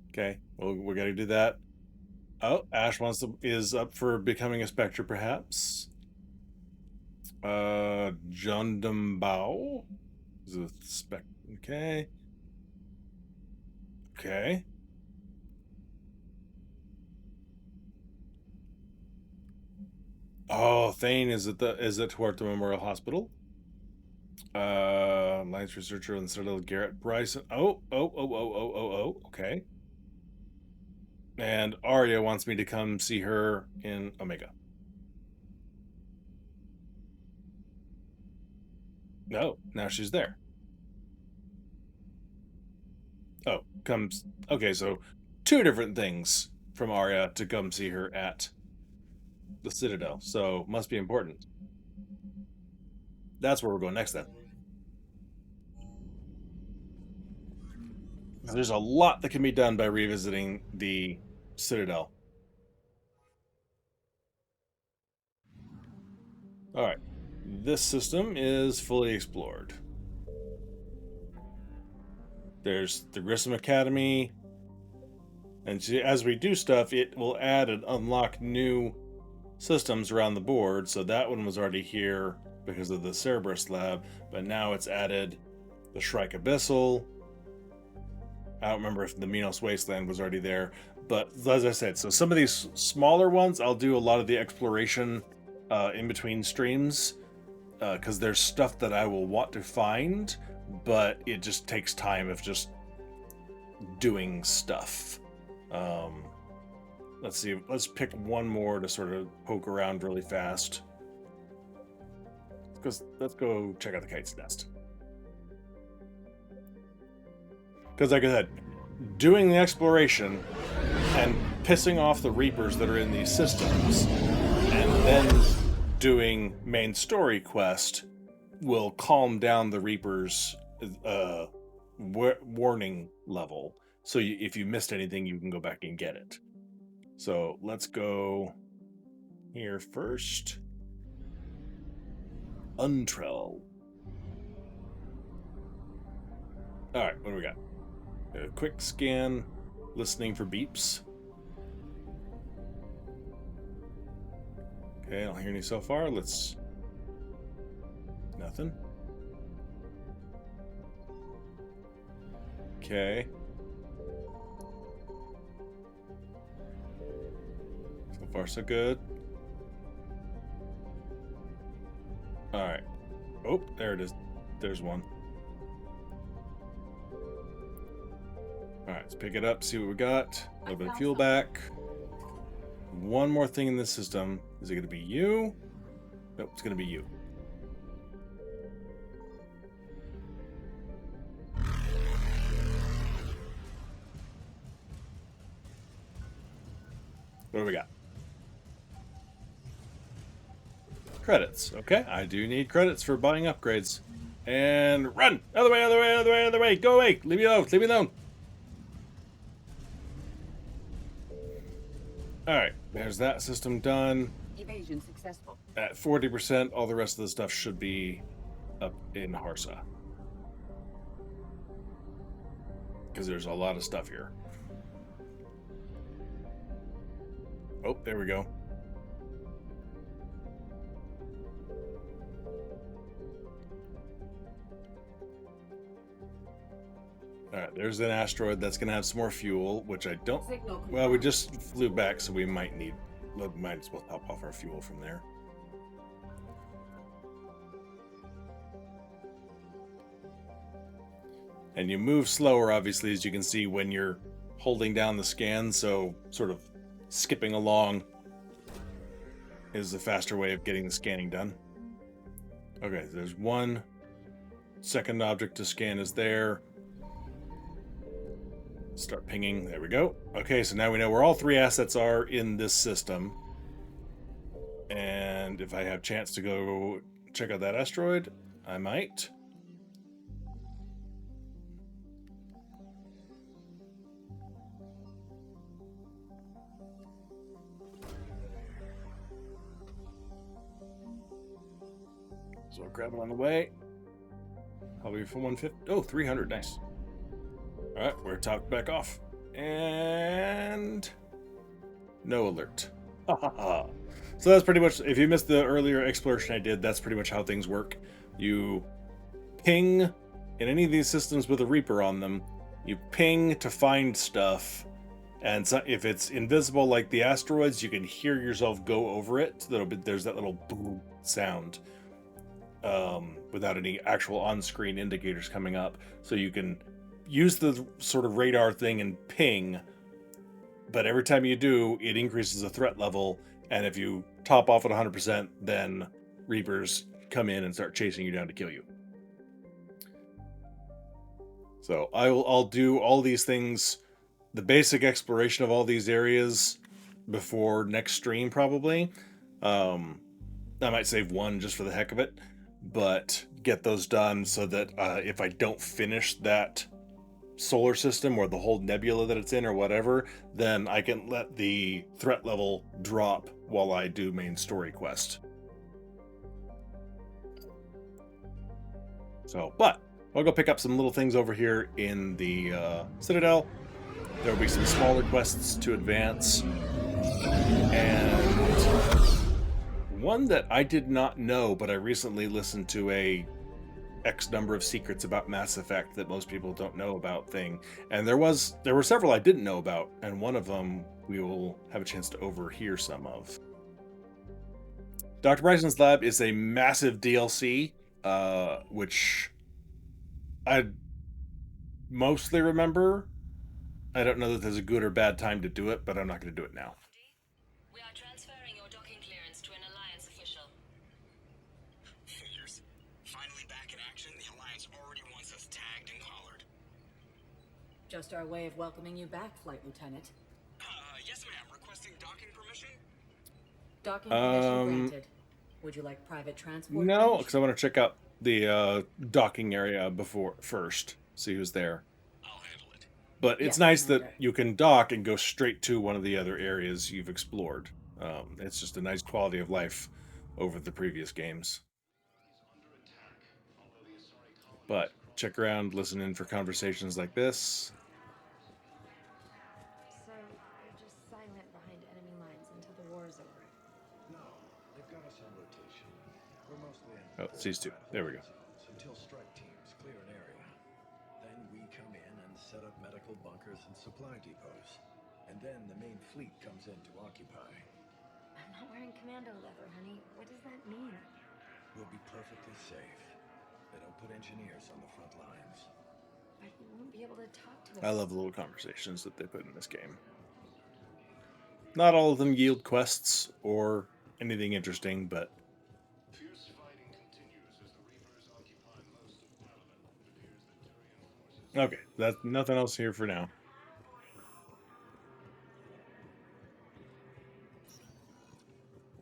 Okay, well, we're gonna do that. Oh, Ash is up for becoming a Spectre, perhaps. Jundambao is a Spectre. Okay. Okay. Oh, Thane is at Huerta Memorial Hospital. Alliance researcher on the Citadel, Garrett Bryson. Oh. Okay. And Arya wants me to come see her in Omega. No, now she's there. Oh, comes. Okay, so 2 different things from Arya to come see her at the Citadel. So must be important. That's where we're going next then. There's a lot that can be done by revisiting the Citadel. All right. This system is fully explored. There's the Grissom Academy. And as we do stuff, it will add and unlock new systems around the board. So that one was already here because of the Cerberus lab, but now it's added the Shrike Abyssal. I don't remember if the Minos Wasteland was already there, but as I said, so some of these smaller ones, I'll do a lot of the exploration in between streams because there's stuff that I will want to find, but it just takes time of just doing stuff. Let's see, let's pick one more to sort of poke around really fast. Let's go check out the Kite's Nest. Because like I said, doing the exploration and pissing off the Reapers that are in these systems, and then doing main story quest will calm down the Reapers' warning level. So if you missed anything, you can go back and get it. So let's go here first. Untrell. Alright, what do we got? A quick scan, listening for beeps. Okay, I don't hear any so far. Let's... Nothing. Okay. So far, so good. Alright. Oh, there it is. There's one. Alright, let's pick it up, see what we got. A little bit of fuel back. One more thing in this system. Is it going to be you? Nope, it's going to be you. What do we got? Credits. Okay, I do need credits for buying upgrades. And run! Other way, other way, other way, other way! Go away! Leave me alone! Leave me alone! Alright, there's that system done. Evasion successful. At 40%, all the rest of the stuff should be up in Huerta. Because there's a lot of stuff here. Oh, there we go. Alright, there's an asteroid that's going to have some more fuel, which I don't... Well, we just flew back, so we might need... Might as well top off our fuel from there. And you move slower, obviously, as you can see when you're holding down the scan, so sort of skipping along is the faster way of getting the scanning done. Okay, there's one second object to scan is there. Start pinging. There we go. Okay, so now we know where all three assets are in this system. And if I have a chance to go check out that asteroid, I might. So I'll grab it on the way. Probably for 150. Oh, 300. Nice. Alright, we're topped back off. And no alert. So that's pretty much, if you missed the earlier exploration I did, that's pretty much how things work. You ping in any of these systems with a Reaper on them, you ping to find stuff, and so if it's invisible like the asteroids, you can hear yourself go over it. There's that little boom sound without any actual on-screen indicators coming up. So you can use the sort of radar thing and ping, but every time you do, it increases the threat level, and if you top off at 100%, then Reapers come in and start chasing you down to kill you. So I'll do all these things, the basic exploration of all these areas before next stream probably. I might save one just for the heck of it, but get those done so that if I don't finish that solar system or the whole nebula that it's in or whatever, then I can let the threat level drop while I do main story quest. So, but I'll go pick up some little things over here in the Citadel. There'll be some smaller quests to advance. And one that I did not know, but I recently listened to a X number of secrets about Mass Effect that most people don't know about thing. And there were several I didn't know about, and one of them we will have a chance to overhear some of. Dr. Bryson's Lab is a massive DLC, which I mostly remember. I don't know that there's a good or bad time to do it, but I'm not going to do it now. We are transferring your docking clearance to an Alliance official. Figures. Finally back in action, the Alliance already wants us tagged and collared. Just our way of welcoming you back, Flight Lieutenant. Yes ma'am, requesting docking permission? Docking permission granted. Would you like private transport? No, because I want to check out the docking area first. See who's there. I'll handle it. But it's nice that you can dock and go straight to one of the other areas you've explored. It's just a nice quality of life over the previous games. But check around, listen in for conversations like this. So you're just silent behind enemy lines until the war is over? No, they've got us on rotation. We're mostly Oh, it's these two. There we go. Until strike teams clear an area. Then we come in and set up medical bunkers and supply depots. And then the main fleet comes in to occupy. I'm not wearing commando leather, honey. What does that mean? We'll be perfectly safe. They don't put engineers on the front lines. But you won't be able to talk to us. I love the little conversations that they put in this game. Not all of them yield quests or anything interesting, but okay, that's nothing else here for now.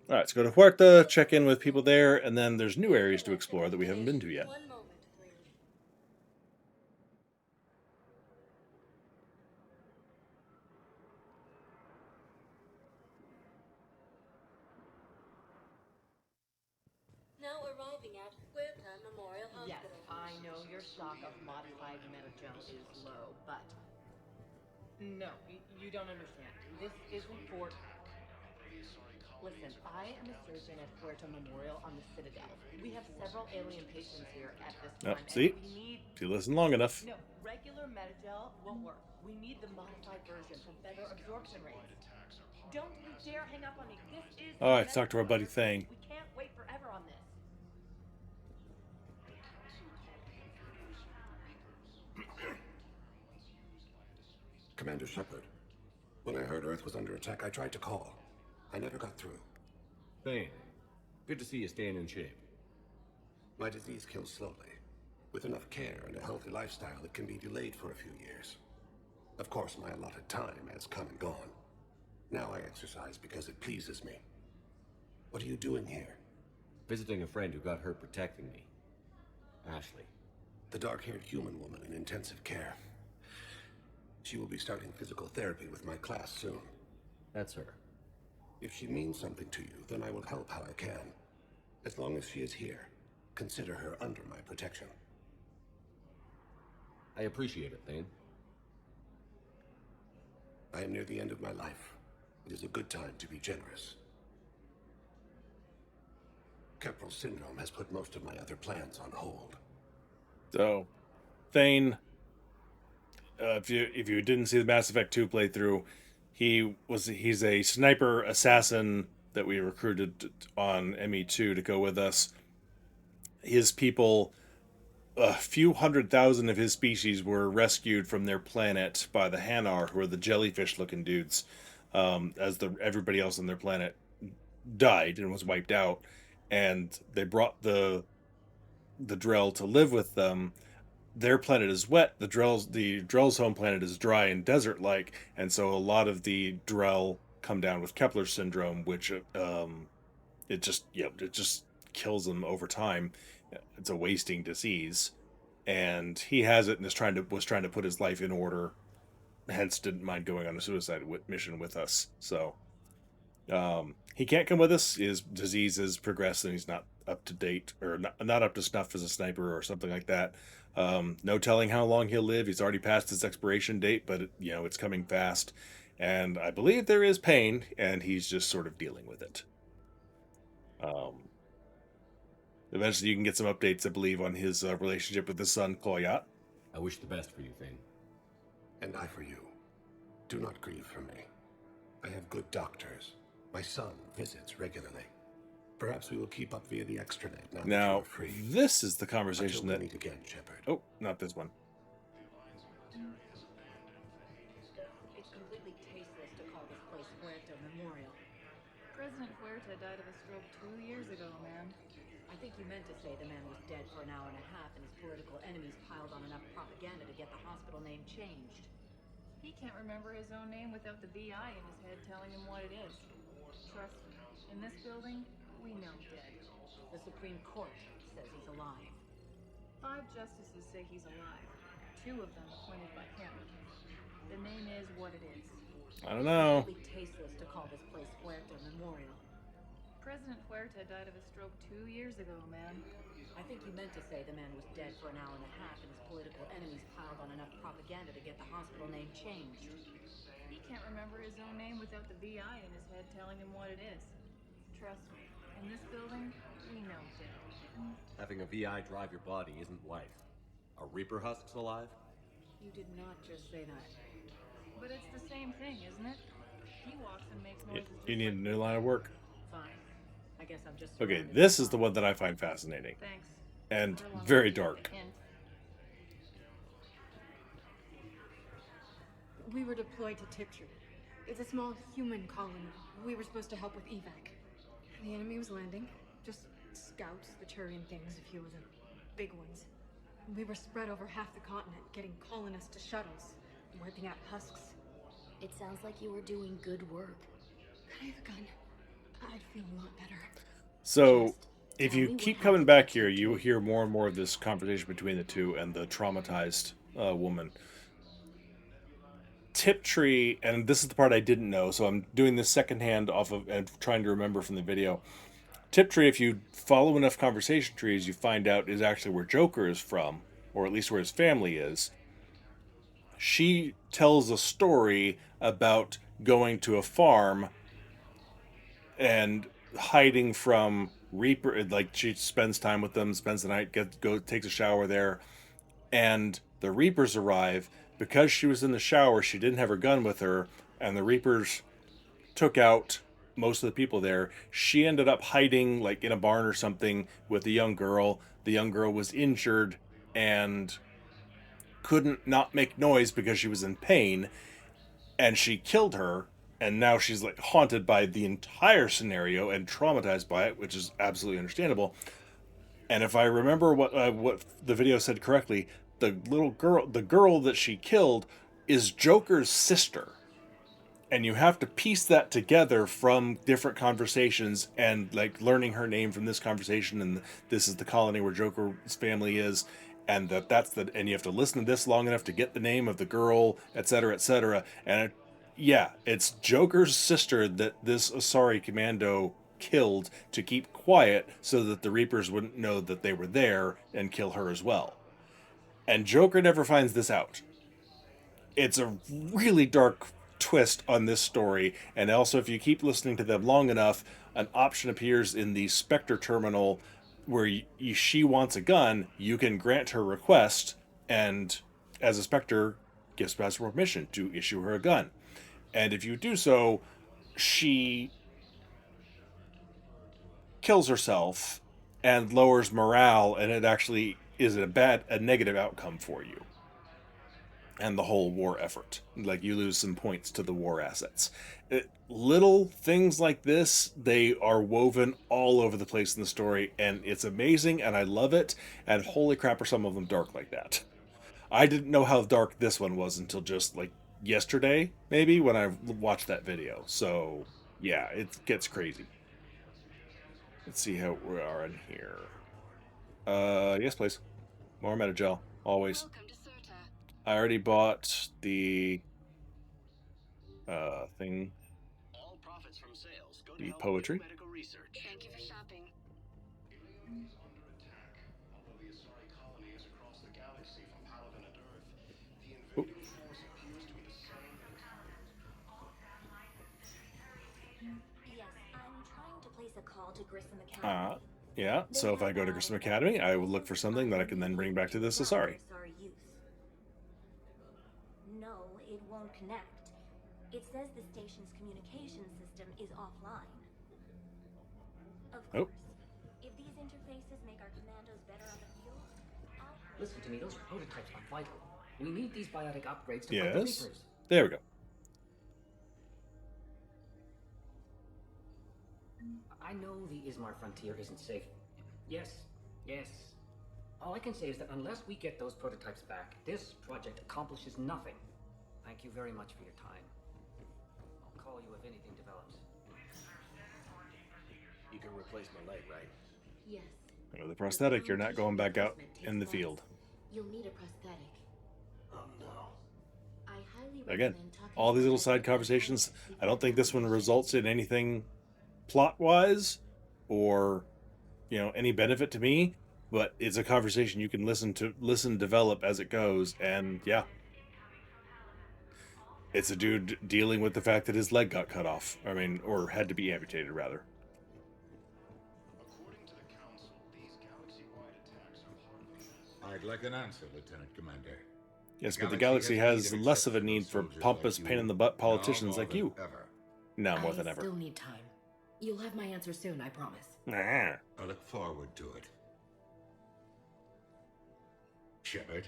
All right, let's go to Huerta, check in with people there, and then there's new areas to explore that we haven't been to yet. Now arriving at Huerta Memorial Hospital. Yes, I know your stock of modified metagel is low, but no, you don't understand. This isn't for... Listen, I am a surgeon at Huerta Memorial on the Citadel. We have several alien patients here at this time. See? And we need... If you listen long enough. No, regular metagel won't work. We need the modified version for better absorption rates. Don't you dare hang up on me. This is... All right, let's talk to our buddy Thane. We can't wait forever on this. Commander Shepard, when I heard Earth was under attack, I tried to call. I never got through. Thane, good to see you staying in shape. My disease kills slowly. With enough care and a healthy lifestyle, it can be delayed for a few years. Of course, my allotted time has come and gone. Now I exercise because it pleases me. What are you doing here? Visiting a friend who got hurt protecting me. Ashley. The dark-haired human woman in intensive care. She will be starting physical therapy with my class soon. That's her. If she means something to you, then I will help how I can. As long as she is here, consider her under my protection. I appreciate it, Thane. I am near the end of my life. It is a good time to be generous. Kepral syndrome has put most of my other plans on hold. So, Thane, if you didn't see the Mass Effect 2 playthrough, he's a sniper assassin that we recruited on ME2 to go with us. His people, a few 100,000 of his species were rescued from their planet by the Hanar, who are the jellyfish-looking dudes, as everybody else on their planet died and was wiped out. And they brought the Drell to live with them. Their planet is wet. The Drell's home planet is dry and desert-like, and so a lot of the Drell come down with Kepler syndrome, which it just kills them over time. It's a wasting disease, and he has it and was trying to put his life in order. Hence, didn't mind going on a suicide mission with us. So he can't come with us. His disease has progressed, and he's not up to date, or not up to snuff as a sniper or something like that. No telling how long he'll live. He's already passed his expiration date, but it's coming fast, and I believe there is pain, and he's just sort of dealing with it. Eventually, you can get some updates, I believe, on his relationship with his son, Koyat. I wish the best for you, Thane. And I for you. Do not grieve for me. I have good doctors. My son visits regularly. Perhaps we will keep up via the extranet now that Now, you're free. this is the conversation Until that... we meet again, Shepard. Oh, not this one. It's completely tasteless to call this place Huerta Memorial. President Huerta died of a stroke 2 years ago, ma'am. I think you meant to say the man was dead for an hour and a half and his political enemies piled on enough propaganda to get the hospital name changed. He can't remember his own name without the VI in his head telling him what it is. Trust me, in this building, we know dead. The Supreme Court says he's alive. 5 justices say he's alive. 2 of them appointed by him. The name is what it is. I don't know. It's completely tasteless to call this place Huerta Memorial. President Huerta died of a stroke 2 years ago, ma'am. I think you meant to say the man was dead for an hour and a half and his political enemies piled on enough propaganda to get the hospital name changed. He can't remember his own name without the VI in his head telling him what it is. Trust me, in this building, we know dead. Having a VI drive your body isn't life. Are Reaper husks alive? You did not just say that. But it's the same thing, isn't it? He walks and makes noises. You need a new line of work. Fine. I guess I'm just... Okay, this is the one that I find fascinating. Thanks. And very dark. We were deployed to Tiptree. It's a small human colony. We were supposed to help with evac. The enemy was landing. Just scouts, the Turian things, a few of the big ones. We were spread over half the continent, getting colonists to shuttles, wiping out husks. It sounds like you were doing good work. Could I have a gun? I'd feel a lot better. So, if you keep coming back here, you hear more and more of this conversation between the two and the traumatized woman. Tiptree, and this is the part I didn't know, so I'm doing this secondhand off of and trying to remember from the video. Tiptree, if you follow enough conversation trees, you find out is actually where Joker is from, or at least where his family is. She tells a story about going to a farm and hiding from Reaper, like she spends time with them, spends the night, takes a shower there, and the Reapers arrive. Because she was in the shower, she didn't have her gun with her, and the Reapers took out most of the people there. She ended up hiding, like, in a barn or something with a young girl. The young girl was injured and couldn't not make noise because she was in pain, and she killed her, and now she's, like, haunted by the entire scenario and traumatized by it, which is absolutely understandable. And if I remember what the video said correctly, the girl that she killed is Joker's sister. And you have to piece that together from different conversations and like learning her name from this conversation, and this is the colony where Joker's family is, and and you have to listen to this long enough to get the name of the girl, etc., etc. And it's Joker's sister that this Asari commando killed to keep quiet so that the Reapers wouldn't know that they were there and kill her as well. And Joker never finds this out. It's a really dark twist on this story, and also if you keep listening to them long enough, an option appears in the Spectre terminal where she wants a gun. You can grant her request, and as a Spectre, gives her permission to issue her a gun. And if you do so, she kills herself and lowers morale, and it actually is a negative outcome for you and the whole war effort. Like, you lose some points to the war assets. Little things like this, they are woven all over the place in the story, and it's amazing, and I love it, and holy crap are some of them dark like that. I didn't know how dark this one was until just like yesterday, maybe, when I watched that video. So yeah, it gets crazy. Let's see how we are in here. Yes, please. More metagel, always. I already bought the thing. All profits from sales go to The help poetry. medical research. Thank you for shopping. place a call to Grissom Academy. Yeah, so if I go to Grissom Academy, I will look for something that I can then bring back to the Asari. No, it won't connect. It says the station's communication system is offline. Of course, if these interfaces make our commandos better on the field, Listen to me, those prototypes are vital. We need these biotic upgrades to fight the Yes. Reapers. There we go. I know the Ismar frontier isn't safe. Yes. All I can say is that unless we get those prototypes back, this project accomplishes nothing. Thank you very much for your time. I'll call you if anything develops. You can replace my leg, right? Yes. With a prosthetic, you're not going back out in the field. You'll need a prosthetic. Oh no. I highly Again, recommend talking all these little side conversations, I don't think this one results in anything plot-wise or, any benefit to me, but it's a conversation you can listen, develop as it goes, and yeah. It's a dude dealing with the fact that his leg got cut off. Or had to be amputated, rather. I'd like an answer, Lieutenant Commander. Yes, but the galaxy has less of a need for pompous, pain-in-the-butt politicians like you. Now more than ever. I still need time. You'll have my answer soon, I promise. I look forward to it. Shepard?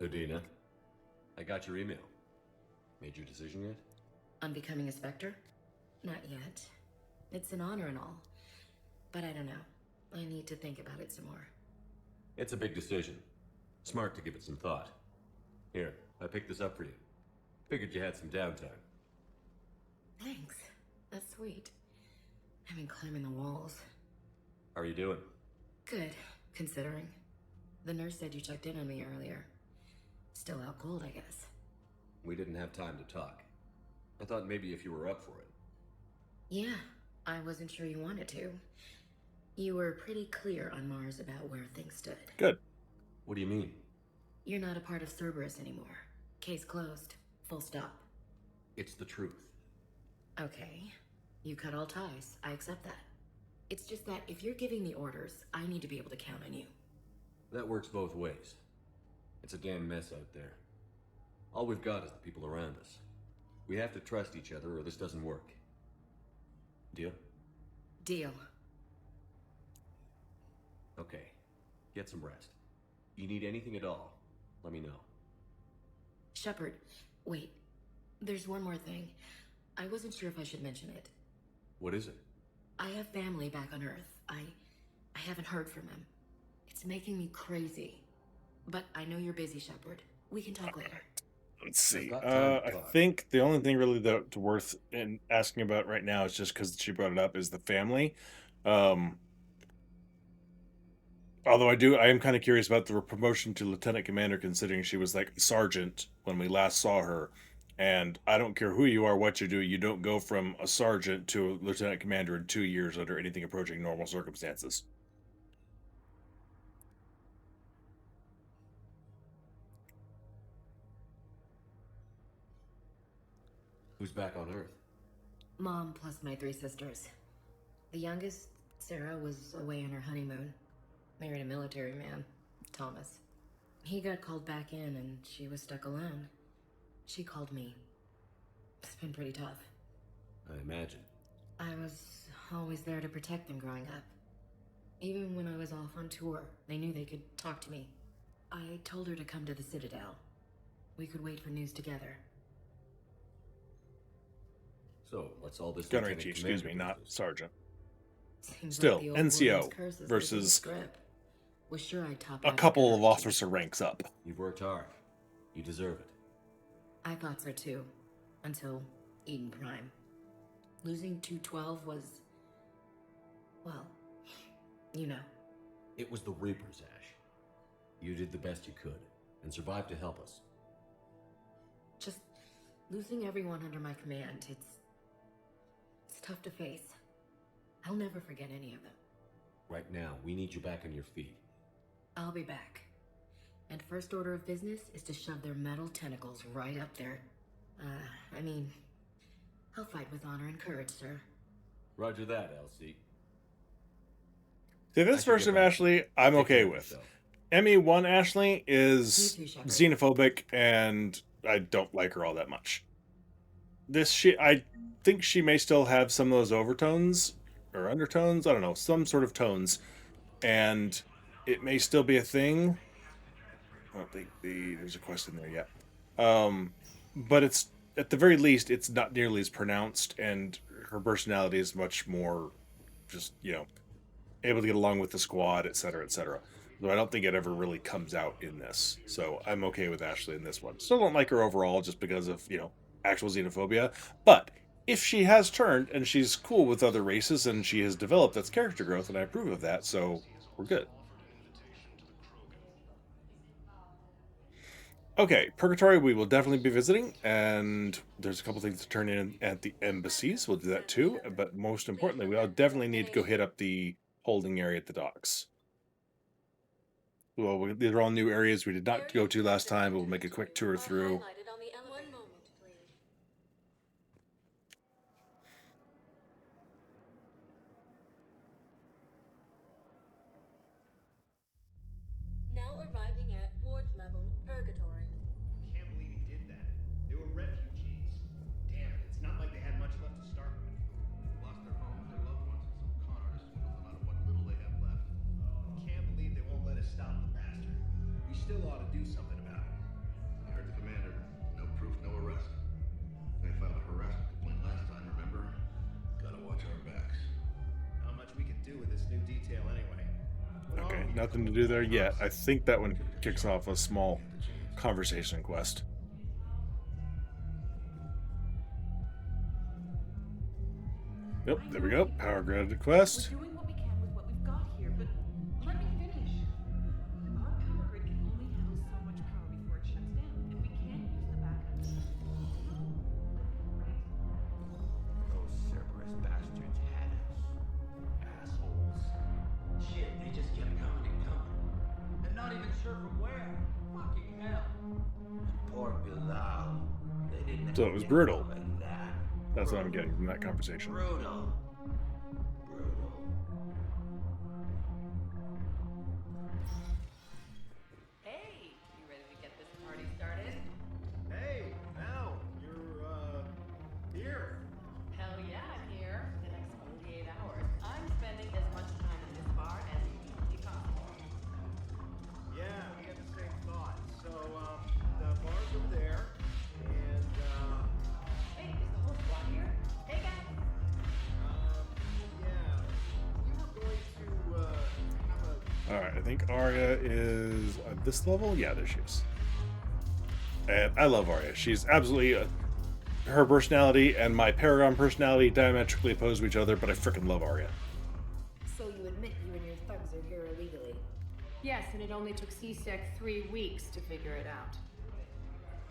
Udina, I got your email. Made your decision yet? On becoming a Spectre? Not yet. It's an honor and all. But I don't know. I need to think about it some more. It's a big decision. Smart to give it some thought. Here, I picked this up for you. Figured you had some downtime. Thanks. That's sweet. I've been climbing the walls. How are you doing? Good, considering. The nurse said you checked in on me earlier. Still out cold, I guess. We didn't have time to talk. I thought maybe if you were up for it. Yeah, I wasn't sure you wanted to. You were pretty clear on Mars about where things stood. Good. What do you mean? You're not a part of Cerberus anymore. Case closed. Full stop. It's the truth. Okay. You cut all ties. I accept that. It's just that if you're giving me orders, I need to be able to count on you. That works both ways. It's a damn mess out there. All we've got is the people around us. We have to trust each other or this doesn't work. Deal? Deal. Okay. Get some rest. You need anything at all, let me know. Shepard, wait. There's one more thing. I wasn't sure if I should mention it. What is it? I have family back on Earth. I haven't heard from them. It's making me crazy. But I know you're busy, Shepard. We can talk later. Let's see. I think the only thing really that's worth in asking about right now is just because she brought it up is the family. Although I am kind of curious about the promotion to lieutenant commander, considering she was like sergeant when we last saw her. And I don't care who you are, what you do, you don't go from a sergeant to a lieutenant commander in 2 years under anything approaching normal circumstances. Who's back on Earth? Mom plus my 3 sisters. The youngest, Sarah, was away on her honeymoon. Married a military man, Thomas. He got called back in and she was stuck alone. She called me. It's been pretty tough. I imagine. I was always there to protect them growing up. Even when I was off on tour, they knew they could talk to me. I told her to come to the Citadel. We could wait for news together. So, what's all this? Gunnery chief, excuse me, not sergeant. Seems Still, like the old NCO woman's curse is versus taking its grip. Was sure I'd top a out couple the of officer ranks up. You've worked hard. You deserve it. I thought so too, until Eden Prime. Losing 212 was, well, you know. It was the Reapers, Ash. You did the best you could, and survived to help us. Just losing everyone under my command, it's tough to face. I'll never forget any of them. Right now, we need you back on your feet. I'll be back. And first order of business is to shove their metal tentacles right up there. I'll fight with honor and courage, sir. Roger that, Elsie. See, this version of Ashley, I'm okay with. ME1 Ashley is xenophobic, and I don't like her all that much. I think she may still have some of those overtones or undertones. I don't know, some sort of tones, and it may still be a thing. I don't think there's a quest in there yet. But it's at the very least, it's not nearly as pronounced, and her personality is much more just, able to get along with the squad, etc., etc. Though I don't think it ever really comes out in this. So I'm okay with Ashley in this one. Still don't like her overall just because of, actual xenophobia. But if she has turned and she's cool with other races and she has developed, that's character growth, and I approve of that, so we're good. Okay, Purgatory we will definitely be visiting, and there's a couple things to turn in at the Embassies. We'll do that too, but most importantly, we'll definitely need to go hit up the holding area at the docks. Well, these are all new areas we did not go to last time, but we'll make a quick tour through. Now arriving at ward level Purgatory. Can't believe he did that. They were refugees. Damn it, it's not like they had much left to start with. Lost their homes, their loved ones, and some con artists will them out of what little they have left. Can't believe they won't let us stop the bastard. We still ought to do something about it. I heard the commander. No proof, no arrest. They filed a harassment complaint last time, remember? Gotta watch our backs. Not much we can do with this new detail anyway. Okay, nothing to do there yet. I think that one kicks off a small conversation quest. Yep, there we go. Power grid quest. We're doing what we can with what we've got here, but let me finish. Our power grid can only handle so much power before it shuts down, and we can't use the backup. Those Cerberus bastards had us. Assholes. Shit, they just kept coming and coming. And not even sure from where. Fucking hell. Poor Bilal. They didn't So it was brutal. like that. That's what I'm getting from that conversation. Brutal. Hey, you ready to get this party started? Hey, Mal, you're, here. Hell yeah, I'm here. The next 48 hours, I'm spending as much time in this bar as humanly possible. Yeah, we had the same thought. So, the bar's over there, and, Hey, is the whole squad here? Hey guys! yeah, we were going to, have a... Alright, I think Arya is at this level. Yeah, there she is. And I love Arya. She's absolutely... her personality and my Paragon personality diametrically opposed to each other, but I freaking love Arya. So you admit you and your thugs are here illegally? Yes, and it only took CSEC 3 weeks to figure it out.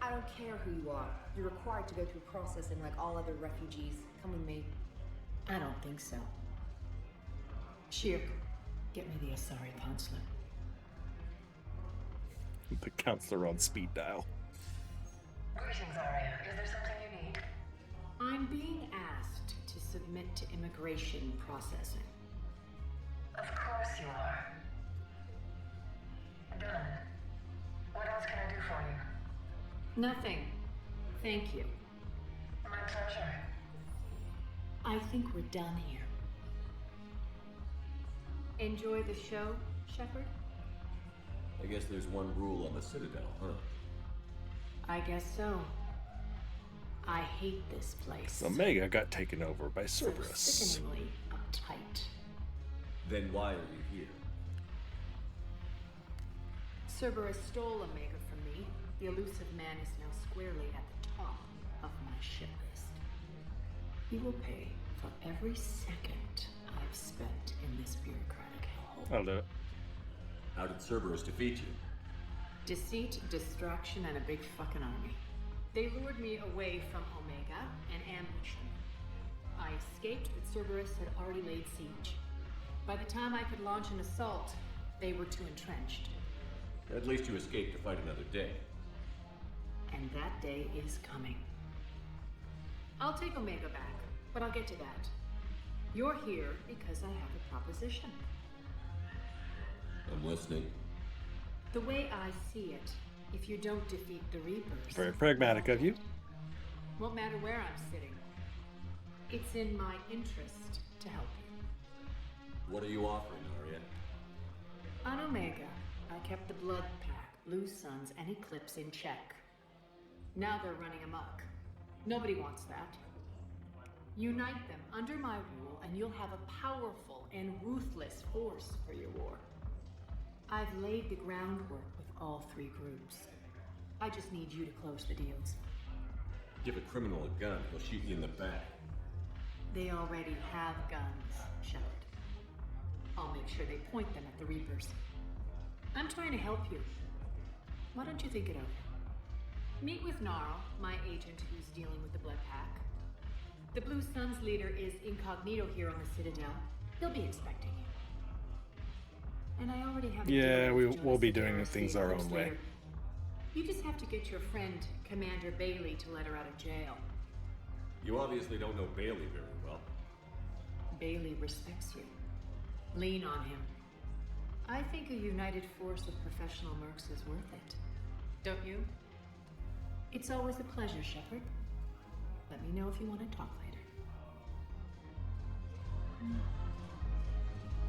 I don't care who you are. You're required to go through processing like all other refugees. Come with me. I don't think so. Shirk, get me the Asari counselor. The counselor on speed dial. Greetings, Arya. Is there something you need? I'm being asked to submit to immigration processing. Of course you are. Done. What else can I do for you? Nothing. Thank you. My pleasure. I think we're done here. Enjoy the show, Shepard? I guess there's one rule on the Citadel, huh? I guess so. I hate this place. Omega got taken over by Cerberus. So sickeningly uptight. Then why are you here? Cerberus stole Omega from me. The elusive man is now squarely at the top of my ship list. He will pay for every second I've spent in this bureaucratic hellhole. I'll do it. How did Cerberus defeat you? Deceit, distraction, and a big fucking army. They lured me away from Omega and ambushed me. I escaped, but Cerberus had already laid siege. By the time I could launch an assault, they were too entrenched. At least you escaped to fight another day. And that day is coming. I'll take Omega back, but I'll get to that. You're here because I have a proposition. I'm listening. The way I see it, if you don't defeat the Reapers... Very pragmatic of you. Won't matter where I'm sitting. It's in my interest to help you. What are you offering, Arya? On Omega, I kept the Blood Pack, Blue Suns, and Eclipse in check. Now they're running amok. Nobody wants that. Unite them under my rule, and you'll have a powerful and ruthless force for your war. I've laid the groundwork with all three groups. I just need you to close the deals. Give a criminal a gun, he'll shoot you in the back. They already have guns, Shepard. I'll make sure they point them at the Reapers. I'm trying to help you. Why don't you think it over? Meet with Gnarl, my agent who's dealing with the Blood Pack. The Blue Suns leader is incognito here on the Citadel. He'll be expecting you. And I already have... Yeah, we'll be doing things our own way. You just have to get your friend, Commander Bailey, to let her out of jail. You obviously don't know Bailey very well. Bailey respects you. Lean on him. I think a united force of professional mercs is worth it. Don't you? It's always a pleasure, Shepard. Let me know if you want to talk later.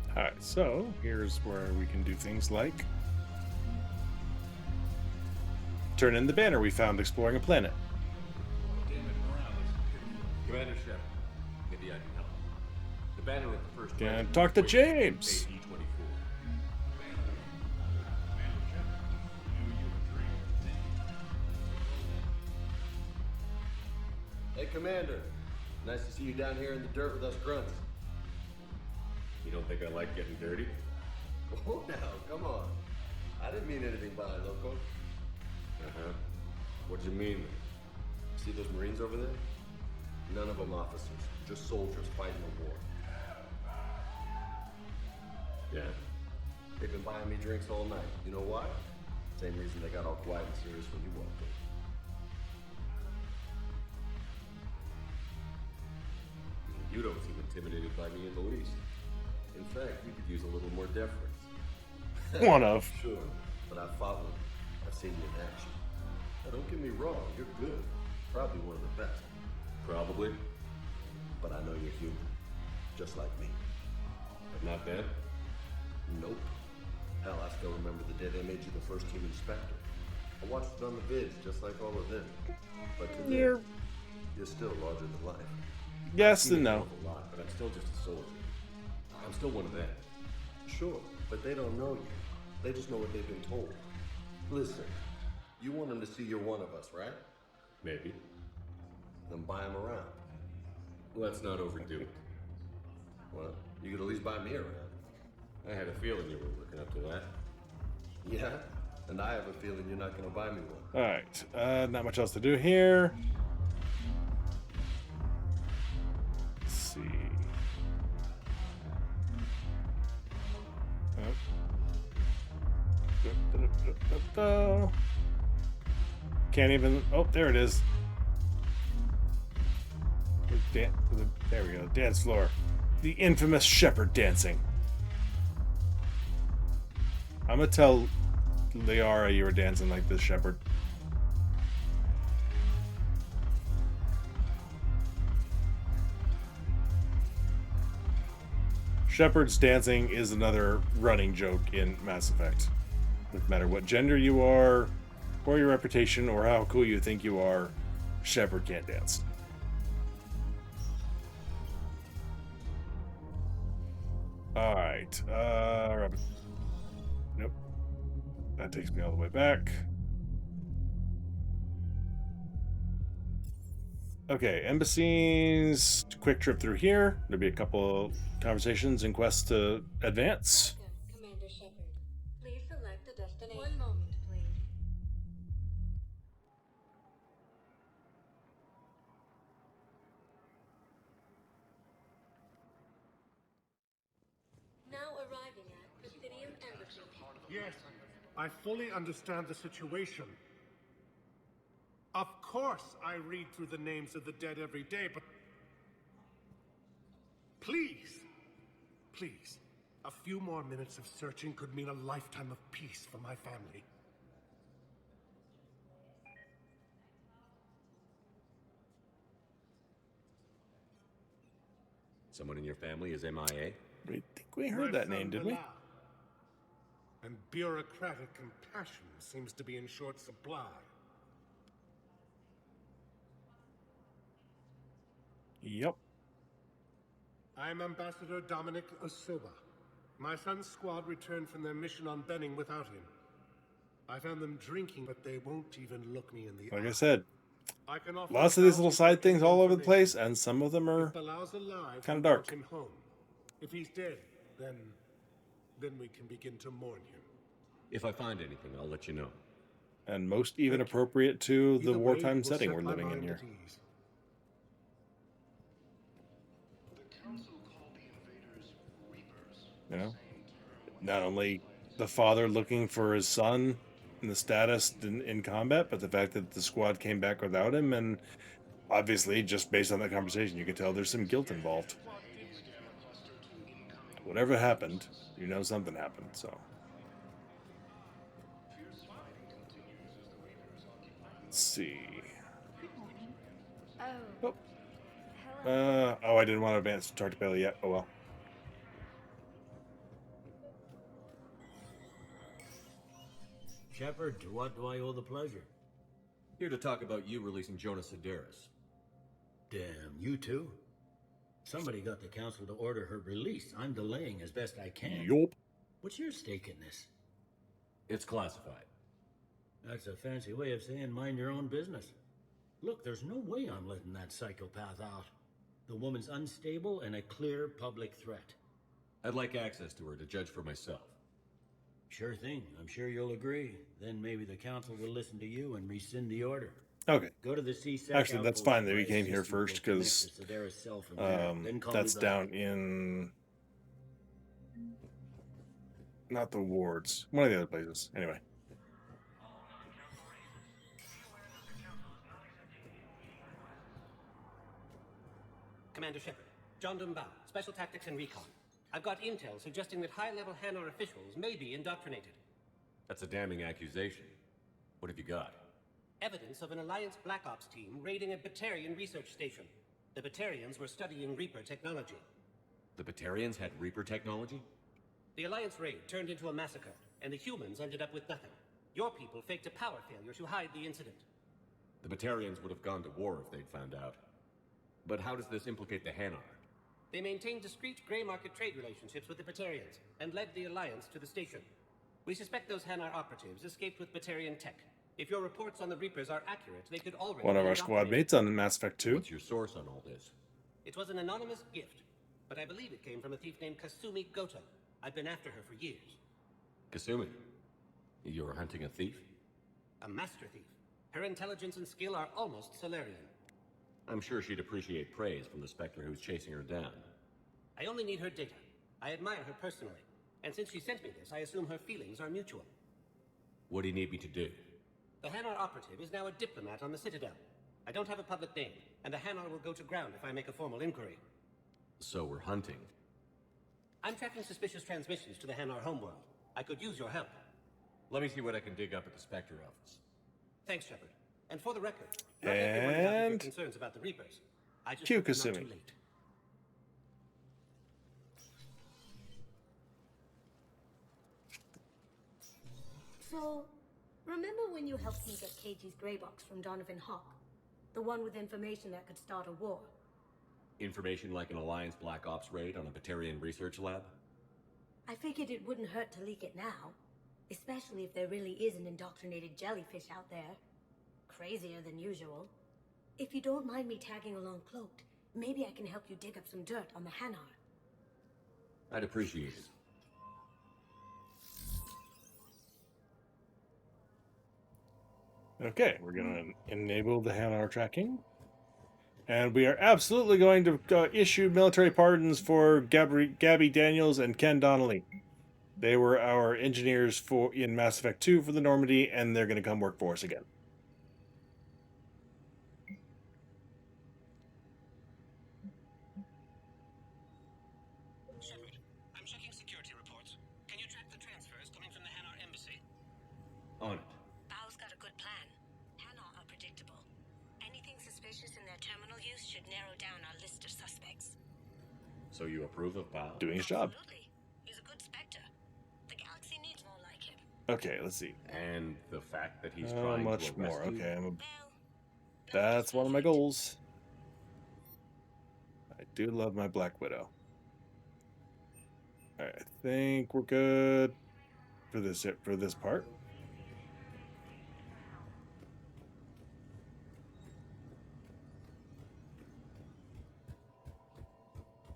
Alright, so here's where we can do things like turn in the banner we found exploring a planet. Commander Shepard, maybe I can help. The banner at the first... And talk to James! Hey, Commander. Nice to see you down here in the dirt with us grunts. You don't think I like getting dirty? Oh, now, come on. I didn't mean anything by it, loco. Uh-huh. What'd you mean? See those Marines over there? None of them officers, just soldiers fighting a war. Yeah. They've been buying me drinks all night. You know why? Same reason they got all quiet and serious when you walked in. You don't seem intimidated by me in the least. In fact, you could use a little more deference. One of. Sure, but I've fought with you. I've seen you in action. Now don't get me wrong, you're good. Probably one of the best. Probably. But I know you're human. Just like me. But not bad? Nope. Hell, I still remember the day they made you the first team inspector. I watched it on the vids, just like all of them. But to them, you're still larger than life. Yes and no. A lot, but I'm still just a soldier. I'm still one of them. Sure, but they don't know you. They just know what they've been told. Listen, you want them to see you're one of us, right? Maybe. Then buy them around. Let's not overdo it. Well, you could at least buy me around. I had a feeling you were working up to that. Yeah, and I have a feeling you're not going to buy me one. Alright, not much else to do here. Let's see. Can't even... Oh, there it is. There we go. Dance floor. The infamous Shepard dancing. I'm gonna tell Liara you were dancing like this, Shepard. Shepard's dancing is another running joke in Mass Effect. No matter what gender you are, or your reputation, or how cool you think you are, Shepard can't dance. Alright, nope. That takes me all the way back. Okay, embassies. Quick trip through here. There'll be a couple conversations and quests to advance. Commander Shepard, please select a destination. One moment, please. Now arriving at Presidium Embassy. Yes, I fully understand the situation. Of course I read through the names of the dead every day, but... Please! Please. A few more minutes of searching could mean a lifetime of peace for my family. Someone in your family is MIA? I think we heard that name, didn't we? And bureaucratic compassion seems to be in short supply. Yep. I'm Ambassador Dominic Osoba. My son's squad returned from their mission on Benning without him. I found them drinking, but they won't even look me in the eye. Like I said, I can offer lots of these little side things all over the place, and some of them are kind of dark. him home. If he's dead, then we can begin to mourn him. If I find anything, I'll let you know. And most even appropriate to the Either way, wartime we'll setting set we're my living in mind here. at ease. You know, not only the father looking for his son and the status in combat, but the fact that the squad came back without him, and obviously, just based on that conversation, you can tell there's some guilt involved. Whatever happened, you know something happened, so. Let's see. Oh. Oh, I didn't want to advance to talk to Bailey yet. Oh well. Shepard, to what do I owe the pleasure? Here to talk about you releasing Jonas Sedaris. Damn, you too? Somebody got the council to order her release. I'm delaying as best I can. Yup. What's your stake in this? It's classified. That's a fancy way of saying mind your own business. Look, there's no way I'm letting that psychopath out. The woman's unstable and a clear public threat. I'd like access to her to judge for myself. Sure thing. I'm sure you'll agree. Then maybe the council will listen to you and rescind the order. Okay. Go to the CSEC Actually, that's outpost fine that we where came here assist you will first, connect because to Sedaris' cell from there. Then call me that's back. down in... Not the wards. One of the other places. Anyway. Commander Shepard, John Dumbau, Special Tactics and Recon. I've got intel suggesting that high-level Hanar officials may be indoctrinated. That's a damning accusation. What have you got? Evidence of an Alliance Black Ops team raiding a Batarian research station. The Batarians were studying Reaper technology. The Batarians had Reaper technology? The Alliance raid turned into a massacre, and the humans ended up with nothing. Your people faked a power failure to hide the incident. The Batarians would have gone to war if they'd found out. But how does this implicate the Hanar? They maintained discreet gray market trade relationships with the Batarians, and led the Alliance to the station. We suspect those Hanar operatives escaped with Batarian tech. If your reports on the Reapers are accurate, they could already One of be our squad indoctrinated. mates on Mass Effect 2. What's your source on all this? It was an anonymous gift, but I believe it came from a thief named Kasumi Goto. I've been after her for years. Kasumi? You're hunting a thief? A master thief. Her intelligence and skill are almost Solarian. I'm sure she'd appreciate praise from the Spectre who's chasing her down. I only need her data. I admire her personally. And since she sent me this, I assume her feelings are mutual. What do you need me to do? The Hanar operative is now a diplomat on the Citadel. I don't have a public name, and the Hanar will go to ground if I make a formal inquiry. So we're hunting. I'm tracking suspicious transmissions to the Hanar homeworld. I could use your help. Let me see what I can dig up at the Spectre office. Thanks, Shepard. And for the record, not everyone has your And... concerns about the Reapers. I just Q hope they're not Kasumi. too late. So, remember when you helped me get KG's grey box from Donovan Hawk? The one with information that could start a war? Information like an Alliance Black Ops raid on a Batarian research lab? I figured it wouldn't hurt to leak it now. Especially if there really is an indoctrinated jellyfish out there. Crazier than usual. If you don't mind me tagging along cloaked, maybe I can help you dig up some dirt on the Hanar. I'd appreciate it. Okay, we're going to enable the Hanar tracking. And we are absolutely going to issue military pardons for Gabby Daniels and Ken Donnelly. They were our engineers in Mass Effect 2 for the Normandy, and they're going to come work for us again. suspicious in their terminal use should narrow down our list of suspects. So you approve of Bao? Doing his job. Absolutely. He's a good Spectre. The galaxy needs more like him. Okay, let's see. And the fact that he's How trying much to arrest more? you? Okay, that's one of my goals. I do love my Black Widow. Alright, I think we're good for this part.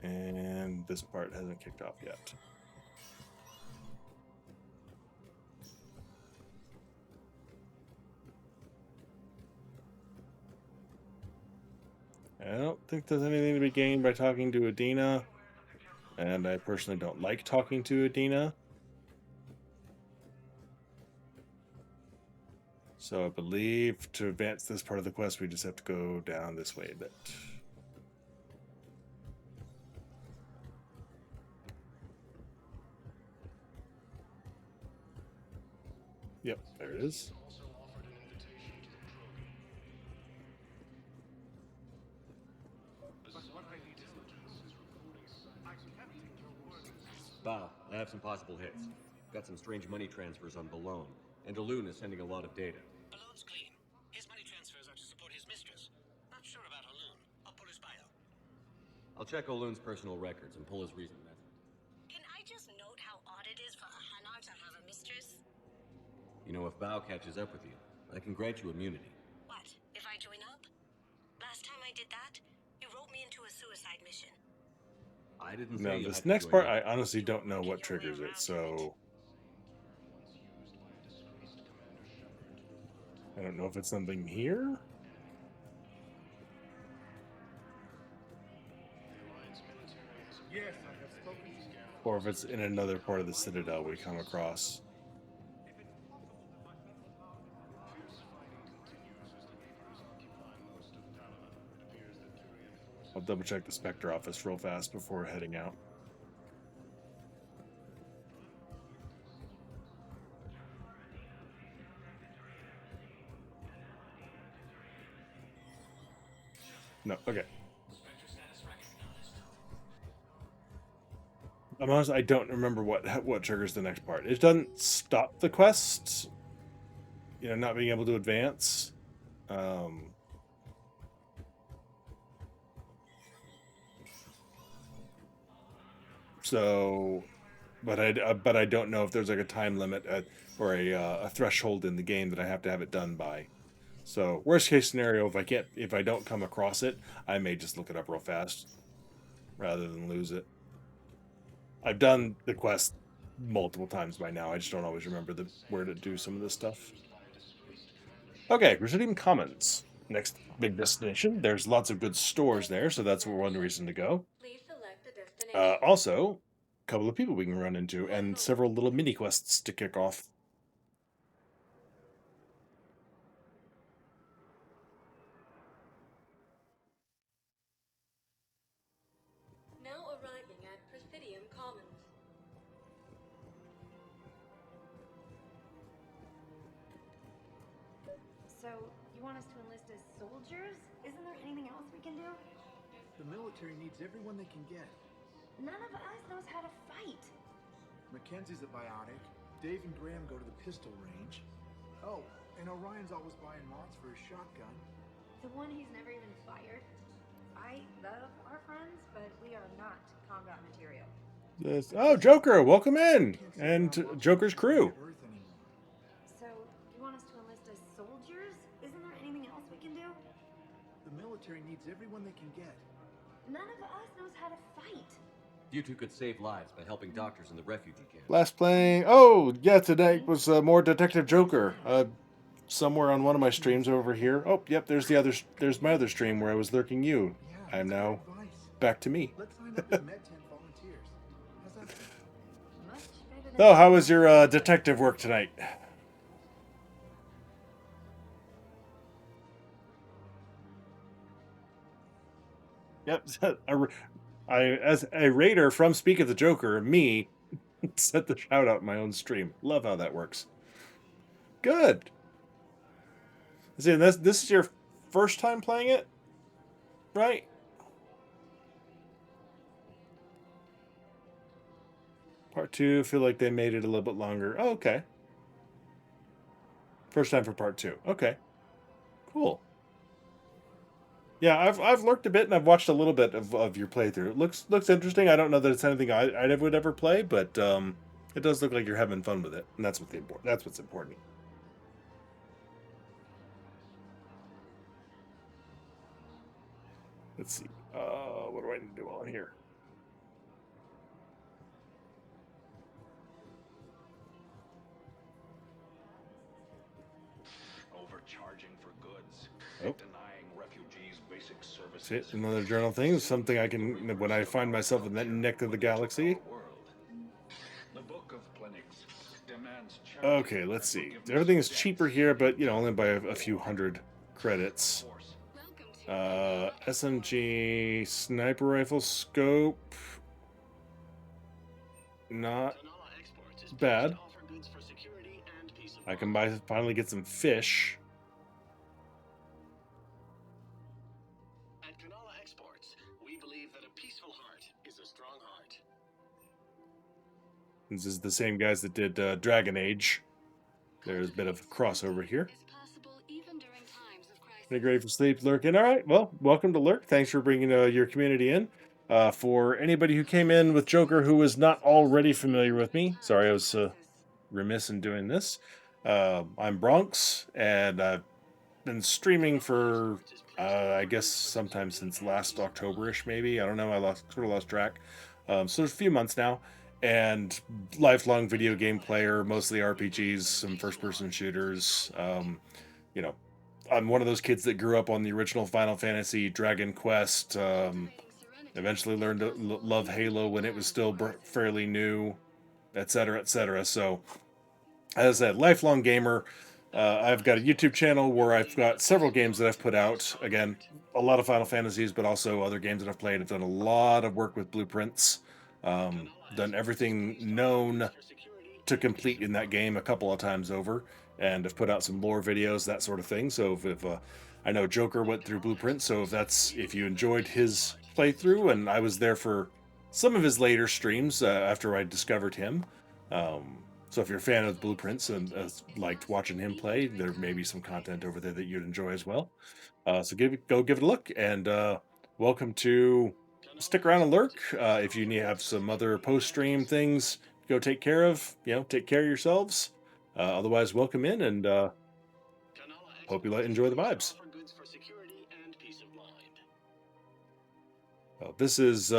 And this part hasn't kicked off yet. I don't think there's anything to be gained by talking to Adina. And I personally don't like talking to Adina. So I believe to advance this part of the quest, we just have to go down this way a bit. Yep, there it is. Bao, I have some possible hits. Got some strange money transfers on Balone, and Alun is sending a lot of data. Balone's clean. His money transfers are to support his mistress. Not sure about Alun. I'll pull his bio. I'll check Olun's personal records and pull his recent message. Can I just note how odd it is for a Hanar to have a mistress? You know, if Bao catches up with you, I can grant you immunity. What, if I join up? Last time I did that, you wrote me into a suicide mission. I didn't say No, you this had to next join part, up. I honestly don't know what triggers it, so... I don't know if it's something here? Yes, I have spoken to you. Or if it's in another part of the Citadel we come across. I'll double check the Spectre office real fast before heading out. No, okay. I'm honest, I don't remember what triggers the next part. It doesn't stop the quest, you know, not being able to advance. So, but I don't know if there's like a time limit or a threshold in the game that I have to have it done by. So, worst case scenario, if I don't come across it, I may just look it up real fast rather than lose it. I've done the quest multiple times by now. I just don't always remember where to do some of this stuff. Okay, Presidium Commons. Next big destination. There's lots of good stores there, so that's one reason to go. Also, a couple of people we can run into, and several little mini quests to kick off. Now arriving at Presidium Commons. So, you want us to enlist as soldiers? Isn't there anything else we can do? The military needs everyone they can get. None of us knows how to fight. Mackenzie's a biotic. Dave and Graham go to the pistol range. Oh, and Orion's always buying mods for his shotgun. The one he's never even fired. I love our friends, but we are not combat material. Oh, Joker, welcome in! And Joker's crew. So, you want us to enlist as soldiers? Isn't there anything else we can do? The military needs everyone they can get. None of us knows how to fight. You two could save lives by helping doctors in the refugee camp. Last playing... Oh, yeah, today was more Detective Joker. Somewhere on one of my streams over here. Oh, yep, there's my other stream where I was lurking you. I'm now back to me. Let's sign up as Med 10 volunteers. How's that sound? So, how was your detective work tonight? Yep, as a raider from Speak of the Joker, me, set the shout out in my own stream. Love how that works. Good. See, this is your first time playing it? right? Part 2, I feel like they made it a little bit longer. Oh, okay. First time for part 2. Okay. Cool. Yeah, I've lurked a bit and I've watched a little bit of your playthrough. It looks interesting. I don't know that it's anything I would ever play, but it does look like you're having fun with it, and that's what's important. Let's see. What do I need to do on here? Overcharging for goods. Oh. Denying refugees basic services. See, another journal thing. Something I can, when I find myself in that neck of the galaxy. The Book of Plenix demands Okay, let's see. Everything is cheaper here, but only by a few hundred credits. SMG sniper rifle scope. Not bad. I can finally get some fish. At Canola Exports, we believe that a peaceful heart is a strong heart. This is the same guys that did Dragon Age. There's a bit of crossover here. Getting ready for sleep, Lurk in. All right, well, welcome to Lurk. Thanks for bringing your community in. For anybody who came in with Joker who was not already familiar with me, sorry, I was remiss in doing this. I'm Bronx, and I've been streaming for, I guess, sometime since last October-ish, maybe. I don't know. I sort of lost track. So there's a few months now, and lifelong video game player, mostly RPGs, some first-person shooters. I'm one of those kids that grew up on the original Final Fantasy, Dragon Quest. Eventually learned to love Halo when it was still fairly new, etc., etc. So, as I said, lifelong gamer. I've got a YouTube channel where I've got several games that I've put out. Again, a lot of Final Fantasies, but also other games that I've played. I've done a lot of work with blueprints. Done everything known to complete in that game a couple of times over. And I've put out some lore videos, that sort of thing. So if I know Joker went through blueprints, so if you enjoyed his playthrough, and I was there for some of his later streams after I discovered him. So if you're a fan of blueprints and liked watching him play, there may be some content over there that you'd enjoy as well. So go give it a look, and welcome to stick around and lurk. If you have some other post-stream things, go take care of. Take care of yourselves. Otherwise, welcome in, and hope you enjoy the vibes. This is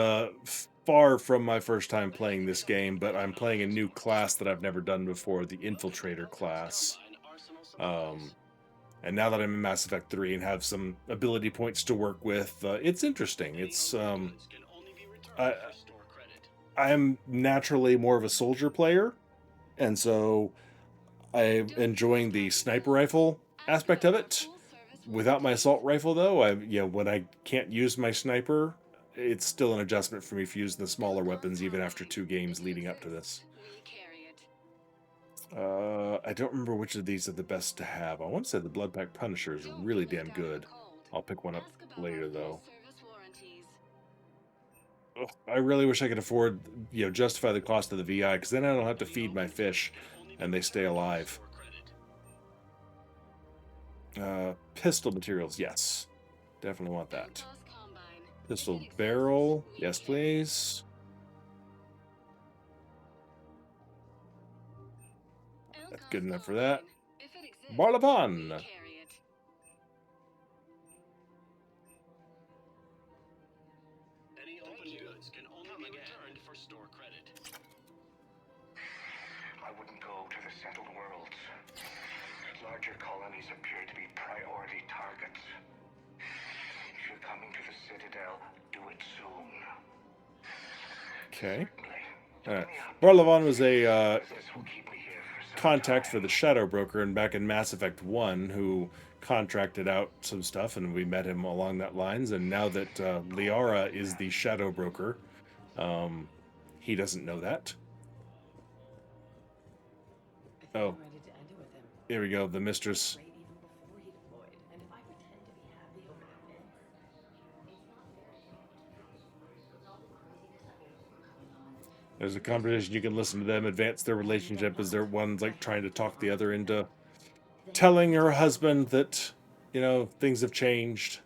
far from my first time playing this game, but I'm playing a new class that I've never done before, the Infiltrator class. And now that I'm in Mass Effect 3 and have some ability points to work with, it's interesting. It's I'm naturally more of a soldier player, and so I'm enjoying the sniper rifle aspect of it. Without my assault rifle, though, when I can't use my sniper, it's still an adjustment for me for using the smaller weapons even after 2 games leading up to this. I don't remember which of these are the best to have. I want to say the Bloodpack Punisher is really damn good. I'll pick one up later, though. Ugh, I really wish I could afford, justify the cost of the VI, because then I don't have to feed my fish, and they stay alive. Pistol materials, yes. Definitely want that. Pistol barrel, yes please. That's good enough for that. Barlavan! Any open goods can only be returned for store credit. I wouldn't go to the settled worlds. Larger colonies appear to be priority targets. If you're coming to the Citadel, do it soon. Okay. Alright. Barlavan was a contact for the Shadow Broker and back in Mass Effect 1 who contracted out some stuff, and we met him along that lines. And now that Liara is the Shadow Broker, he doesn't know that. Oh, here we go, the Mistress. There's a conversation you can listen to them advance their relationship as they're one's like trying to talk the other into telling her husband that, you know, things have changed.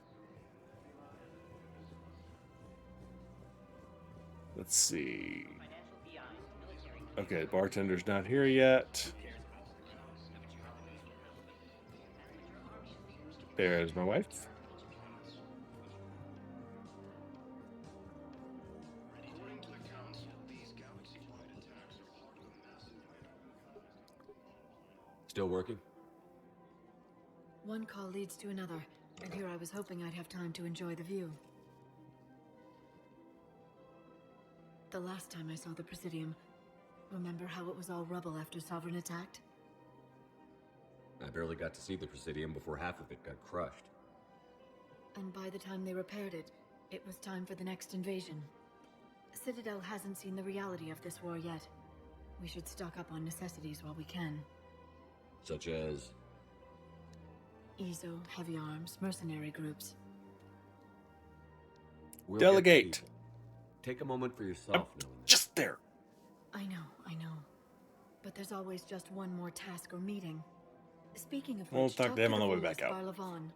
Let's see. Okay, bartender's not here yet. There's my wife. Still working? One call leads to another, and here I was hoping I'd have time to enjoy the view. The last time I saw the Presidium, remember how it was all rubble after Sovereign attacked? I barely got to see the Presidium before half of it got crushed. And by the time they repaired it, it was time for the next invasion. Citadel hasn't seen the reality of this war yet. We should stock up on necessities while we can. Such as? EZO, heavy arms, mercenary groups. We'll Delegate. Take a moment for yourself now. Just there. I know. But there's always just one more task or meeting. Speaking of We'll which, talk to him on the way Volos back out. Barlavon.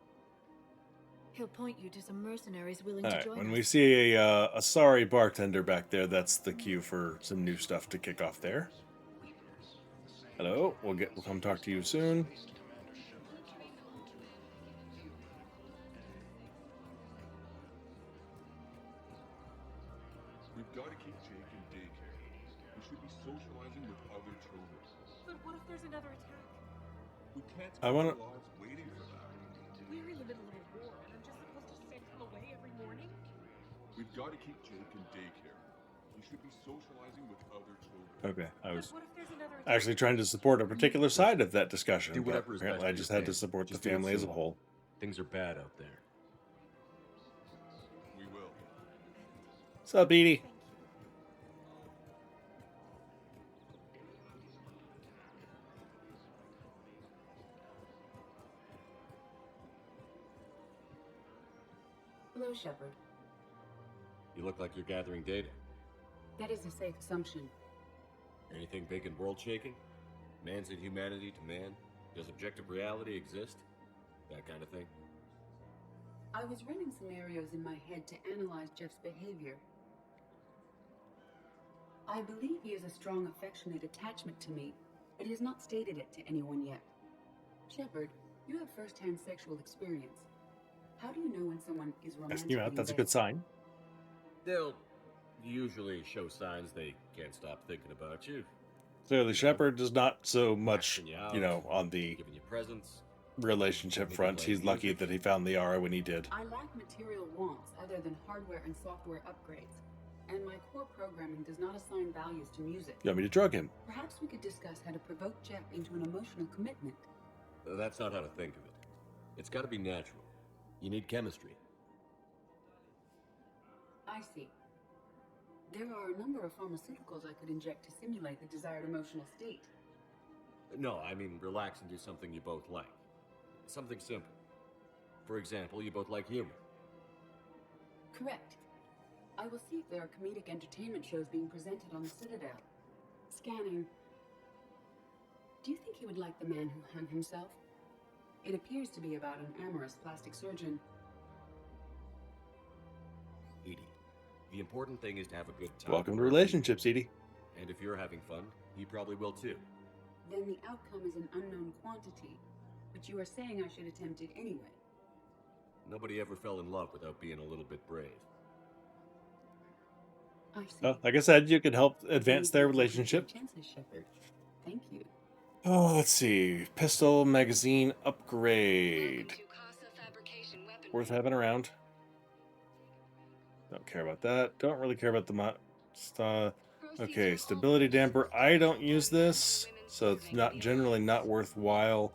He'll point you to some mercenaries willing All to right, join when us. we see a sorry bartender back there, that's the cue for some new stuff to kick off there. Hello, we'll come talk to you soon. We've got to keep Jake in daycare. We should be socializing with other children. But what if there's another attack? We can't I spend wanna- our lives waiting for that. We're in the middle of a war, and I'm just supposed to send him away every morning? We've got to keep Jake in daycare. We should be socializing with other children. Okay, I was What if there's another attack? actually trying to support a particular side of that discussion, Do but whatever is best apparently I for just your had to family. support the Just do it family as a soon. whole. Things are bad out there. We will. What's up, Edie? Hello, Shepard. You look like you're gathering data. That is a safe assumption. Anything big and world-shaking? Man's inhumanity to man? Does objective reality exist? That kind of thing. I was running scenarios in my head to analyze Jeff's behavior. I believe he has a strong affectionate attachment to me, but he has not stated it to anyone yet. Shepard, you have first-hand sexual experience. How do you know when someone is Asking romantic? you out, that's a good sign. They'll usually show signs they can't stop thinking about you. Clearly, Shepard is not so much, Asking you out, you know, on the giving you presents. relationship front. He's lucky that he found the Yara when he did. I lack material wants other than hardware and software upgrades, and my core programming does not assign values to music. You want me to drug him? Perhaps we could discuss how to provoke Jeff into an emotional commitment. That's not how to think of it. It's got to be natural. You need chemistry. I see. There are a number of pharmaceuticals I could inject to simulate the desired emotional state. No, I mean relax and do something you both like. Something simple. For example, you both like humor. Correct. I will see if there are comedic entertainment shows being presented on the Citadel. Scanning. Do you think he would like The Man Who Hung Himself? It appears to be about an amorous plastic surgeon. Edie, the important thing is to have a good time. Welcome to relationships, Edie. And if you're having fun, he probably will too. Then the outcome is an unknown quantity, but you are saying I should attempt it anyway. Nobody ever fell in love without being a little bit brave. I see. Well, like I said, you can help advance their relationship. Chances, Shepard. Thank you. Oh, let's see. Pistol magazine upgrade. Worth having around. Don't care about that. Don't really care about the okay, stability damper. I don't use this, so it's not generally not worthwhile.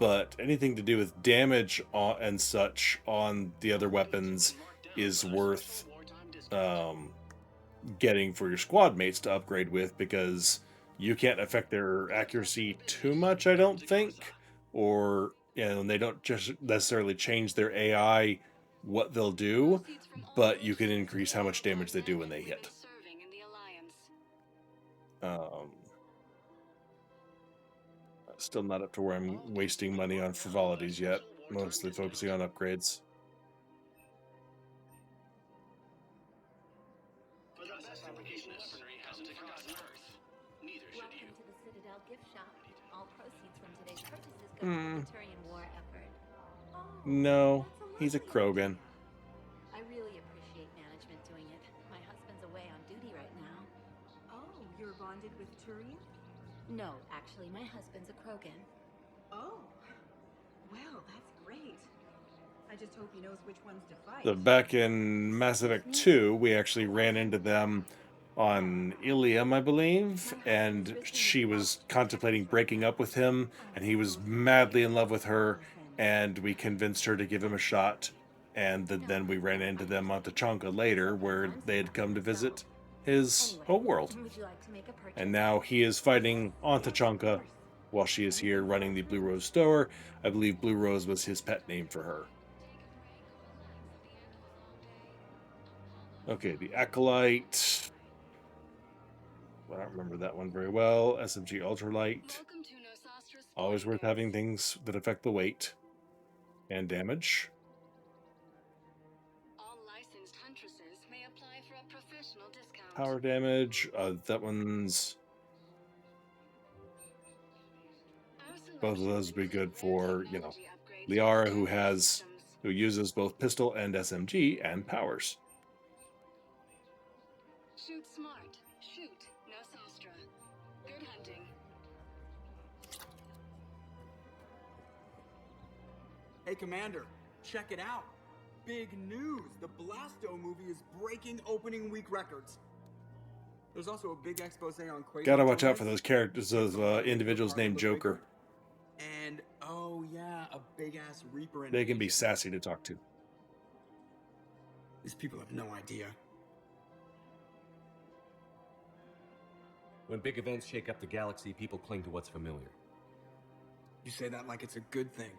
But anything to do with damage and such on the other weapons is worth getting for your squad mates to upgrade with, because you can't affect their accuracy too much, I don't think, or they don't just necessarily change their AI what they'll do, but you can increase how much damage they do when they hit. Still not up to where I'm wasting money on frivolities yet. Mostly focusing on upgrades. Welcome to the Citadel gift shop. All proceeds from today's purchases go to the Turian war effort. No, he's a Krogan. I really appreciate management doing it. My husband's away on duty right now. Oh, you're bonded with Turian? No, actually, my husband's a Krogan. Oh, well, that's great. I just hope he knows which ones to fight. So back in Mass Effect 2, we actually ran into them on Ilium, I believe, and she was contemplating breaking up with him, and he was madly in love with her, and we convinced her to give him a shot, and then we ran into them on Tachanka later, where they had come to visit his homeworld. And now he is fighting on Tachanka while she is here running the Blue Rose store. I believe Blue Rose was his pet name for her. Okay, the Acolyte. I don't remember that one very well. SMG Ultralight. Always worth having things that affect the weight and damage. All licensed huntresses may apply for a professional discount. Power damage. That one's... Both of those would be good for, you know, Liara, who uses both pistol and SMG and powers. Shoot smart. Shoot. No sastra. Good hunting. Hey, Commander, check it out. Big news. The Blasto movie is breaking opening week records. There's also a big expose on Quaid. Gotta watch out for those characters, those individuals named Joker. And, oh yeah, a big-ass Reaper. They can be sassy to talk to. These people have no idea. When big events shake up the galaxy, people cling to what's familiar. You say that like it's a good thing.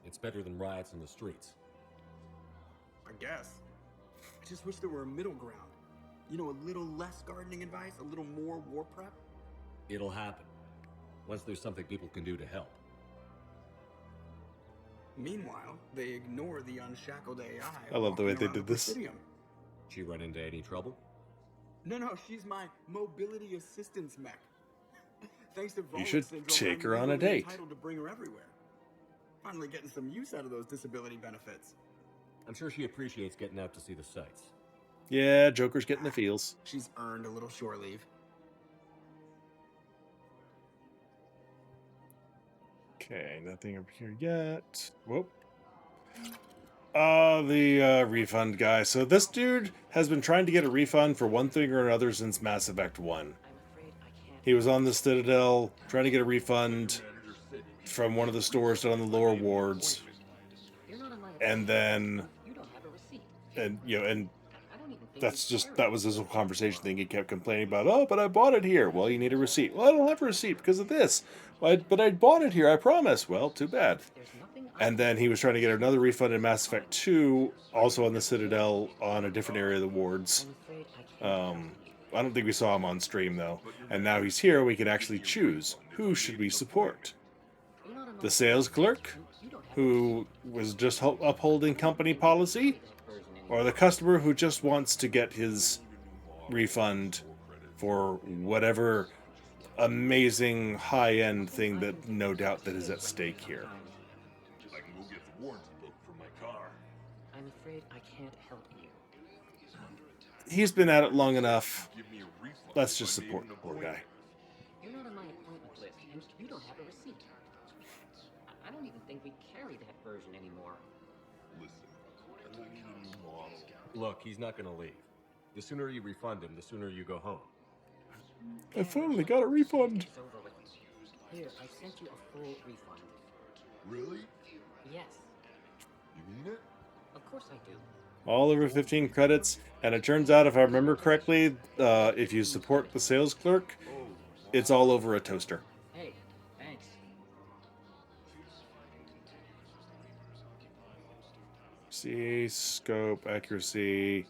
It's better than riots in the streets. I guess. I just wish there were a middle ground. You know, a little less gardening advice, a little more war prep. It'll happen. Once there's something people can do to help. Meanwhile, they ignore the unshackled AI. I love the way they did this. Presidium. She run into any trouble? No, she's my mobility assistance mech. Thanks to You should syndrome, take I'm her on a legally date. entitled to bring her everywhere. Finally getting some use out of those disability benefits. I'm sure she appreciates getting out to see the sights. Yeah, Joker's getting the feels. She's earned a little shore leave. Okay, nothing over here yet. Whoop. The refund guy. So this dude has been trying to get a refund for one thing or another since Mass Effect 1. He was on the Citadel trying to get a refund from one of the stores down on the lower wards. And then... And that was his whole conversation thing. He kept complaining about, oh, but I bought it here. Well, you need a receipt. Well, I don't have a receipt because of this. But I bought it here, I promise. Well, too bad. And then he was trying to get another refund in Mass Effect 2, also on the Citadel, on a different area of the wards. I don't think we saw him on stream, though. And now he's here, we can actually choose. Who should we support? The sales clerk, who was just upholding company policy? Or the customer who just wants to get his refund for whatever amazing high-end thing that no doubt that is at stake here. I can go get the warranty book from my car. I'm afraid I can't help you. He's been at it long enough. Let's just support the poor guy. You're not on my appointment list, and you don't have a receipt. I don't even think we carry that version anymore. Listen, I need a new model. Look, he's not gonna leave. The sooner you refund him, the sooner you go home. I finally got a refund. It's over with. Here, I sent you a full refund. Really? Yes. You mean it? Of course I do. All over 15 credits, and it turns out, if I remember correctly, if you support the sales clerk, it's all over a toaster. Hey, thanks. See, scope, accuracy.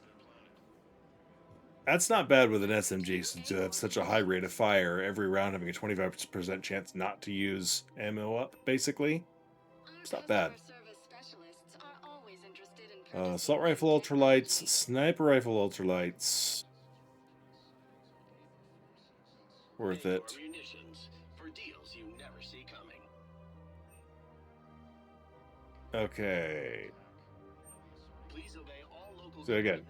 That's not bad with an SMG since you have such a high rate of fire. Every round having a 25% chance not to use ammo up, basically. It's not bad. Assault rifle ultralights, sniper rifle ultralights. Worth it. Okay. So again,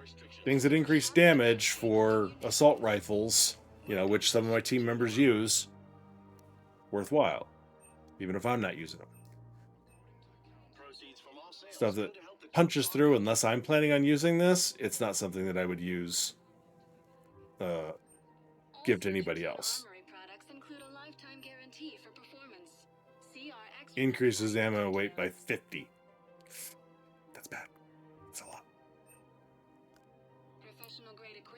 things that increase damage for assault rifles, you know, which some of my team members use, worthwhile, even if I'm not using them. Stuff that punches through, unless I'm planning on using this, it's not something that I would use, give to anybody else. Increases ammo weight by 50. That's bad. That's a lot.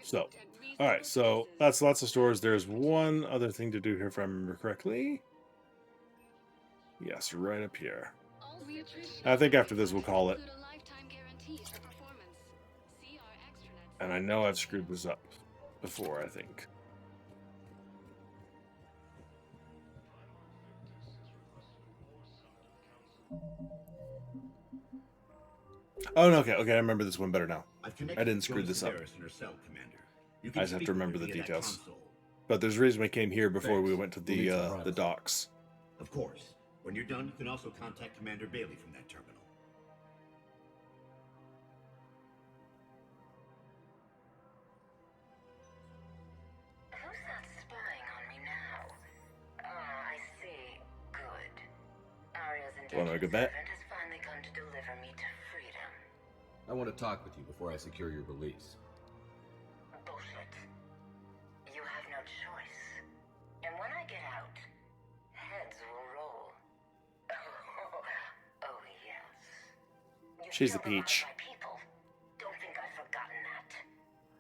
So, alright, so that's lots of stores. There's one other thing to do here if I remember correctly. Yes, right up here. I think after this we'll call it. And I know I've screwed this up before, I think. Oh, no, okay, I remember this one better now. I didn't screw this up. I just have to remember the details. But there's a reason we came here before we went to the docks. Of course. When you're done, you can also contact Commander Bailey from that terminal. Who's that spying on me now? Oh, I see. Good. Aria's indentured servant has finally come to deliver me to freedom. I want to talk with you before I secure your release. Bullshit. You have no choice. And when I get out, heads will roll. Oh yes. She's a peach. Don't think I've forgotten that.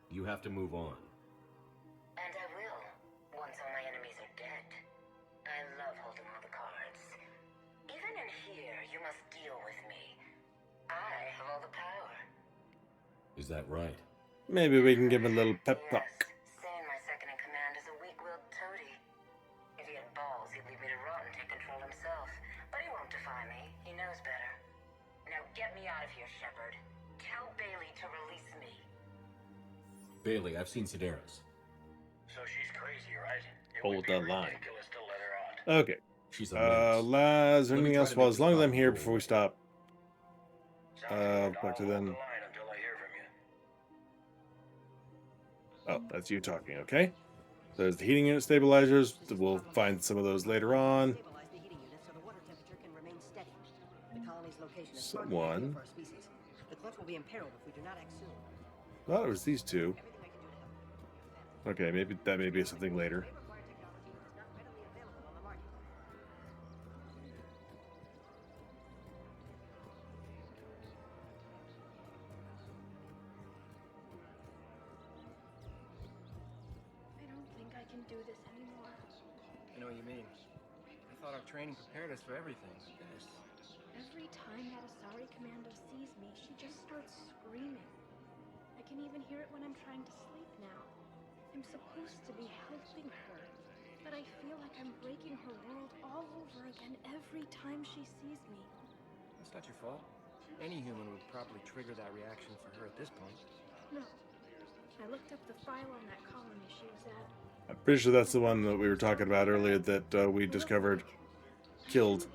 You have to move on. And I will, once all my enemies are dead. I love holding all the cards. Even in here, you must deal with me. I have all the power. Is that right? Maybe we can give him a little pep talk. Saying my second in command is a weak-willed toady. If he had balls, he'd leave me to rot and take control himself. But he won't defy me. He knows better. Now get me out of here, Shepard. Tell Bailey to release me. Bailey, I've seen Sedaris. So she's crazy, right? Hold the line. Ridiculous to let her out. Okay. She's a menace. Is there anything else? Well, as long as I'm here before we stop. Back to then. Oh, that's you talking, okay? There's the heating unit stabilizers. We'll find some of those later on. Someone. Thought it was these two. Okay, maybe that may be something later. Do this anymore. I know what you mean. I thought our training prepared us for everything. Every time that Asari commando sees me, she just starts screaming. I can even hear it when I'm trying to sleep now. I'm supposed to be helping her, but I feel like I'm breaking her world all over again every time she sees me. That's not your fault. Any human would probably trigger that reaction for her at this point. No. I looked up the file on that colony she was at. I'm pretty sure that's the one that we were talking about earlier that we discovered killed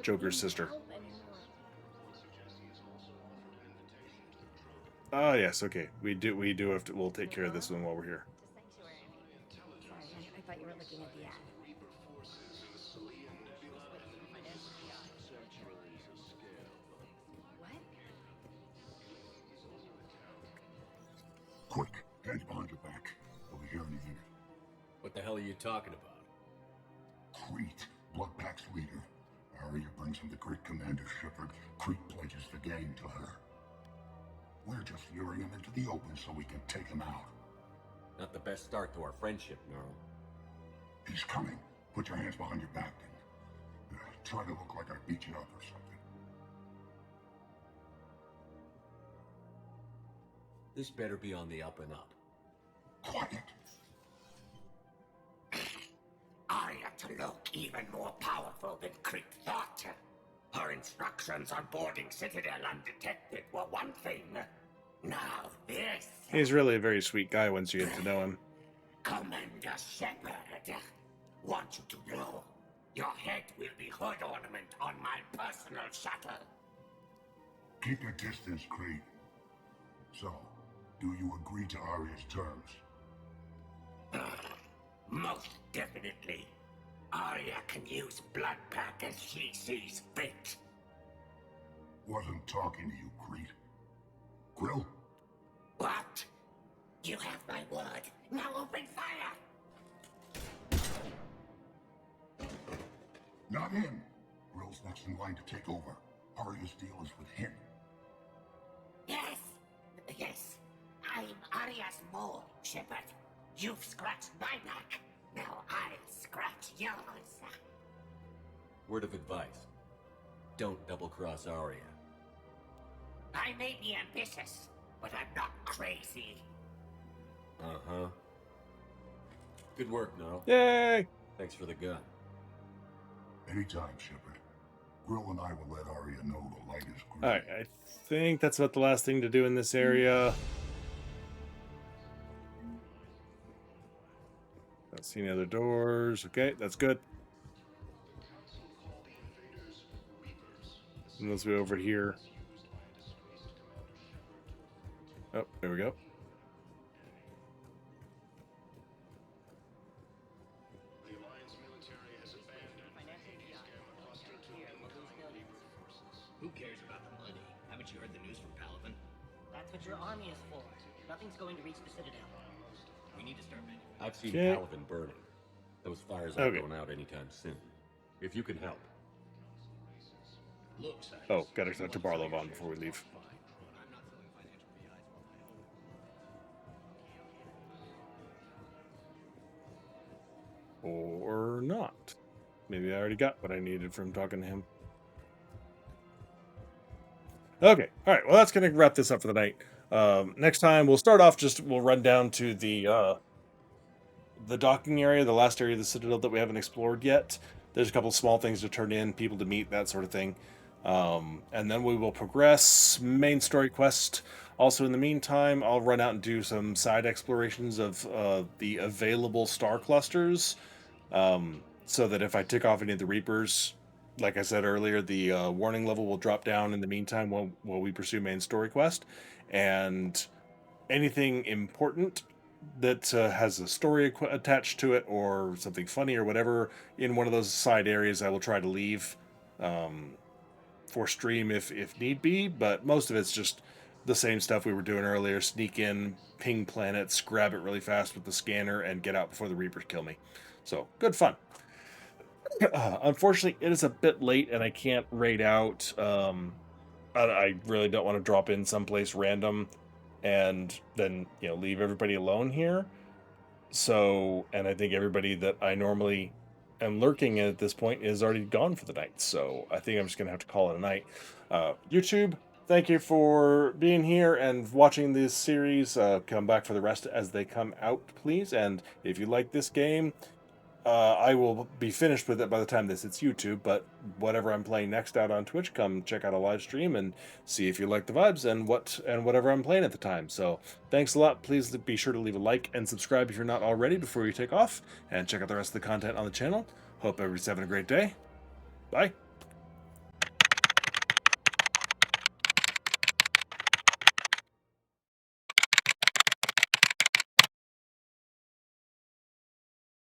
Joker's sister. Ah, yes, okay. We do have to. We'll take care of this one while we're here. Sorry, I thought you were looking at the ad. Quick, hands behind your back. Over here in a minute. What the hell are you talking about? Crete, Bloodpack's leader. Arya brings him the great commander Shepard. Crete pledges the game to her. We're just luring him into the open so we can take him out. Not the best start to our friendship, Neural. He's coming. Put your hands behind your back and try to look like I beat you up or something. This better be on the up and up. Quiet. Arya to look even more powerful than Crete thought. Her instructions on boarding Citadel undetected were one thing. Now this. He's really a very sweet guy once you get to know him. Commander Shepard, want you to know, your head will be hood ornament on my personal shuttle. Keep your distance, Crete. So, do you agree to Arya's terms? Most definitely. Arya can use blood pack as she sees fit. Wasn't talking to you, Crete. Grill? What? You have my word. Now open fire! Not him. Grill's next in line to take over. Arya's deal is with him. Yes. Yes. I'm Arya's mole, Shepard. You've scratched my back. Now I'll scratch yours. Word of advice. Don't double-cross Arya. I may be ambitious, but I'm not crazy. Uh-huh. Good work, Gnarl. Yay! Thanks for the gun. Anytime, Shepard. Grill and I will let Arya know the light is green. Alright, I think that's about the last thing to do in this area. Don't see any other doors. Okay, that's good. Unless we over here. Oh, there we go. Who cares about the money? Haven't you heard the news from Paladin? That's what your army is for. Nothing's going to reach the Citadel. We need to start manufacturing. I've seen Okay. Paladin burning. Those fires aren't Okay. going out anytime soon. If you can help. Oh, gotta talk to Barlow on before we leave. Or not. Maybe I already got what I needed from talking to him. Okay, all right. Well, that's going to wrap this up for the night. Next time, we'll start off we'll run down to the docking area, the last area of the Citadel that we haven't explored yet. There's a couple small things to turn in, people to meet, that sort of thing. And then we will progress main story quest. Also, in the meantime, I'll run out and do some side explorations of the available star clusters, so that if I tick off any of the Reapers, like I said earlier, the warning level will drop down in the meantime while we pursue main story quest. And anything important that has a story attached to it or something funny or whatever in one of those side areas, I will try to leave for stream if need be, but most of it's just the same stuff we were doing earlier. Sneak in, ping planets, grab it really fast with the scanner, and get out before the Reapers kill me. So, good fun. Unfortunately, it is a bit late and I can't raid out. I really don't want to drop in someplace random and then, leave everybody alone here. So, and I think everybody that I normally am lurking at this point is already gone for the night. So I think I'm just going to have to call it a night. YouTube, thank you for being here and watching this series. Come back for the rest as they come out, please. And if you like this game, I will be finished with it by the time this hits YouTube, but whatever I'm playing next out on Twitch, come check out a live stream and see if you like the vibes and whatever I'm playing at the time. So thanks a lot. Please be sure to leave a like and subscribe if you're not already before you take off, and check out the rest of the content on the channel. Hope everybody's having a great day. Bye.